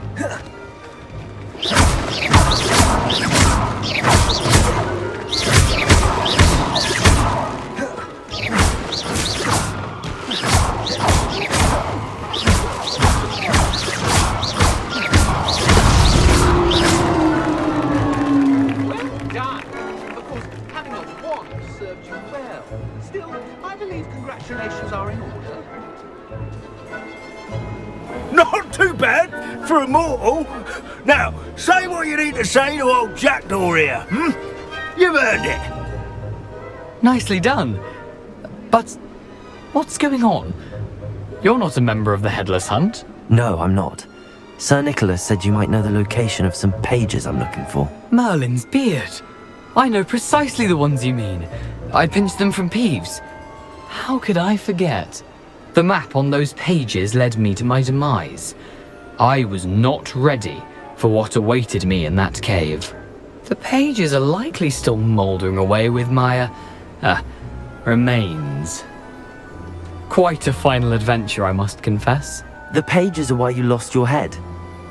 Speaker 10: Congratulations are in order.
Speaker 7: Not too bad for a mortal. Now, say what you need to say to old Jackdaw here, You've earned it.
Speaker 6: Nicely done. But what's going on? You're not a member of the Headless Hunt.
Speaker 2: No, I'm not. Sir Nicholas said you might know the location of some pages I'm looking for.
Speaker 6: Merlin's beard. I know precisely the ones you mean. I pinched them from Peeves. How could I forget? The map on those pages led me to my demise. I was not ready for what awaited me in that cave. The pages are likely still mouldering away with my, remains. Quite a final adventure, I must confess.
Speaker 2: The pages are why you lost your head,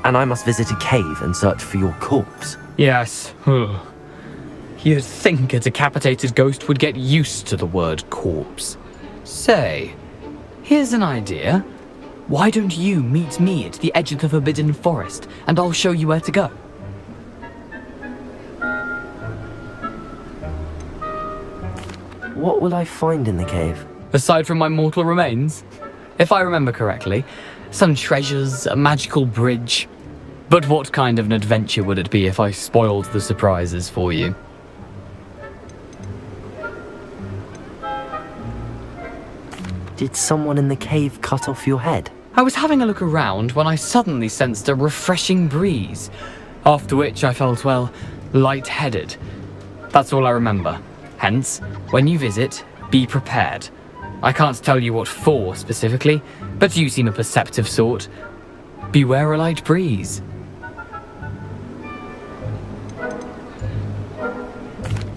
Speaker 2: and I must visit a cave and search for your corpse.
Speaker 6: Yes. You'd think a decapitated ghost would get used to the word corpse. Say, here's an idea. Why don't you meet me at the edge of the Forbidden Forest, and I'll show you where to go?
Speaker 2: What will I find in the cave?
Speaker 6: Aside from my mortal remains? If I remember correctly, some treasures, a magical bridge. But what kind of an adventure would it be if I spoiled the surprises for you?
Speaker 2: Did someone in the cave cut off your head?
Speaker 6: I was having a look around when I suddenly sensed a refreshing breeze, after which I felt, well, lightheaded. That's all I remember. Hence, when you visit, be prepared. I can't tell you what for specifically, but you seem a perceptive sort. Beware a light breeze.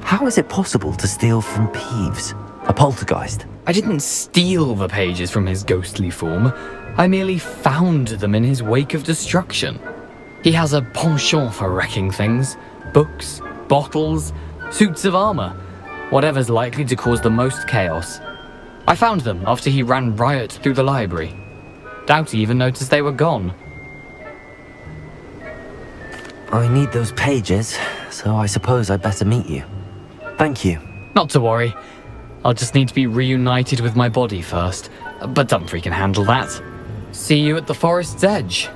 Speaker 2: How is it possible to steal from Peeves, a poltergeist?
Speaker 6: I didn't steal the pages from his ghostly form. I merely found them in his wake of destruction. He has a penchant for wrecking things. Books, bottles, suits of armor. Whatever's likely to cause the most chaos. I found them after he ran riot through the library. Doubt he even noticed they were gone.
Speaker 2: I need those pages, so I suppose I'd better meet you. Thank you.
Speaker 6: Not to worry. I'll just need to be reunited with my body first. But Dumfries can handle that. See you at the forest's edge.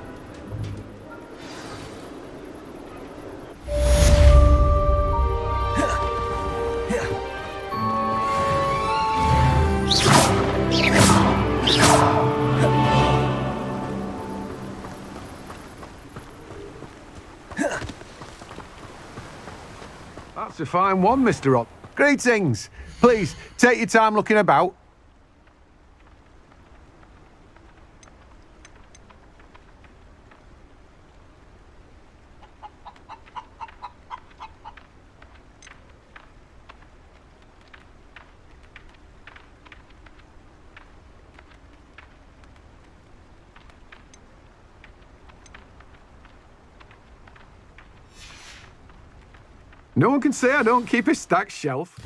Speaker 22: That's a fine one, Mr. Ott. Greetings. Please, take your time looking about. No one can say I don't keep a stacked shelf.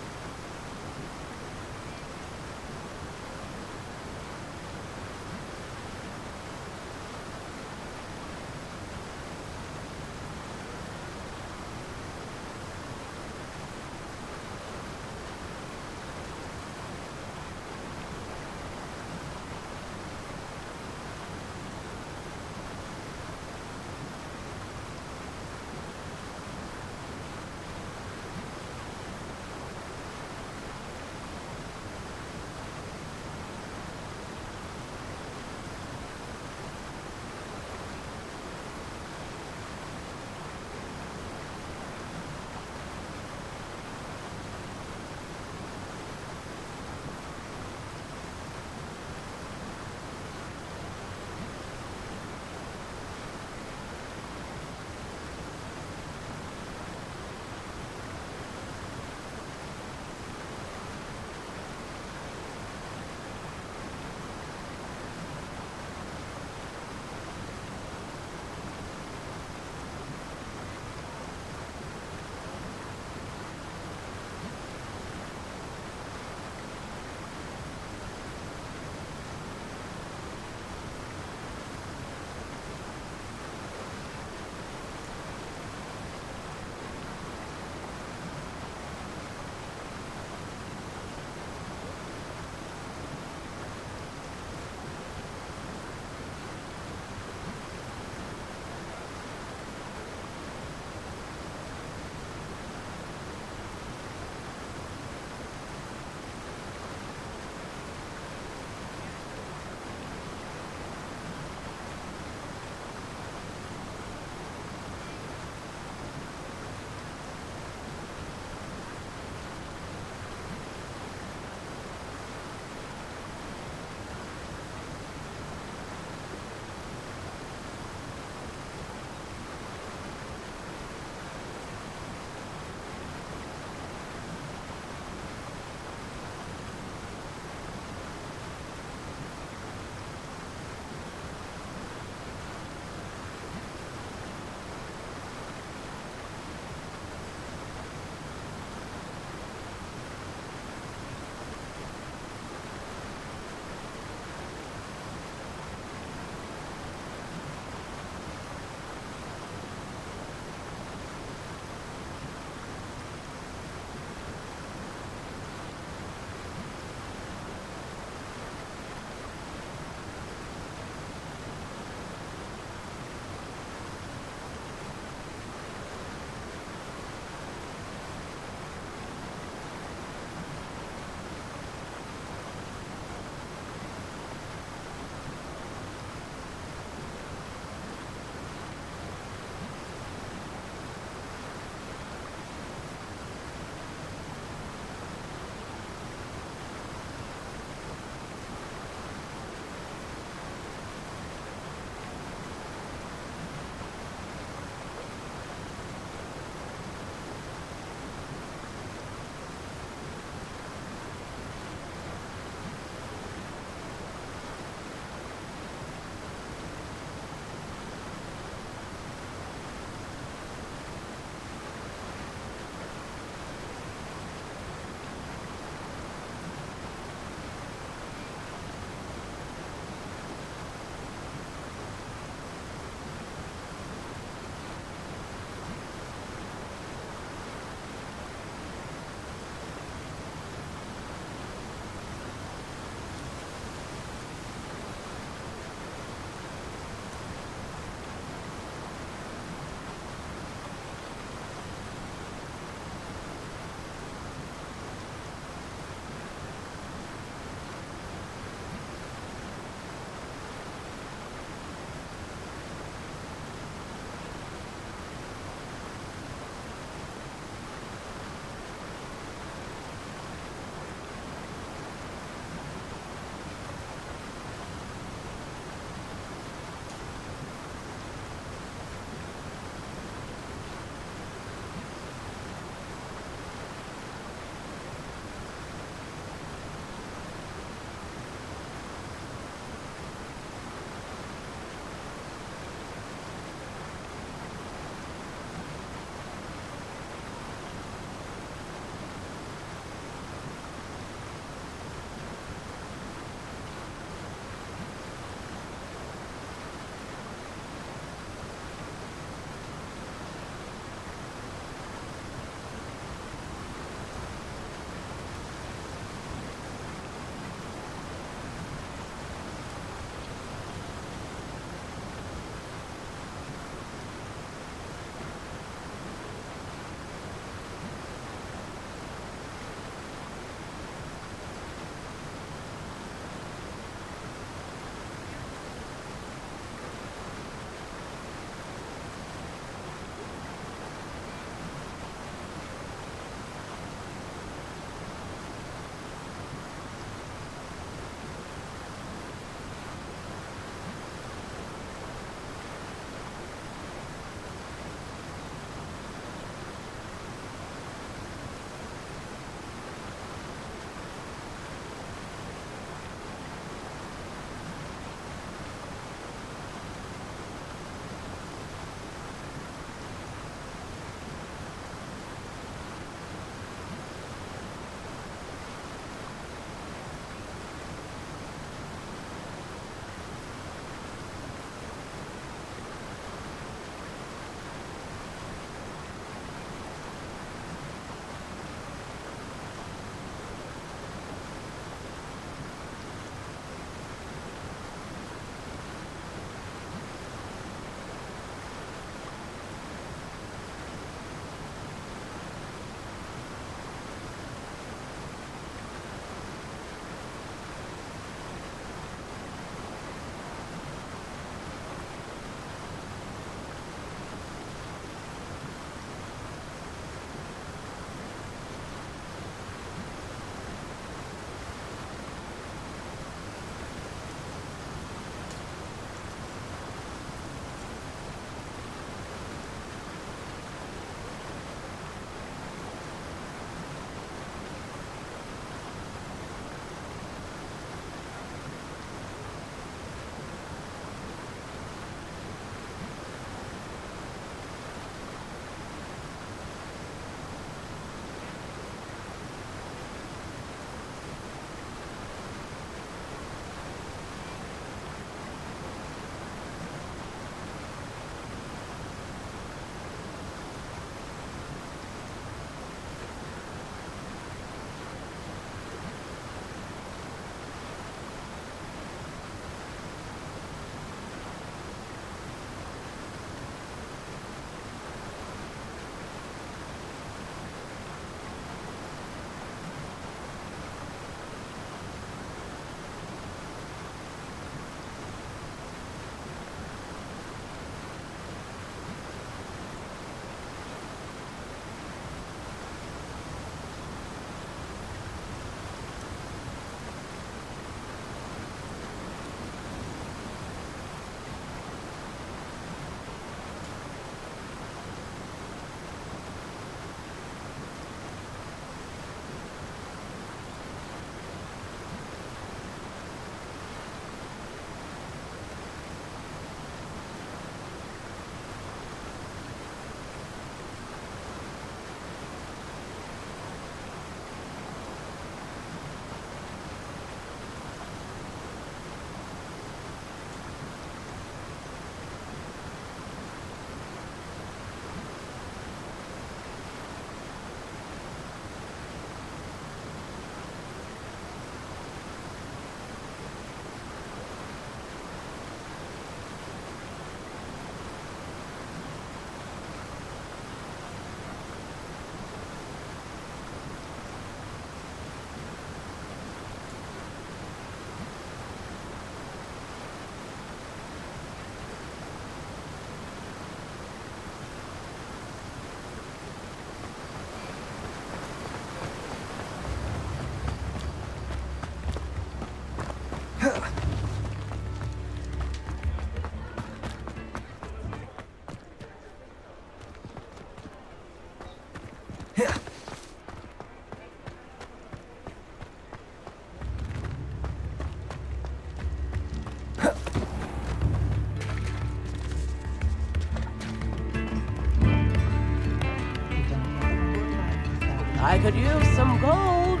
Speaker 15: I could use some gold.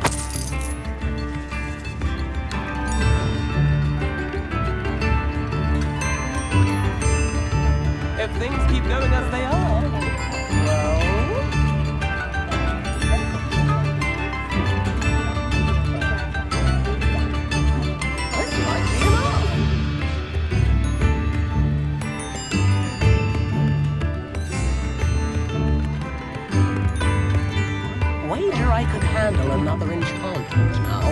Speaker 15: If things keep going as they are, well... This might be enough. Wager I could handle another enchantment now.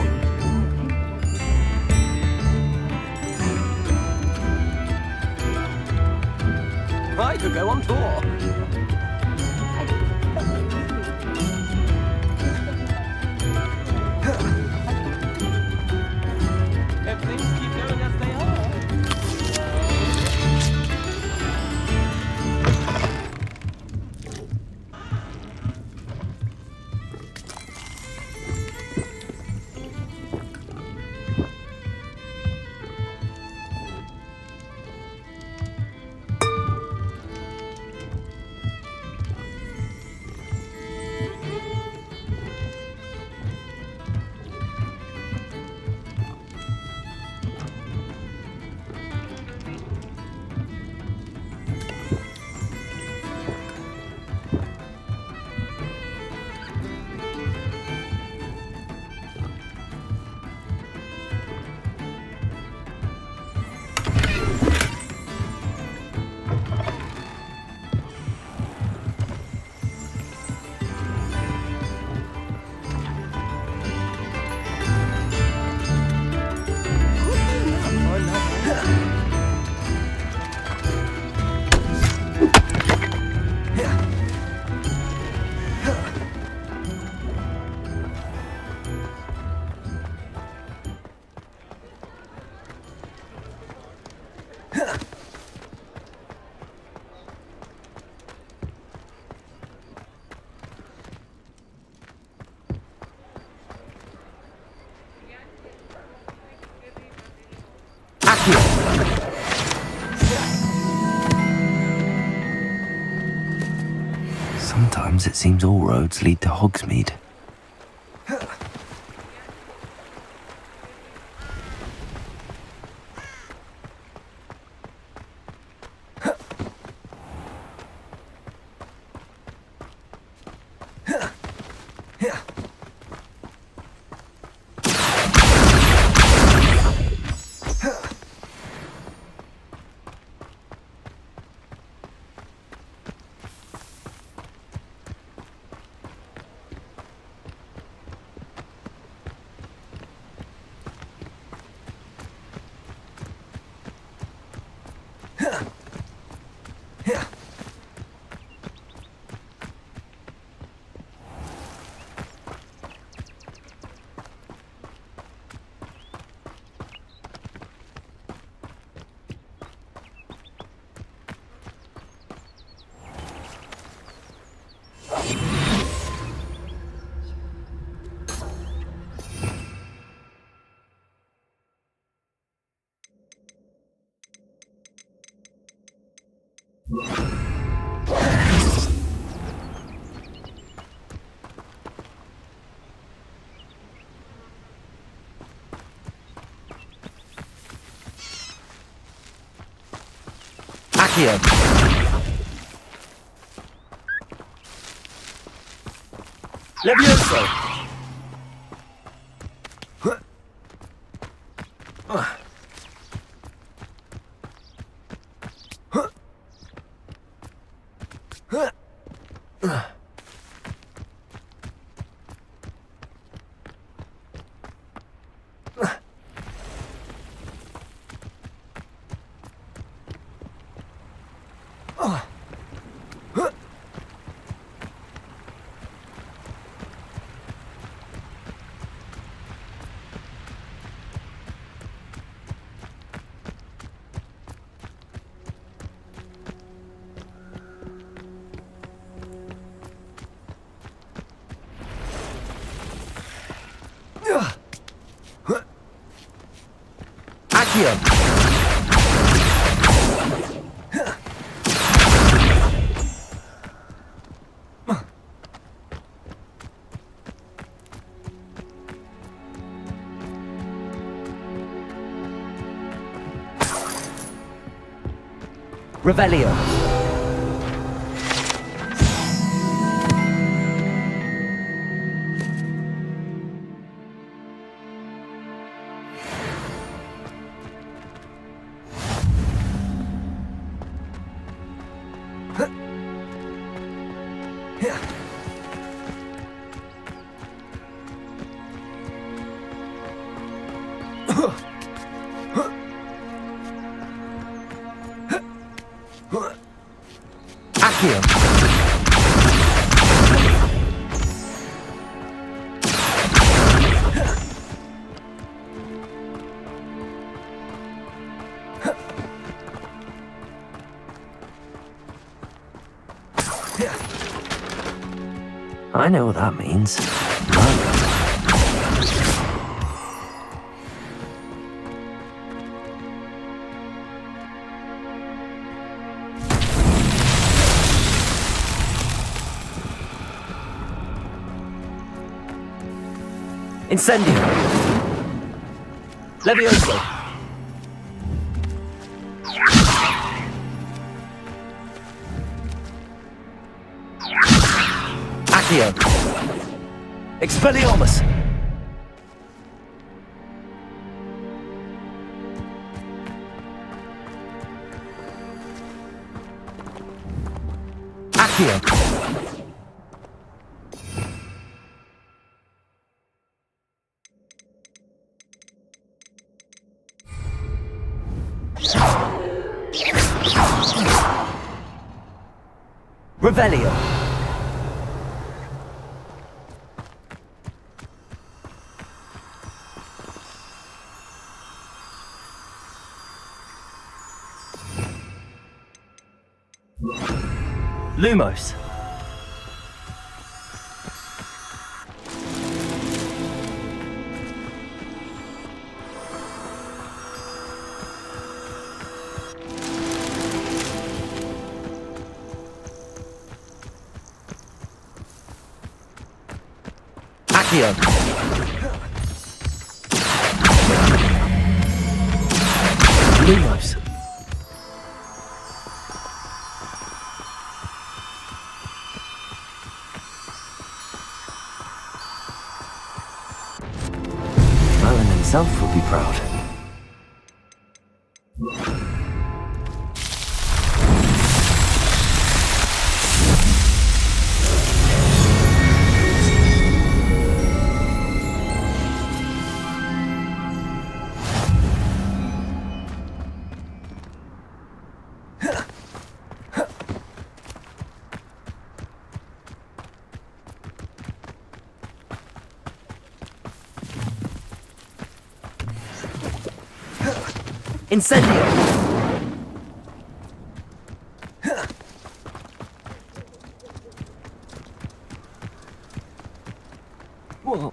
Speaker 15: I could go on tour. If things keep going as they are.
Speaker 2: Sometimes it seems all roads lead to Hogsmeade. Accio.
Speaker 7: Levioso.
Speaker 2: Revelio. Accio. I know what that means. Incendio. Levioso. Accio. Expelliarmus. Accio. Revelio. Lumos. Accio. Lumos. Merlin himself would be proud. Incendio! Whoa.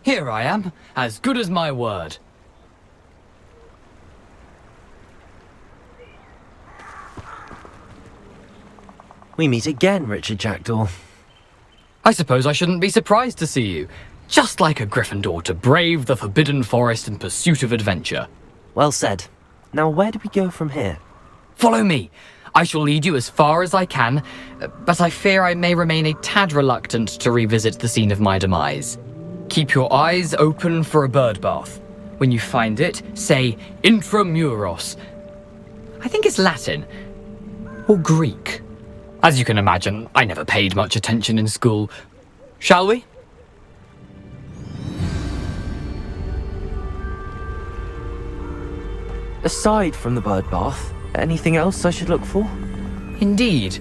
Speaker 6: Here I am, as good as my word.
Speaker 2: We meet again, Richard Jackdaw.
Speaker 6: I suppose I shouldn't be surprised to see you. Just like a Gryffindor to brave the Forbidden Forest in pursuit of adventure.
Speaker 2: Well said. Now where do we go from here?
Speaker 6: Follow me. I shall lead you as far as I can, but I fear I may remain a tad reluctant to revisit the scene of my demise. Keep your eyes open for a bird bath. When you find it, say intramuros. I think it's Latin. Or Greek. As you can imagine, I never paid much attention in school. Shall we?
Speaker 2: Aside from the bird bath, anything else I should look for?
Speaker 6: Indeed.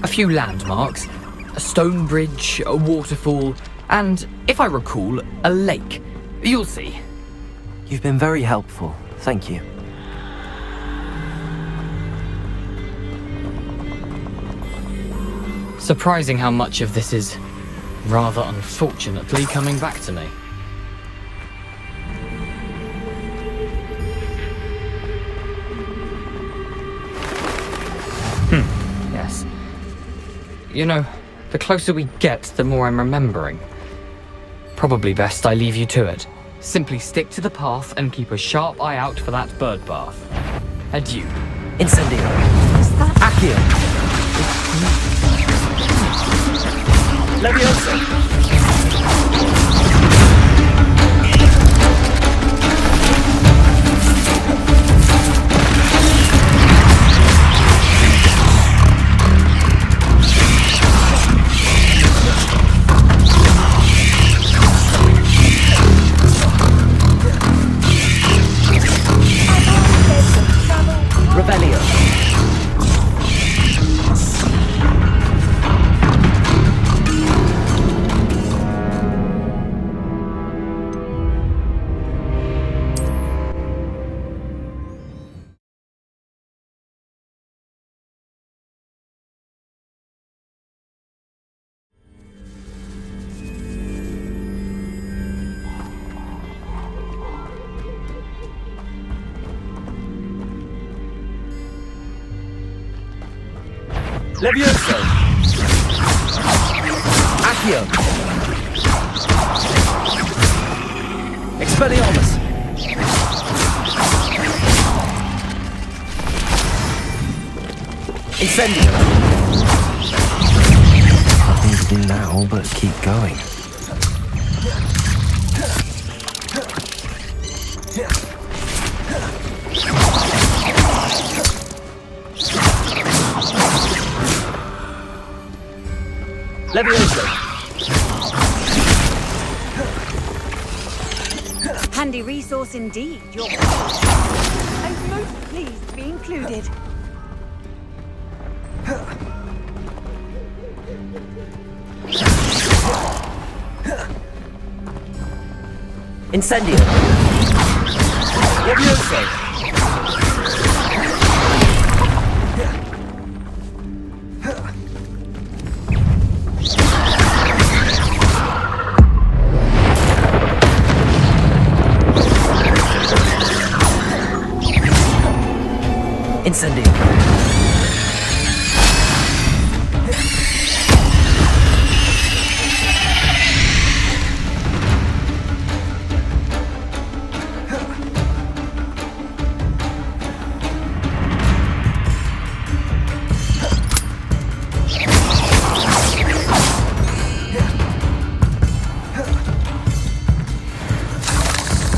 Speaker 6: A few landmarks. A stone bridge, a waterfall, and, if I recall, a lake. You'll see.
Speaker 2: You've been very helpful. Thank you.
Speaker 6: Surprising how much of this is rather unfortunately coming back to me. Yes. You know, the closer we get, the more I'm remembering. Probably best I leave you to it. Simply stick to the path and keep a sharp eye out for that bird bath. Adieu.
Speaker 2: Incendio. Accio. Levioso. Revelio. Levioso. Accio. Expelliarmus. Incendio. Nothing to do now but keep going. Levioso.
Speaker 1: Handy resource indeed, I'm most pleased to be included.
Speaker 2: Incendio. Levioso. Incendio.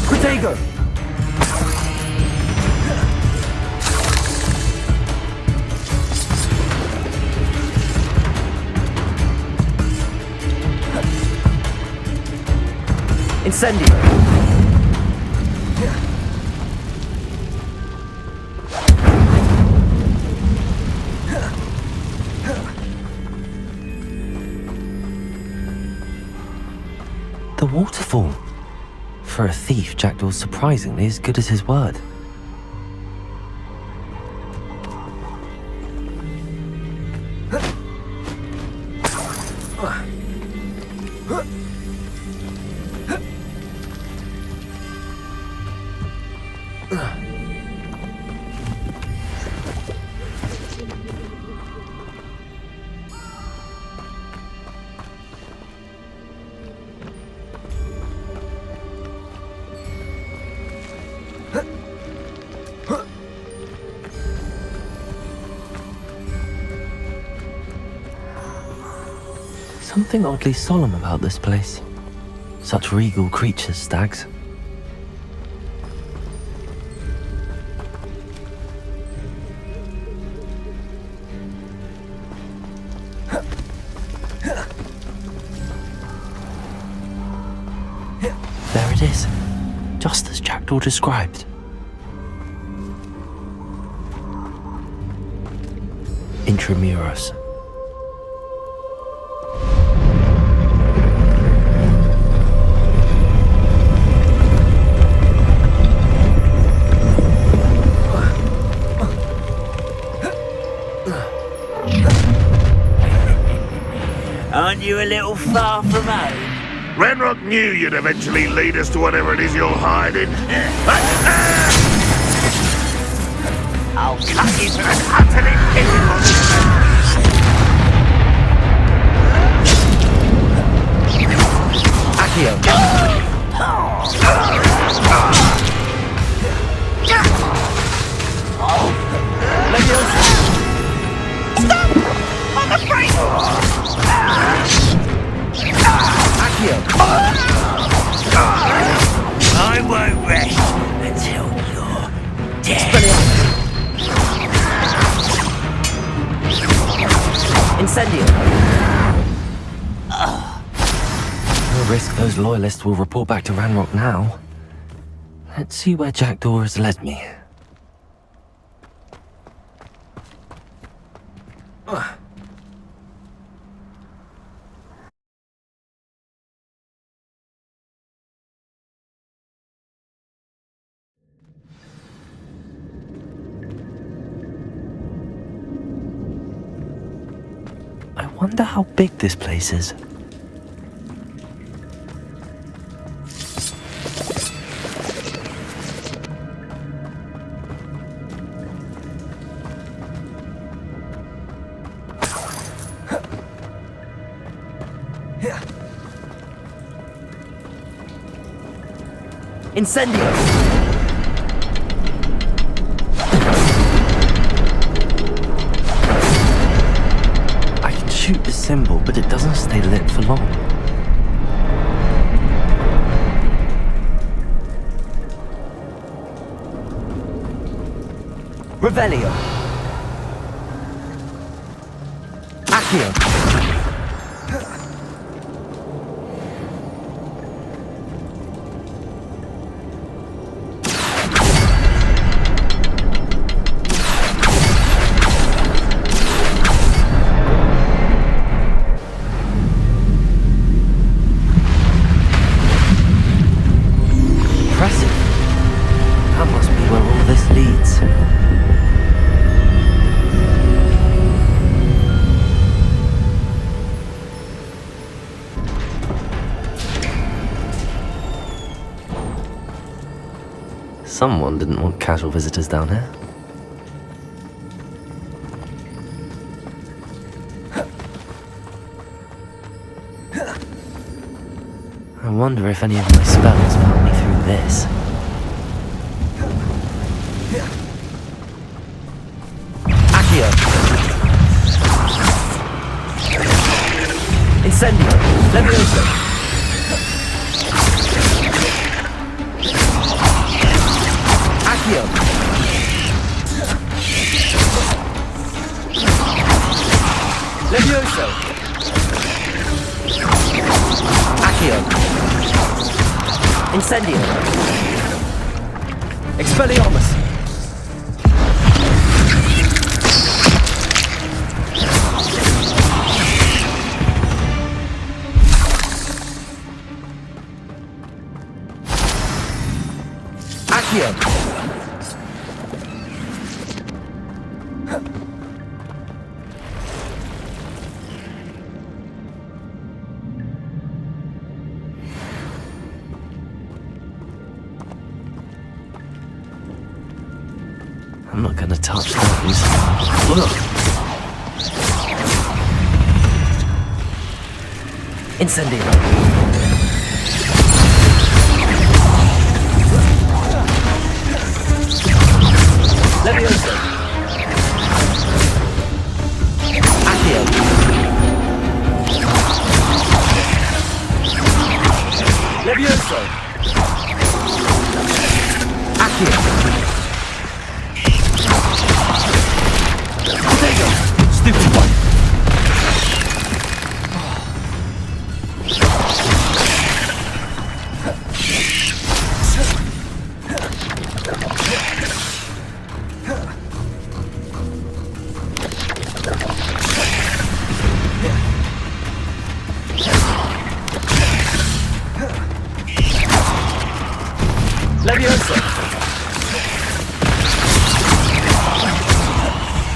Speaker 2: Protego. Incendio. The waterfall. For a thief, Jackdaw's surprisingly as good as his word. Something oddly solemn about this place. Such regal creatures, stags. There it is, just as Jackdaw described. Intramuros.
Speaker 11: you a little far from home?
Speaker 9: Renrock knew you'd eventually lead us to whatever it is you're hiding.
Speaker 11: I'll cut you to an utterly pitiful.
Speaker 2: Accio.
Speaker 11: Stop! I'm afraid!
Speaker 2: Accio.
Speaker 11: I won't rest until you're dead.
Speaker 2: Incendio. No risk those loyalists will report back to Ranrock now. Let's see where Jackdaw has led me. I wonder how big this place is. Incendio! I can shoot the symbol, but it doesn't stay lit for long. Revelio. Accio. Someone didn't want casual visitors down here. I wonder if any of my spells will help me through this. Accio! Incendio! Levioso! Accio! Levioso! Accio! Incendio! Expelliarmus! Accio! I'm not gonna touch those. Look! Incendio! Levioso! Accio! Levioso! Accio! Stupid one! Levioso!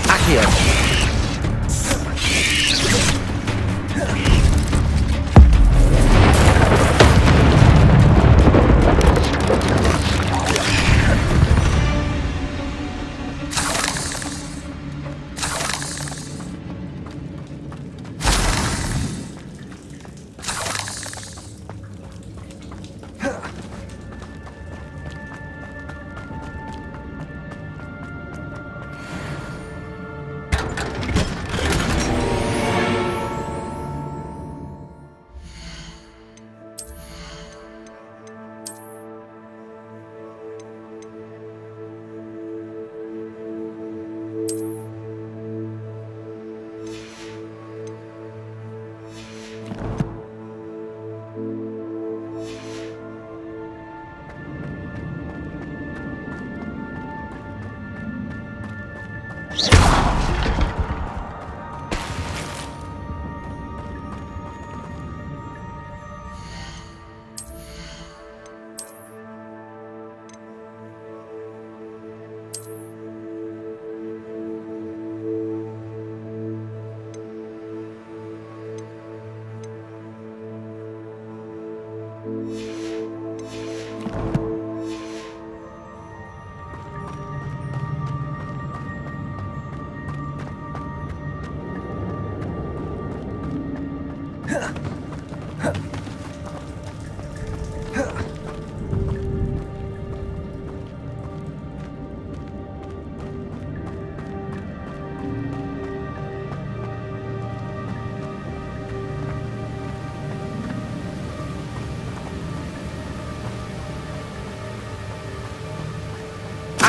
Speaker 2: Accio!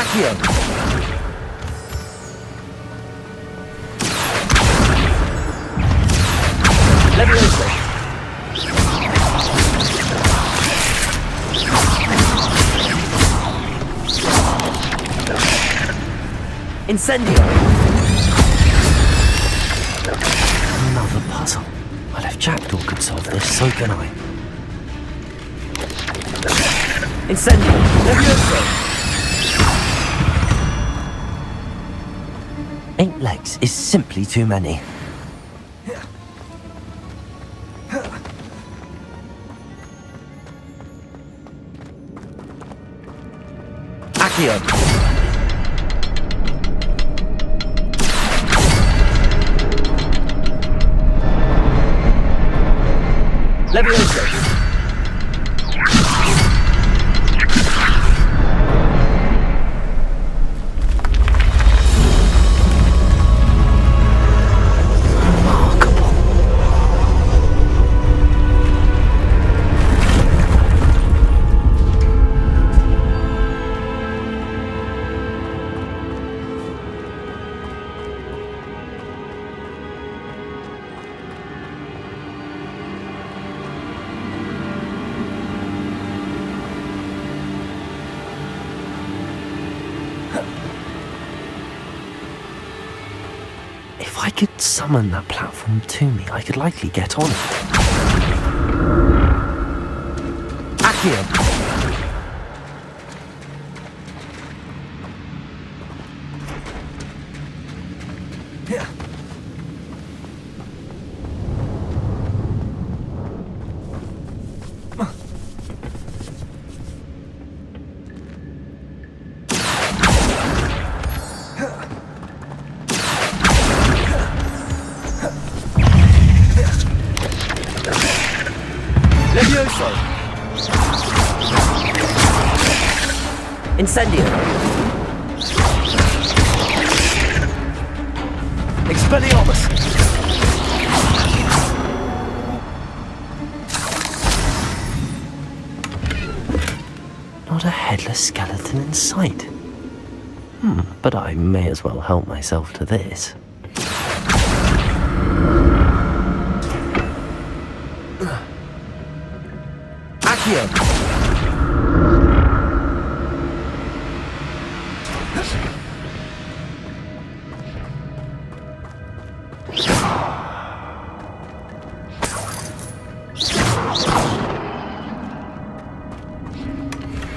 Speaker 2: Accio! Levioso! Incendio! Another puzzle. Well, if Jackdaw could solve this, so can I. Incendio! Levioso! 8 legs is simply too many. Accio! Levioso! If I could summon that platform to me, I could likely get on it. Accio! Levioso! Incendio! Expelliarmus! Not a headless skeleton in sight. But I may as well help myself to this. Accio!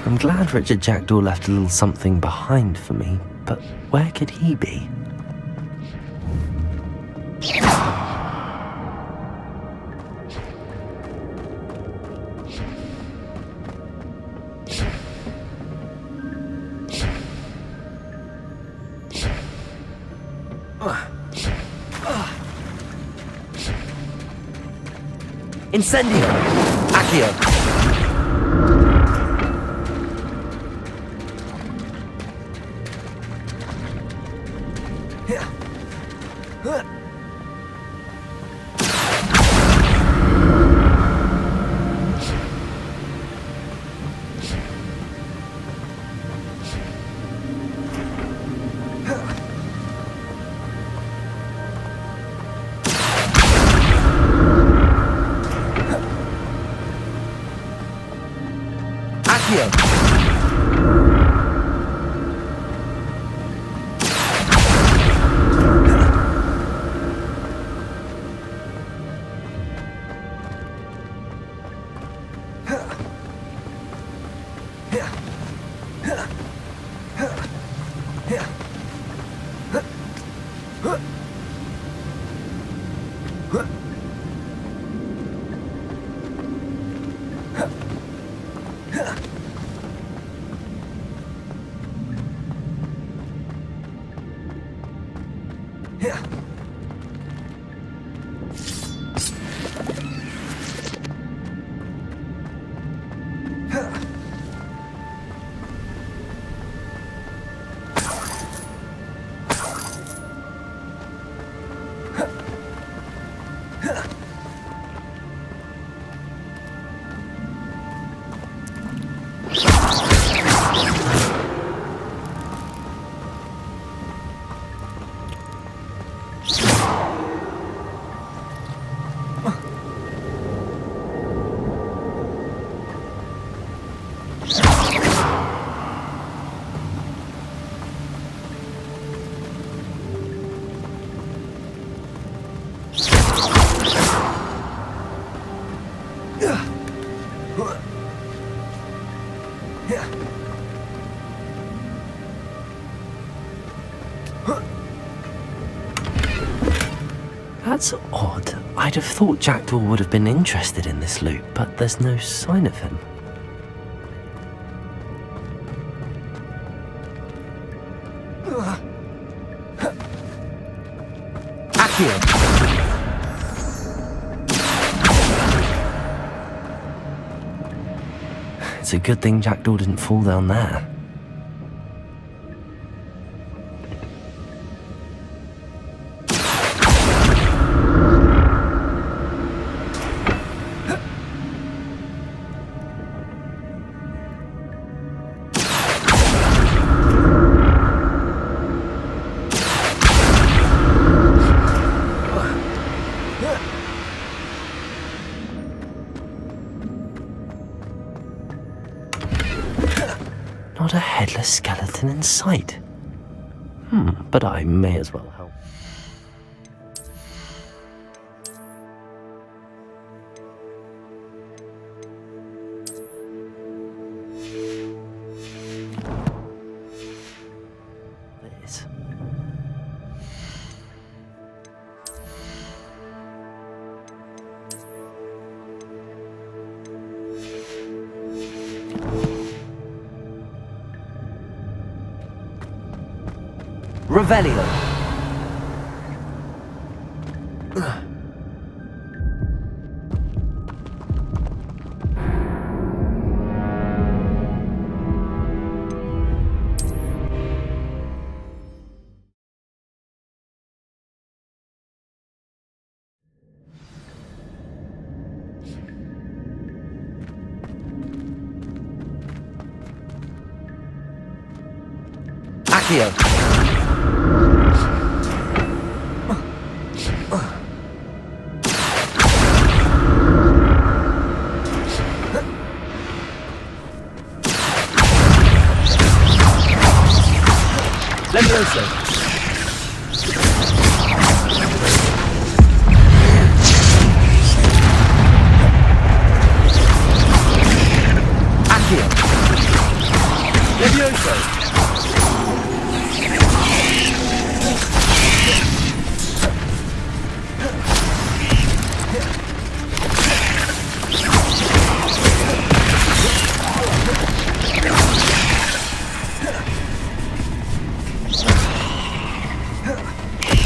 Speaker 2: I'm glad Richard Jackdaw left a little something behind for me, but where could he be? Incendio! Accio! That's odd. I'd have thought Jackdaw would have been interested in this loot, but there's no sign of him. It's a good thing Jackdaw didn't fall down there. Not a headless skeleton in sight. But I may as well help. This. Revelio. Accio. Levioso. Accio. Levioso.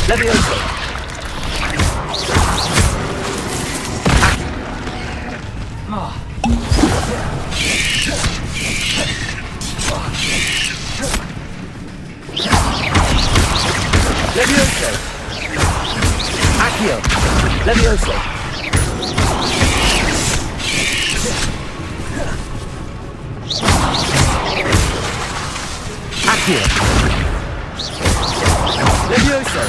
Speaker 2: Levioso. Levioso. Accio. Levioso. Accio. Levioso.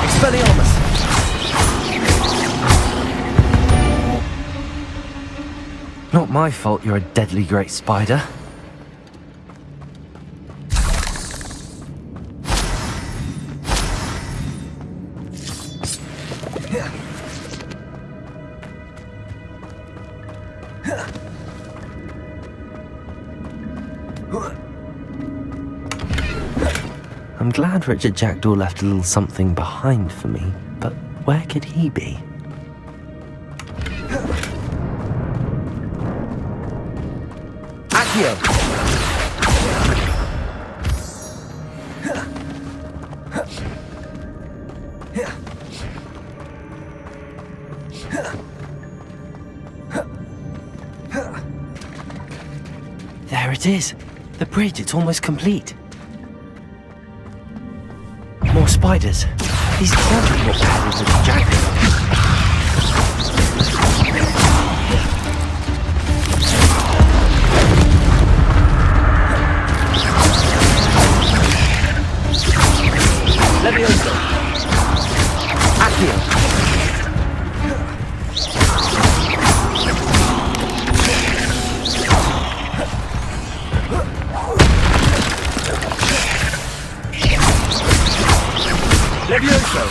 Speaker 2: Expelliarmus. Not my fault you're a deadly great spider. I'm glad Richard Jackdaw left a little something behind for me, but where could he be? Accio! There it is! The bridge, it's almost complete. More spiders. These can't be what happened to Jackdaw. Levioso. Accio. Levioso.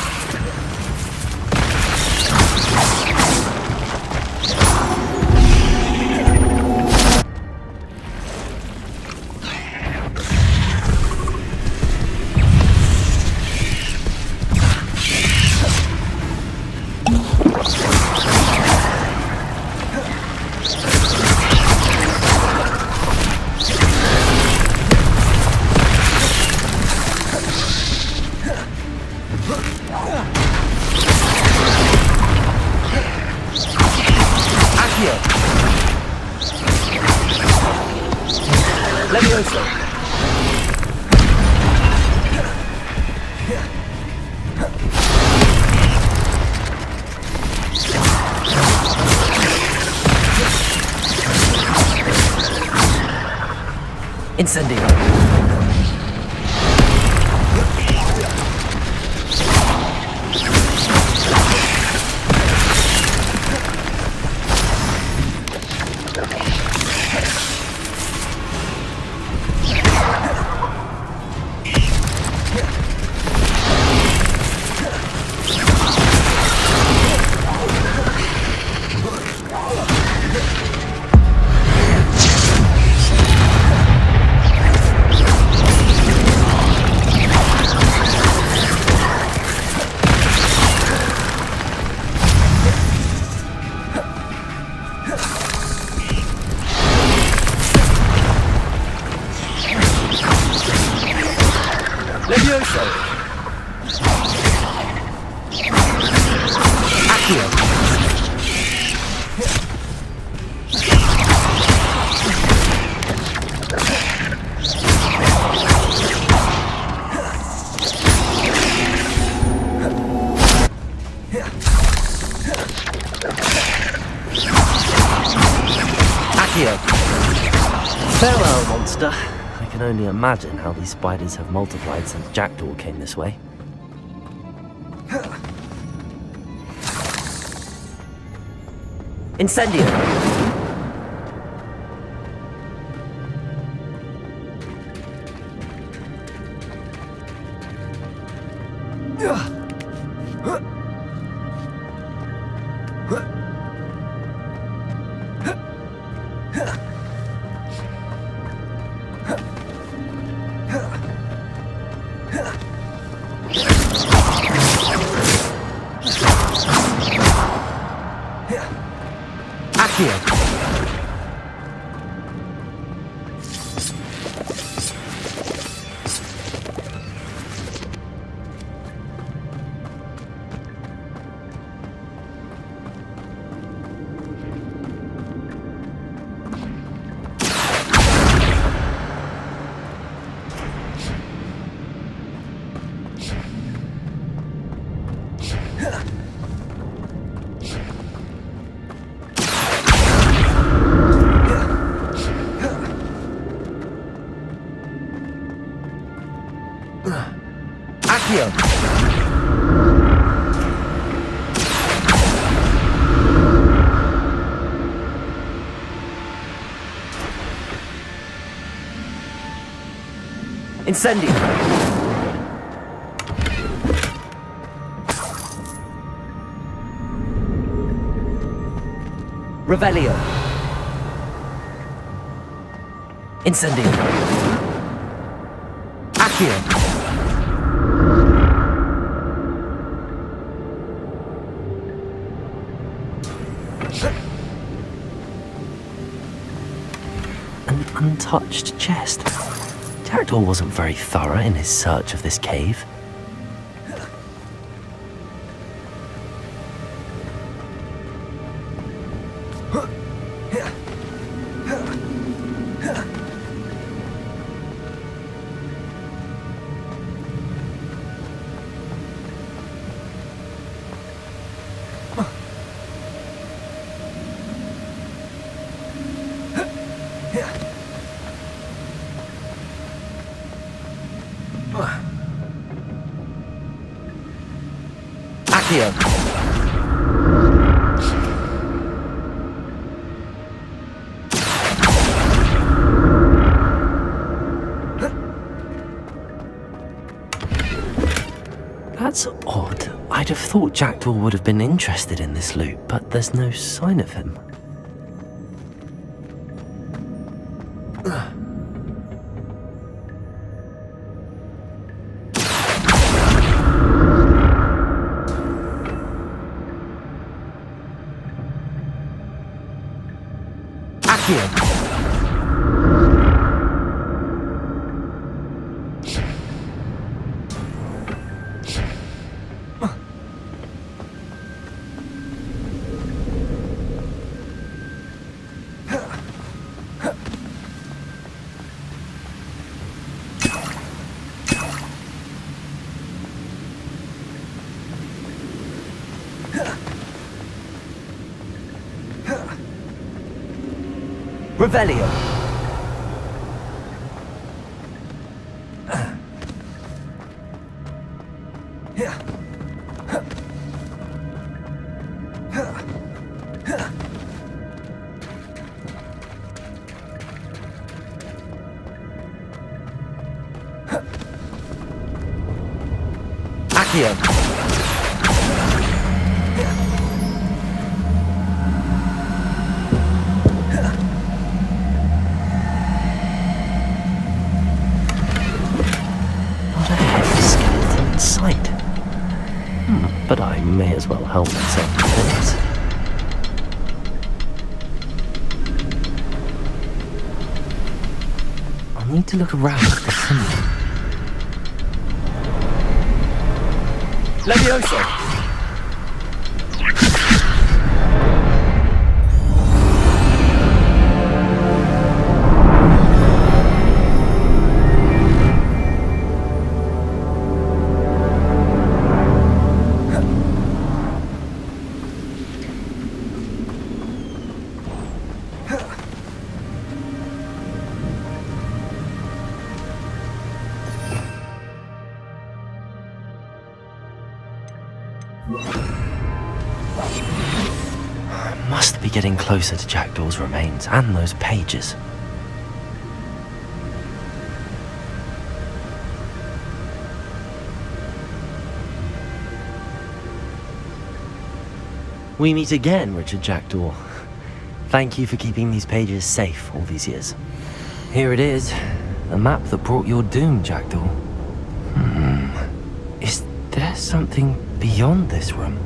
Speaker 2: Levioso! Incendio! Levioso! Accio! Accio! Farewell, monster. I can only imagine how these spiders have multiplied since Jackdaw came this way. Incendio! Accio! Accio! Incendio! Revelio! Incendio! Accio! An untouched chest. Jackdaw wasn't very thorough in his search of this cave. Accio! That's odd. I'd have thought Jackdaw would have been interested in this loot, but there's no sign of him. Accio! Revelio. Accio. Sight. But I may as well help myself to this. I need to look around the symbol. Levioso! I must be getting closer to Jackdaw's remains and those pages. We meet again, Richard Jackdaw. Thank you for keeping these pages safe all these years. Here it is, the map that brought your doom, Jackdaw. Is there something beyond this room?